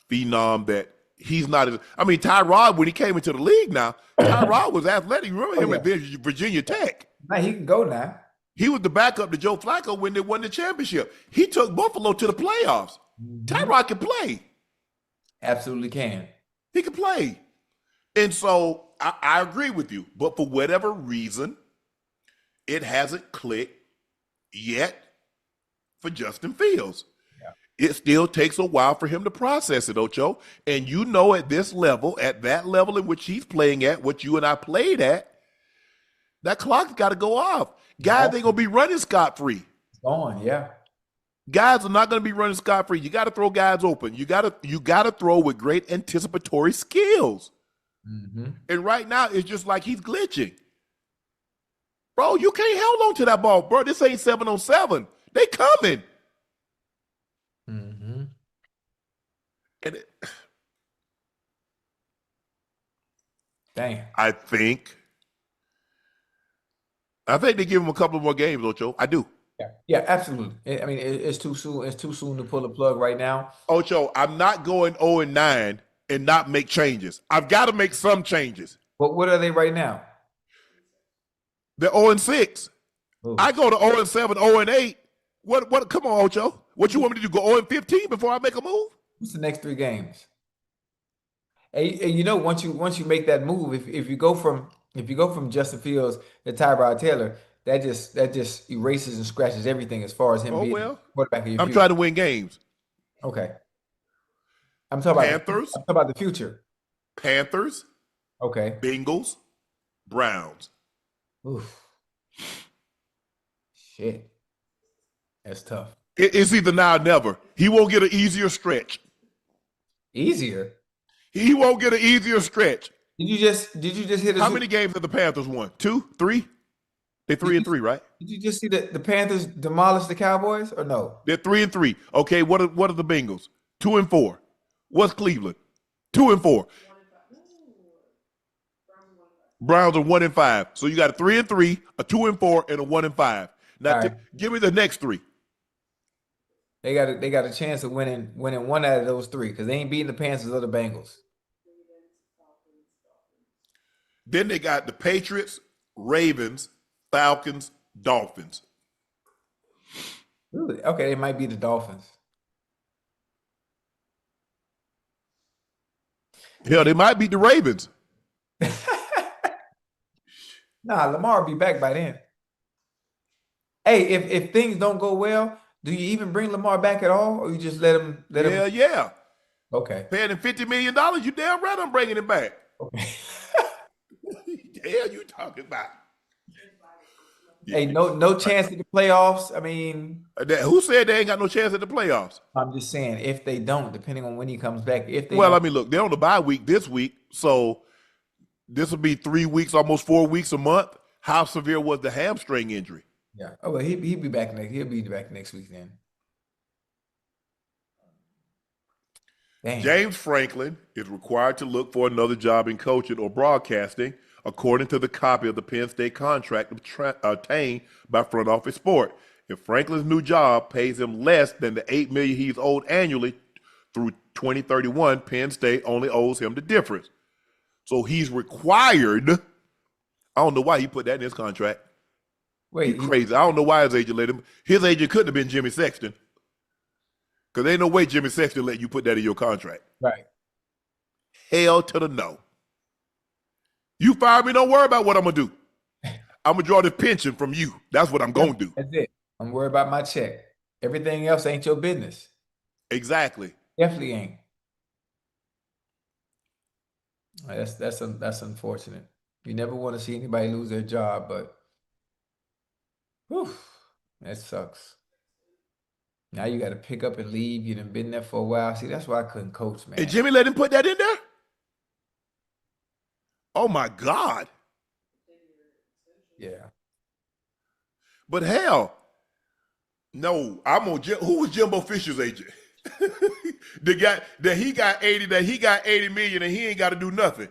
phenom that he's not. Tyrod, when he came into the league now, Tyrod was athletic. You remember him at Virginia Tech? Now he can go now. He was the backup to Joe Flacco when they won the championship. He took Buffalo to the playoffs. Mm-hmm. Tyrod can play. Absolutely can. He can play. And so I agree with you. But for whatever reason, it hasn't clicked yet for Justin Fields. Yeah. It still takes a while for him to process it, Ocho. And at this level, at that level in which he's playing at, what you and I played at, that clock's got to go off. Guys ain't going to be running scot-free. It's going, yeah. Guys are not going to be running scot-free. You got to throw guys open. You got to throw with great anticipatory skills. Mm-hmm. And right now, it's just like he's glitching. Bro, you can't hold on to that ball, bro. This ain't 7-on-7. They coming. Mm-hmm. And dang. I think they give him a couple more games, Ocho. I do. Yeah, absolutely. It's too soon. It's too soon to pull the plug right now. Ocho, I'm not going 0-9 and not make changes. I've got to make some changes. But what are they right now? They're 0-6. Ooh. I go to 0-7, 0-8. What? Come on, Ocho. What you want me to do? Go 0-15 before I make a move? What's the next 3 games? And once you make that move, if you go from Justin Fields to Tyrod Taylor, that just erases and scratches everything as far as him being quarterback of your future. I'm trying to win games. Okay. I'm talking Panthers. I'm talking about the future. Panthers. Okay. Bengals. Browns. Oof. Shit. That's tough. It's either now or never. He won't get an easier stretch. Easier? He won't get an easier stretch. Did you just hit How many games have the Panthers won? 2, 3? They're 3-3, right? Did you just see the Panthers demolish the Cowboys or no? They're 3-3. Okay, what are the Bengals? 2-4. What's Cleveland? 2-4. Browns are 1-5. So you got a 3-3, a 2-4, and a 1-5. Now give me the next 3. They got a chance of winning one out of those 3 because they ain't beating the Panthers or the Bengals. Then they got the Patriots, Ravens, Falcons, Dolphins. Really? Okay, it might be the Dolphins. Hell, they might beat the Ravens. Nah, Lamar will be back by then. Hey, if things don't go well, do you even bring Lamar back at all, or you just let him Yeah. Okay. Paying him $50 million, you damn right I'm bringing him back. Okay. The hell you talking about? Hey, no chance at the playoffs. I mean, Who said they ain't got no chance at the playoffs? I'm just saying if they don't, depending on when he comes back, if they Well, don't, I mean, look, they're on the bye week this week, so this will be 3 weeks, almost 4 weeks a month. How severe was the hamstring injury? yeah. Oh well, he'll be back next. He'll be back next week then. Dang. James Franklin is required to look for another job in coaching or broadcasting, according to the copy of the Penn State contract obtained by Front Office Sport. If Franklin's new job pays him less than the $8 million he's owed annually through 2031, Penn State only owes him the difference. So he's required. I don't know why he put that in his contract. Wait, He's crazy. I don't know why his agent let him. His agent couldn't have been Jimmy Sexton. Because ain't no way Jimmy Sexton let you put that in your contract. right. Hell to the no. You fire me, don't worry about what I'm going to do. I'm going to draw this pension from you. That's what I'm going to do. That's it. I'm worried about my check. Everything else ain't your business. Exactly. Definitely ain't. That's unfortunate. You never want to see anybody lose their job, but whew, that sucks. Now you got to pick up and leave. You done been there for a while. See, that's why I couldn't coach, man. And Jimmy let him put that in there? Oh, my God. Yeah. But hell, no, I'm on who was Jimbo Fisher's agent? The guy that he got 80 million and he ain't got to do nothing.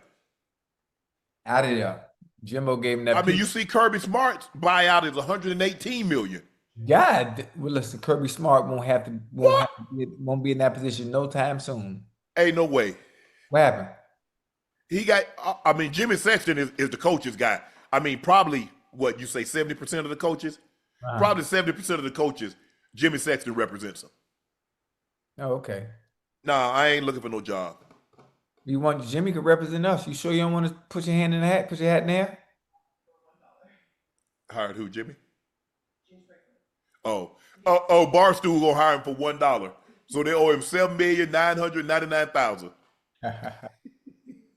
Out of there. Jimbo gave him that. I mean, you see Kirby Smart's buyout is 118 million. God, well, listen, Kirby Smart won't be in that position no time soon. Ain't no way. What happened? He got. I mean, Jimmy Sexton is the coach's guy. I mean, probably what you say, 70% of the coaches, probably 70% of the coaches, Jimmy Sexton represents them. Oh, okay. Nah, I ain't looking for no job. You want Jimmy could represent us? You sure you don't want to put your hand in the hat? Put your hat in there? Hired who, Jimmy? Oh, Barstool gonna hire him for $1, so they owe him $7,999,000.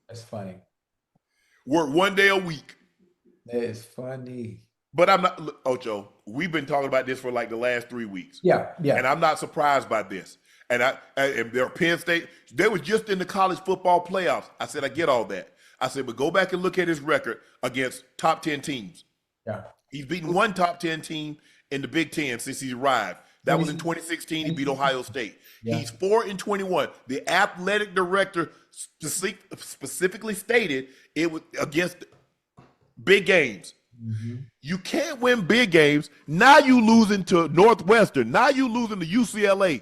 That's funny. Work 1 day a week. That is funny. But I'm not, look, Ocho. We've been talking about this for like the last 3 weeks. Yeah. And I'm not surprised by this. And they're Penn State. They was just in the college football playoffs. I said I get all that. I said, but go back and look at his record against top 10 teams. Yeah. He's beaten one top 10 team in the Big Ten since he arrived. That was in 2016. He beat Ohio State. Yeah. He's 4-21. The athletic director specifically stated it was against big games. Mm-hmm. You can't win big games. Now you losing to Northwestern. Now you losing to UCLA,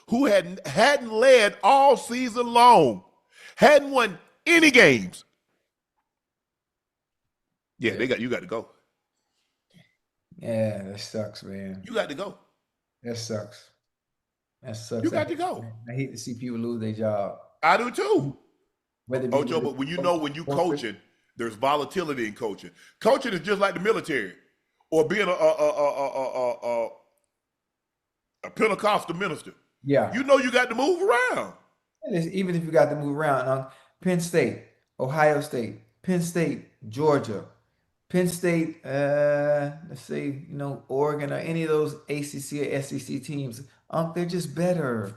who hadn't led all season long, hadn't won any games. Yeah, you got to go. Yeah, that sucks, man. You got to go. That sucks. You got to go. I hate to see people lose their job. I do too. Ocho, but when you coaching, there's volatility in coaching. Coaching is just like the military, or being a Pentecostal minister. Yeah, you know you got to move around. Even if you got to move around, Penn State, Ohio State, Penn State, Georgia, Penn State, let's say, Oregon or any of those ACC or SEC teams, they're just better.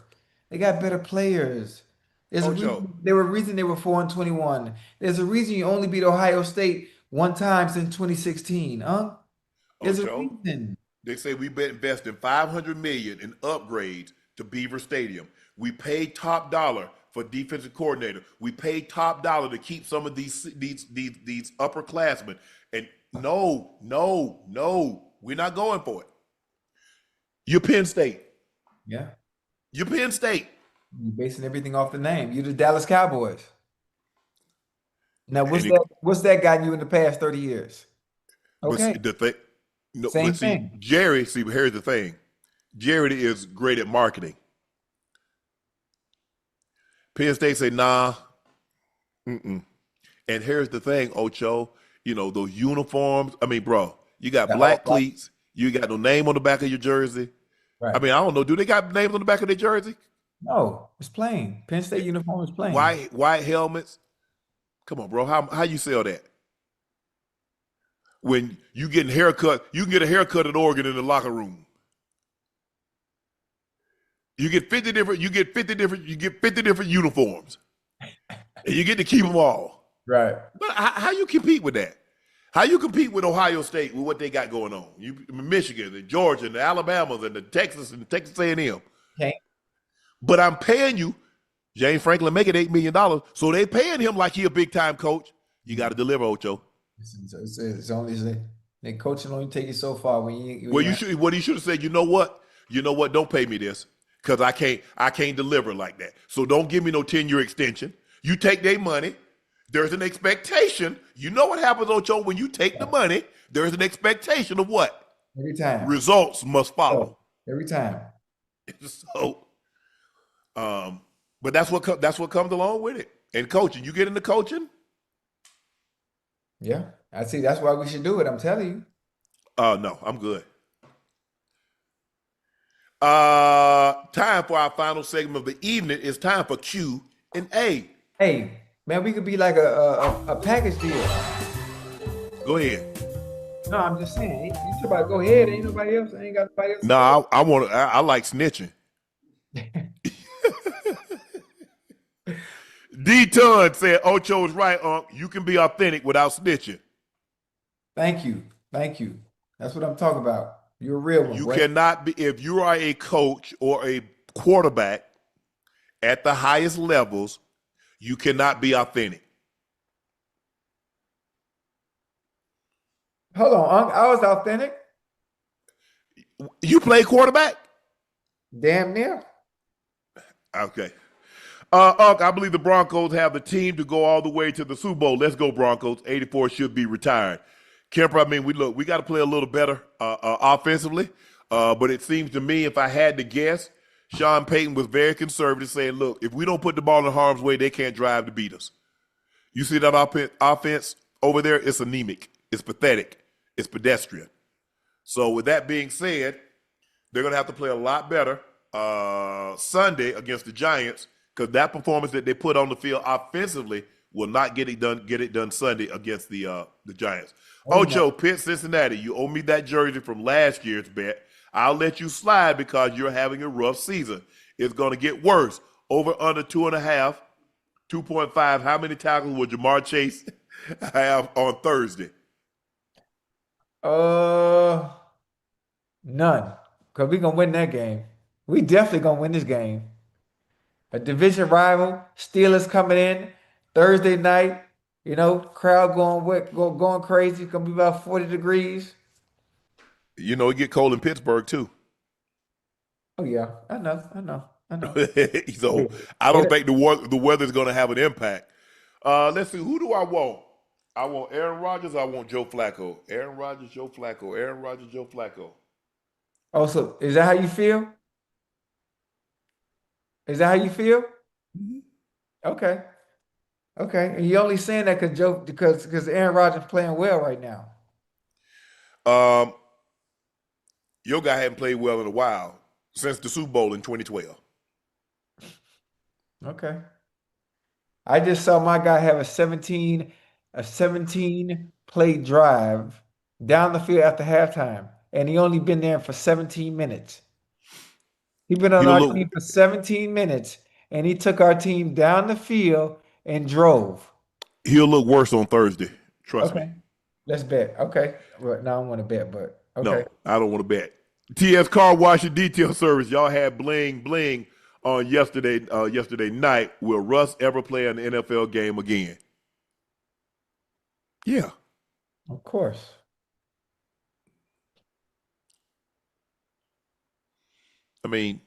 They got better players. There's a reason they were 4-21. There's a reason you only beat Ohio State one time since 2016, There's a reason. They say we've been investing $500 million in upgrades to Beaver Stadium. We paid top dollar for defensive coordinator. We paid top dollar to keep some of these upperclassmen. And no, we're not going for it. You're Penn State. Yeah. You're Penn State. You're basing everything off the name. You're the Dallas Cowboys. Now, what's that gotten you in the past 30 years? Okay. Same thing. Jerry, here's the thing. Jared is great at marketing. Penn State say, nah. Mm-mm. And here's the thing, Ocho. Those uniforms. I mean, bro, you got black cleats. You got no name on the back of your jersey. Right. I mean, I don't know. Do they got names on the back of their jersey? No, it's plain. Penn State uniform is plain. White helmets. Come on, bro. How you sell that? When you getting haircut, you can get a haircut at Oregon in the locker room. You get 50 different uniforms. And you get to keep them all. Right. But how you compete with that? How you compete with Ohio State with what they got going on? Michigan and Georgia and the Alabamas and the Texas A&M. Okay. But I'm paying you, James Franklin making $8 million, so they paying him like he a big time coach. You got to deliver, Ocho. It's only they coaching only take you so far. What he should have said, you know what? Don't pay me this because I can't deliver like that. So don't give me no 10-year extension. You take their money. There's an expectation. You know what happens, Ocho, when you take the money, there's an expectation of what? Every time. Results must follow. Every time. So, but that's what comes along with it. And coaching, you get into coaching? Yeah. I see. That's why we should do it. I'm telling you. No, I'm good. Time for our final segment of the evening. It's time for Q&A. Hey, man, we could be like a package deal. Go ahead. No, I'm just saying. You talk about go ahead. Ain't nobody else. Ain't got nobody else. No, I like snitching. D-Ton said, Ocho is right, Unc. You can be authentic without snitching. Thank you. That's what I'm talking about. You're a real one. You cannot be, if you are a coach or a quarterback at the highest levels, you cannot be authentic. Hold on, Unc. I was authentic. You play quarterback? Damn near. Okay. Unc, I believe the Broncos have the team to go all the way to the Super Bowl. Let's go, Broncos. 84 should be retired. Kemper, I mean, we got to play a little better offensively. But it seems to me, if I had to guess, Sean Payton was very conservative, saying, look, if we don't put the ball in harm's way, they can't drive to beat us. You see that offense over there? It's anemic. It's pathetic. It's pedestrian. So with that being said, they're going to have to play a lot better Sunday against the Giants, because that performance that they put on the field offensively will not get it done Sunday against the Giants. Ocho, Pitt, Cincinnati, you owe me that jersey from last year's bet. I'll let you slide because you're having a rough season. It's going to get worse. Over under 2.5, 2.5. How many tackles will Jamar Chase have on Thursday? None. Because we're going to win that game. We definitely going to win this game. A division rival, Steelers coming in Thursday night, crowd going crazy. It's going to be about 40 degrees. It get cold in Pittsburgh too. Oh yeah, I know. So I don't think the weather's going to have an impact. Let's see, who do I want? I want Aaron Rodgers. I want Joe Flacco. Aaron Rodgers, Joe Flacco. Aaron Rodgers, Joe Flacco. Oh, so is that how you feel? Is that how you feel? Mm-hmm. Okay. And you only saying that because Aaron Rodgers playing well right now. Your guy hadn't played well in a while since the Super Bowl in 2012. Okay. I just saw my guy have a 17 play drive down the field after halftime, and he only been there for 17 minutes. He been on our team for 17 minutes, and he took our team down the field and drove. He'll look worse on Thursday. Trust me. Let's bet. Okay. Well, no, I don't want to bet, but okay. No, I don't want to bet. TS Car Wash and Detail Service. Y'all had bling bling on yesterday night. Will Russ ever play an NFL game again? Yeah. Of course. I mean,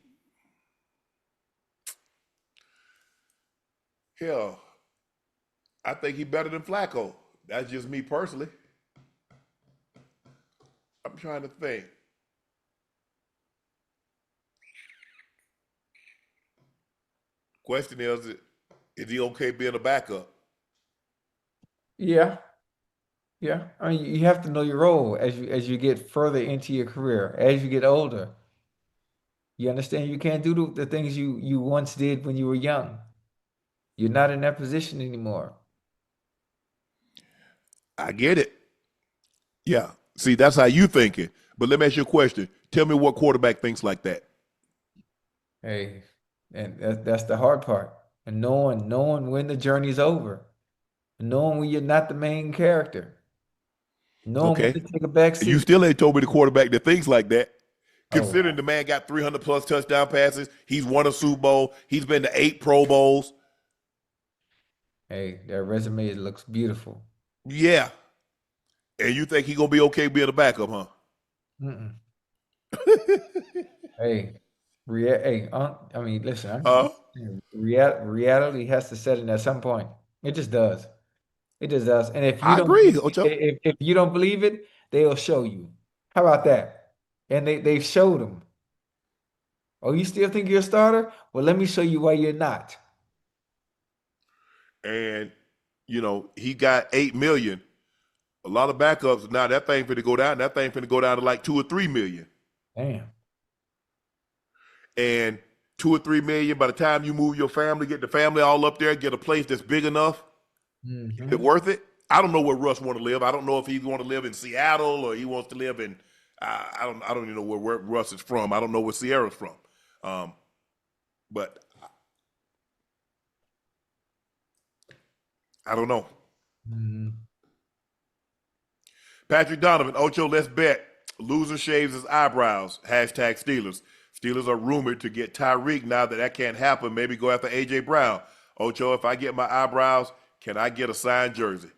hell, I think he's better than Flacco. That's just me personally. I'm trying to think. Question is he okay being a backup? Yeah. Yeah. I mean, you have to know your role as you get further into your career, as you get older. You understand you can't do the things you once did when you were young. You're not in that position anymore. I get it. Yeah. See, that's how you thinking. But let me ask you a question. Tell me what quarterback thinks like that. Hey, and that's the hard part. And knowing when the journey's over, knowing when you're not the main character, knowing when Okay. to take a back You seat. still ain't told me the quarterback that thinks like that. Oh, Considering the man got 300 plus touchdown passes, he's won a Super Bowl, he's been to 8 Pro Bowls. hey, that resume looks beautiful. Yeah. And you think he gonna be okay being a backup, huh? Mm-mm. Hey, I mean, listen, reality has to set in at some point. It just does. It just does. And if you I don't agree, Ocho. if you don't believe it, they'll show you. How about that? And they've showed them. Oh, you still think you're a starter? Well, let me show you why you're not. And he got 8 million. A lot of backups now. That thing finna go down. That thing finna go down to like 2 or 3 million. Damn. And 2 or 3 million. By the time you move your family, get the family all up there, get a place that's big enough, is it worth it? I don't know where Russ want to live. I don't know if he's going to live in Seattle or he wants to live in. I don't even know where Russ is from. I don't know where Sierra's from. But I don't know. Patrick Donovan, Ocho, let's bet. Loser shaves his eyebrows. Hashtag Steelers. Steelers are rumored to get Tyreek now that can't happen. Maybe go after A.J. Brown. Ocho, if I get my eyebrows, can I get a signed jersey?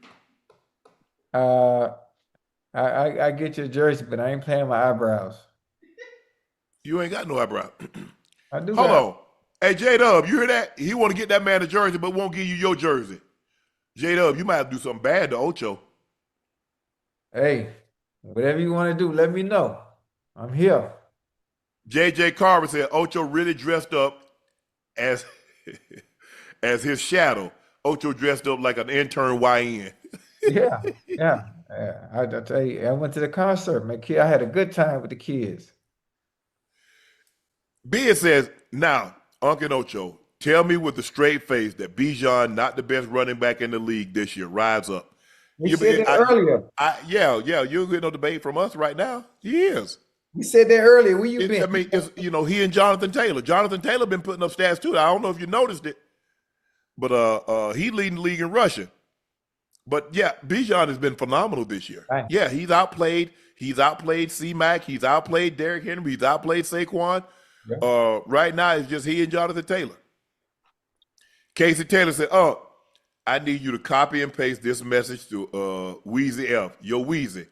I get your jersey, but I ain't playing my eyebrows. You ain't got no eyebrow. I do Hold got. on. Hey, J-Dub, you hear that? He want to get that man a jersey, but won't give you your jersey. J-Dub, you might have to do something bad to Ocho. Hey, whatever you want to do, let me know. I'm here. J.J. Carver said Ocho really dressed up as as his shadow. Ocho dressed up like an intern YN. Yeah, yeah. I tell you, I went to the concert, man. Kid, I had a good time with the kids. Ben says, now, Unc and Ocho, tell me with a straight face that Bijan not the best running back in the league this year. Rise up. We said that earlier. Yeah. You don't get no debate from us right now. He is. We said that earlier. Where you been? I mean, it's he and Jonathan Taylor. Jonathan Taylor been putting up stats too. I don't know if you noticed it, but he leading the league in rushing. But yeah, Bijan has been phenomenal this year. Right. Yeah, he's outplayed C-Mac. He's outplayed Derrick Henry. He's outplayed Saquon. Yeah. Right now, it's just he and Jonathan Taylor. Casey Taylor said, "Oh, I need you to copy and paste this message to Weezy F. Yo, Weezy,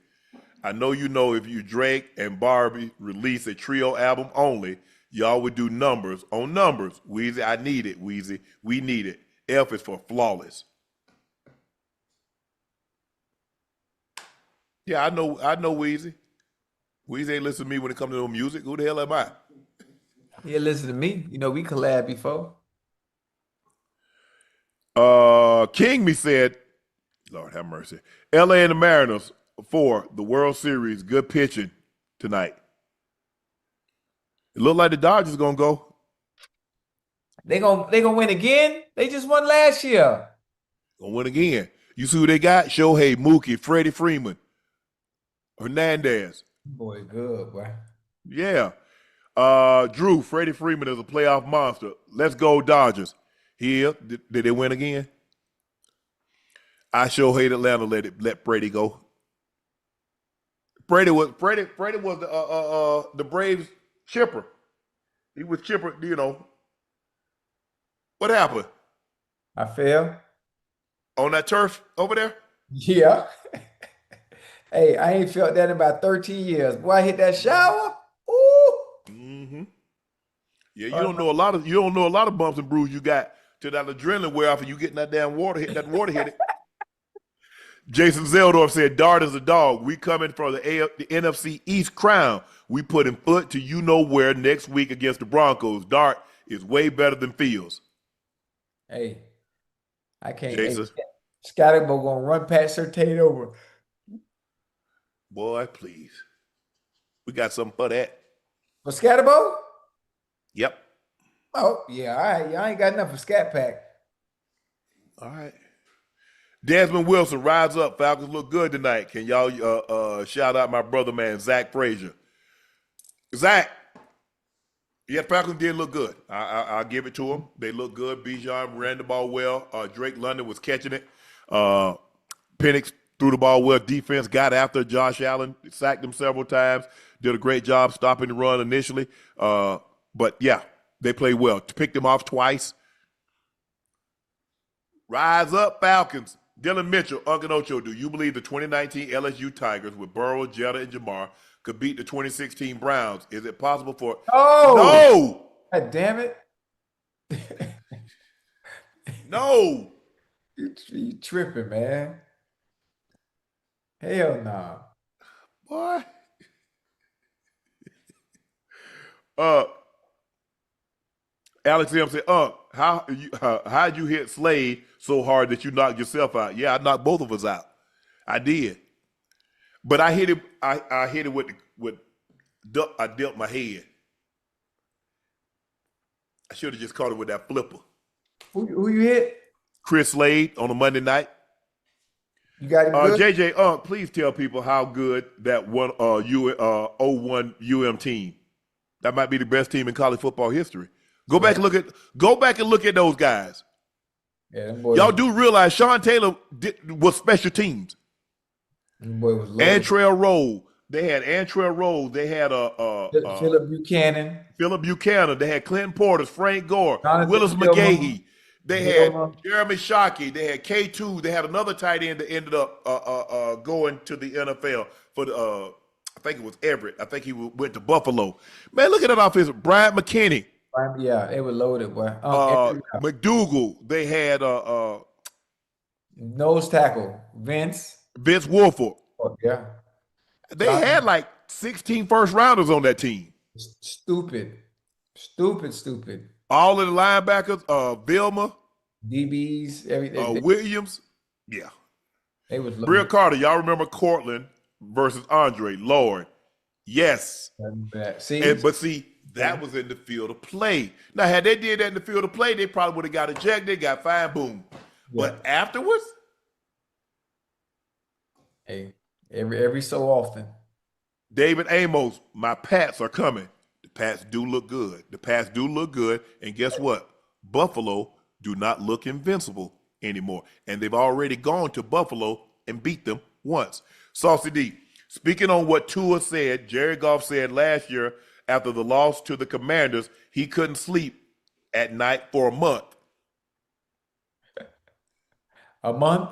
I know you know if you Drake and Barbie release a trio album only, y'all would do numbers on numbers. Weezy, I need it. Weezy, we need it. F is for flawless." Yeah, I know Weezy. Weezy ain't listen to me when it comes to no music. Who the hell am I? Yeah, listen to me. We collabed before. King me said, Lord have mercy. LA and the Mariners for the World Series. Good pitching tonight. It looked like the Dodgers gonna go. They gonna win again? They just won last year. Gonna win again. You see who they got? Shohei, Mookie, Freddie Freeman, Hernandez. Boy, good, boy. Yeah. Drew, Freddie Freeman is a playoff monster. Let's go Dodgers. Here, did they win again? I sure hate Atlanta. Let Brady go. Brady was the Braves chipper. He was chipper. What happened? I fell on that turf over there. Yeah. Hey, I ain't felt that in about 13 years. Boy, I hit that shower. Ooh. Mm-hmm. Yeah, you don't know a lot of bumps and bruises you got till that adrenaline wear off and you getting that damn water hit it. Jason Zeldorf said, Dart is a dog. We coming for the NFC East crown. We put him foot to you know where next week against the Broncos. Dart is way better than Fields. Hey, I can't. Jason. Hey, Scottybo gonna run past Surtain over. Boy, please. We got something for that. For Scottybo? Yep. Oh, yeah, all right. Y'all ain't got enough for Scat Pack. All right. Desmond Wilson, rise up. Falcons look good tonight. Can y'all shout out my brother, man, Zach Frazier? Zach, yeah, Falcons did look good. I'll give it to them. They look good. Bijan ran the ball well. Drake London was catching it. Penix threw the ball well. Defense got after Josh Allen, sacked him several times. Did a great job stopping the run initially. But, yeah, they played well. Picked him off twice. Rise up, Falcons. Dylan Mitchell, Unc and Ocho, do you believe the 2019 LSU Tigers with Burrow, Jetta, and Jamar could beat the 2016 Browns? Is it possible for – No! God damn it. No! You tripping, man. Hell no. Boy. Alex M said, how'd you hit Slade so hard that you knocked yourself out? Yeah, I knocked both of us out. I did. But I hit it. I hit it I dealt my head. I should have just caught it with that flipper. Who you hit? Chris Slade on a Monday night. You got him good? JJ Unc, please tell people how good that 01 UM team. That might be the best team in college football history. Go back and look at those guys. Yeah, them boys. Y'all do realize Sean Taylor was special teams. Them boy was loaded. Antrell Roll. They had Antrell Roll. They had Philip Buchanan. Philip Buchanan. They had Clinton Portis, Frank Gore, Jonathan Willis Gilmore. McGahee. They had Gilmore. Jeremy Shockey. They had K2. They had another tight end that ended up going to the NFL for the I think it was Everett. I think he went to Buffalo. Man, look at that offense. Brian McKinney. Yeah, it was loaded, boy. McDougal. They had nose tackle. Vince Wolford. Oh, yeah. They had like 16 first rounders on that team. Stupid. All of the linebackers, Vilma, DBs, everything. Williams. Yeah. They was loaded. Bria Carter, y'all remember Cortland versus Andre? Lord. Yes. But see, that was in the field of play. Now, had they did that in the field of play, they probably would have got ejected, got fined, boom. Yeah. But afterwards? Hey, every so often. David Amos, my Pats are coming. The Pats do look good. And guess what? Buffalo do not look invincible anymore. And they've already gone to Buffalo and beat them once. Saucy D, speaking on what Tua said, Jerry Goff said last year after the loss to the Commanders, he couldn't sleep at night for a month. A month?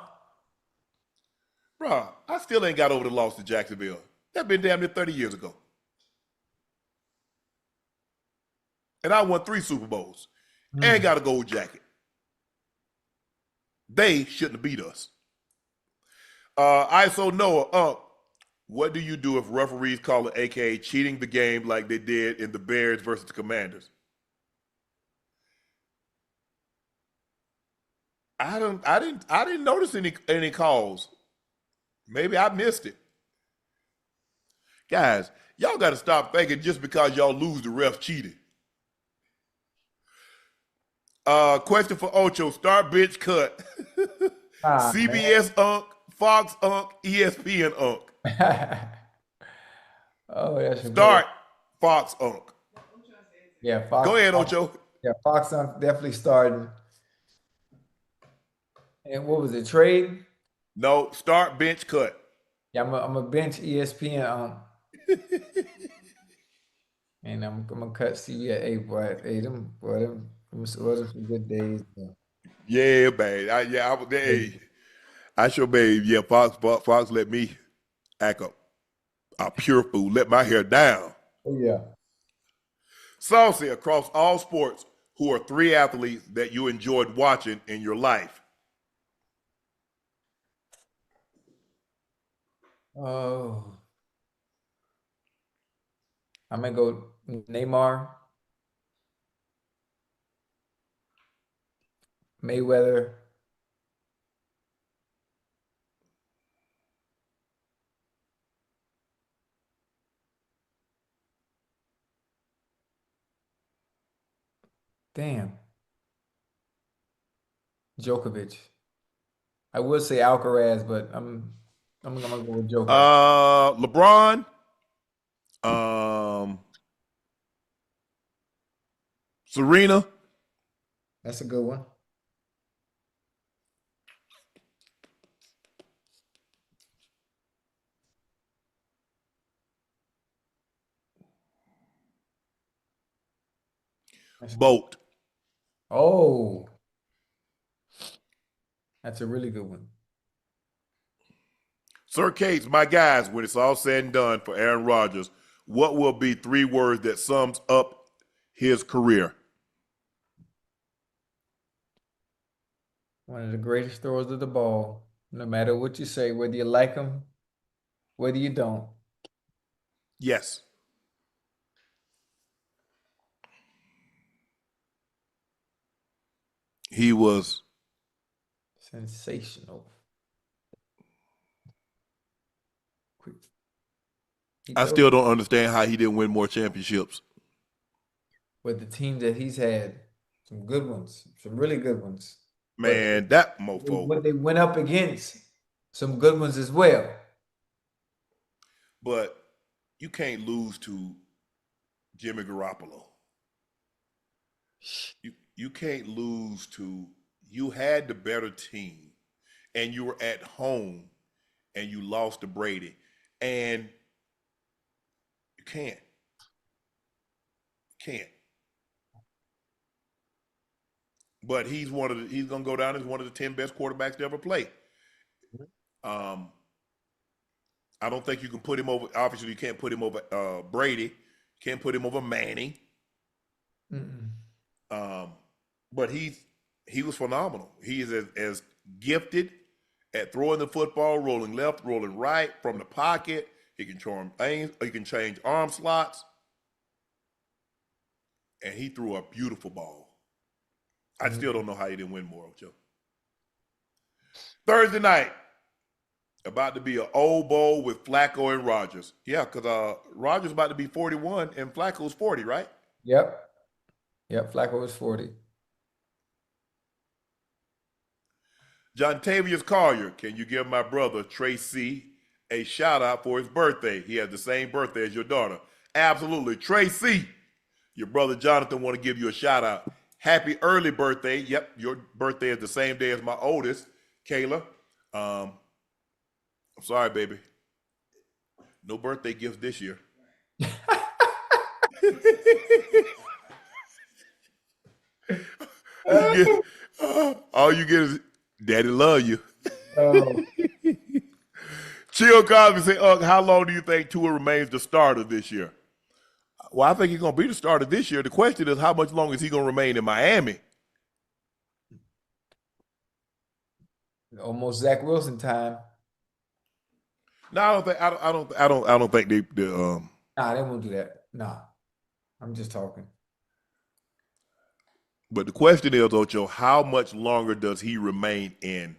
Bro, I still ain't got over the loss to Jacksonville. That been damn near 30 years ago. And I won 3 Super Bowls and got a gold jacket. They shouldn't have beat us. ISO Noah, what do you do if referees call it AKA cheating the game like they did in the Bears versus the Commanders? I didn't notice any calls. Maybe I missed it. Guys, y'all got to stop thinking just because y'all lose the ref cheated. Question for Ocho, start bench cut. CBS man. Unc, Fox Unc, ESPN Unc. Oh, that's start Fox Unc. Yeah, Fox. Go ahead, Ocho. Yeah, Fox Unc definitely starting. And what was it, trade? No, start bench cut. Yeah, I'm a bench ESPN and I'm gonna cut CBS. Hey, boy, them some good days. Man. Yeah, man. I sure, babe. Yeah, Fox let me act a pure fool. Let my hair down. Oh yeah. Saucy, across all sports, who are 3 athletes that you enjoyed watching in your life? Oh, I'm gonna go Neymar. Mayweather. Damn. Djokovic. I would say Alcaraz, but I'm gonna go with Djokovic. LeBron. Serena. That's a good one. Bolt. Oh, that's a really good one. Sir Cates, my guys, when it's all said and done for Aaron Rodgers, what will be 3 words that sums up his career? One of the greatest throwers of the ball. No matter what you say, whether you like him, whether you don't. Yes. He was sensational. I still don't understand how he didn't win more championships. With the team that he's had, some good ones, some really good ones. Man, that mofo. What they went up against, some good ones as well. But you can't lose to Jimmy Garoppolo. You can't lose to, you had the better team and you were at home and you lost to Brady. And you can't. But he's gonna go down as one of the 10 best quarterbacks to ever play. I don't think you can put him over. Obviously, you can't put him over Brady. Can't put him over Manning. But he was phenomenal. He is as gifted at throwing the football, rolling left, rolling right from the pocket. He can change arm slots, and he threw a beautiful ball. I still don't know how he didn't win more, Ocho. Thursday night, about to be an old bowl with Flacco and Rodgers. Yeah, because Rodgers about to be 41 and Flacco's 40, right? Yep, Flacco was 40. John Tavius Collier, can you give my brother Tracy a shout out for his birthday? He has the same birthday as your daughter. Absolutely. Tracy, your brother Jonathan want to give you a shout out. Happy early birthday. Yep, your birthday is the same day as my oldest, Kayla. I'm sorry, baby. No birthday gifts this year. All you get is Daddy love you. Chill Cosby say, how long do you think Tua remains the starter this year? Well, I think he's going to be the starter this year. The question is, how much longer is he going to remain in Miami? Almost Zach Wilson time. No, I don't think they. Nah, they won't do that. Nah, I'm just talking. But the question is, Ocho, how much longer does he remain in?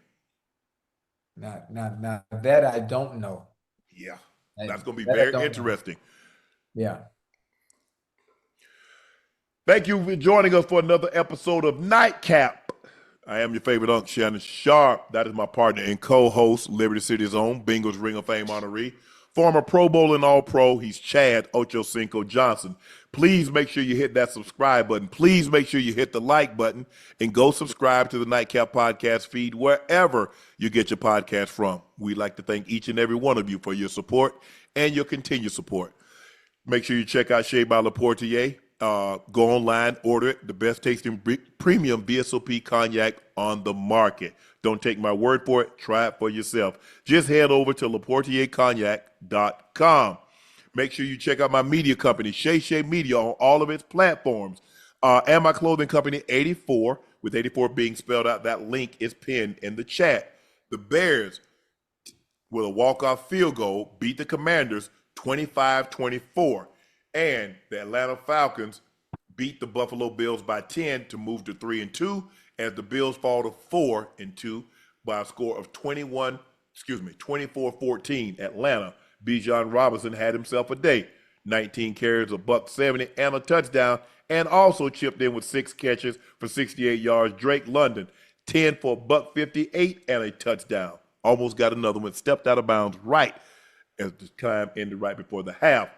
Now that I don't know. Yeah, that's going to be very interesting. Yeah. Thank you for joining us for another episode of Nightcap. I am your favorite Unc, Shannon Sharpe. That is my partner and co-host, Liberty City's own Bengals Ring of Fame honoree, former Pro Bowl and All-Pro. He's Chad Ochocinco Johnson. Please make sure you hit that subscribe button. Please make sure you hit the like button and go subscribe to the Nightcap podcast feed wherever you get your podcast from. We'd like to thank each and every one of you for your support and your continued support. Make sure you check out Shea by Laportier. Go online, order it. The best tasting premium VSOP cognac on the market. Don't take my word for it. Try it for yourself. Just head over to LaportierCognac.com. Make sure you check out my media company, Shay Media, on all of its platforms. And my clothing company, 84, with 84 being spelled out. That link is pinned in the chat. The Bears, with a walk-off field goal, beat the Commanders 25-24. And the Atlanta Falcons beat the Buffalo Bills by 10 to move to 3-2. as the Bills fall to 4-2 by a score of 24-14. Atlanta. Bijan Robinson had himself a day. 19 carries, $170, and a touchdown, and also chipped in with 6 catches for 68 yards. Drake London, 10 for $158 and a touchdown. Almost got another one. Stepped out of bounds right as the time ended right before the half.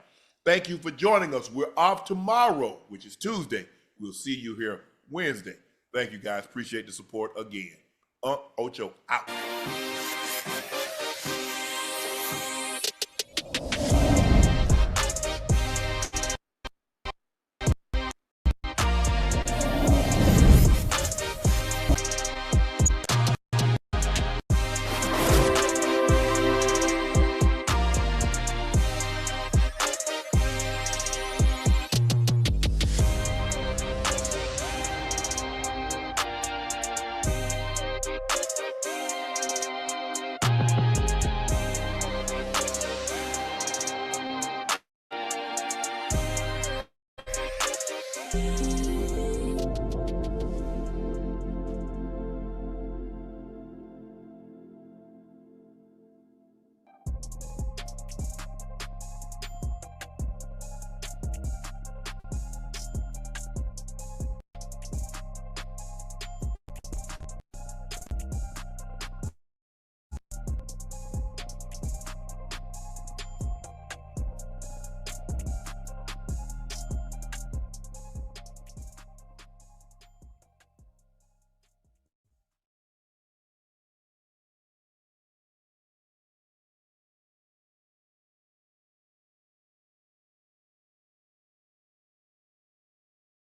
Thank you for joining us. We're off tomorrow, which is Tuesday. We'll see you here Wednesday. Thank you, guys. Appreciate the support again. Unc Ocho out. You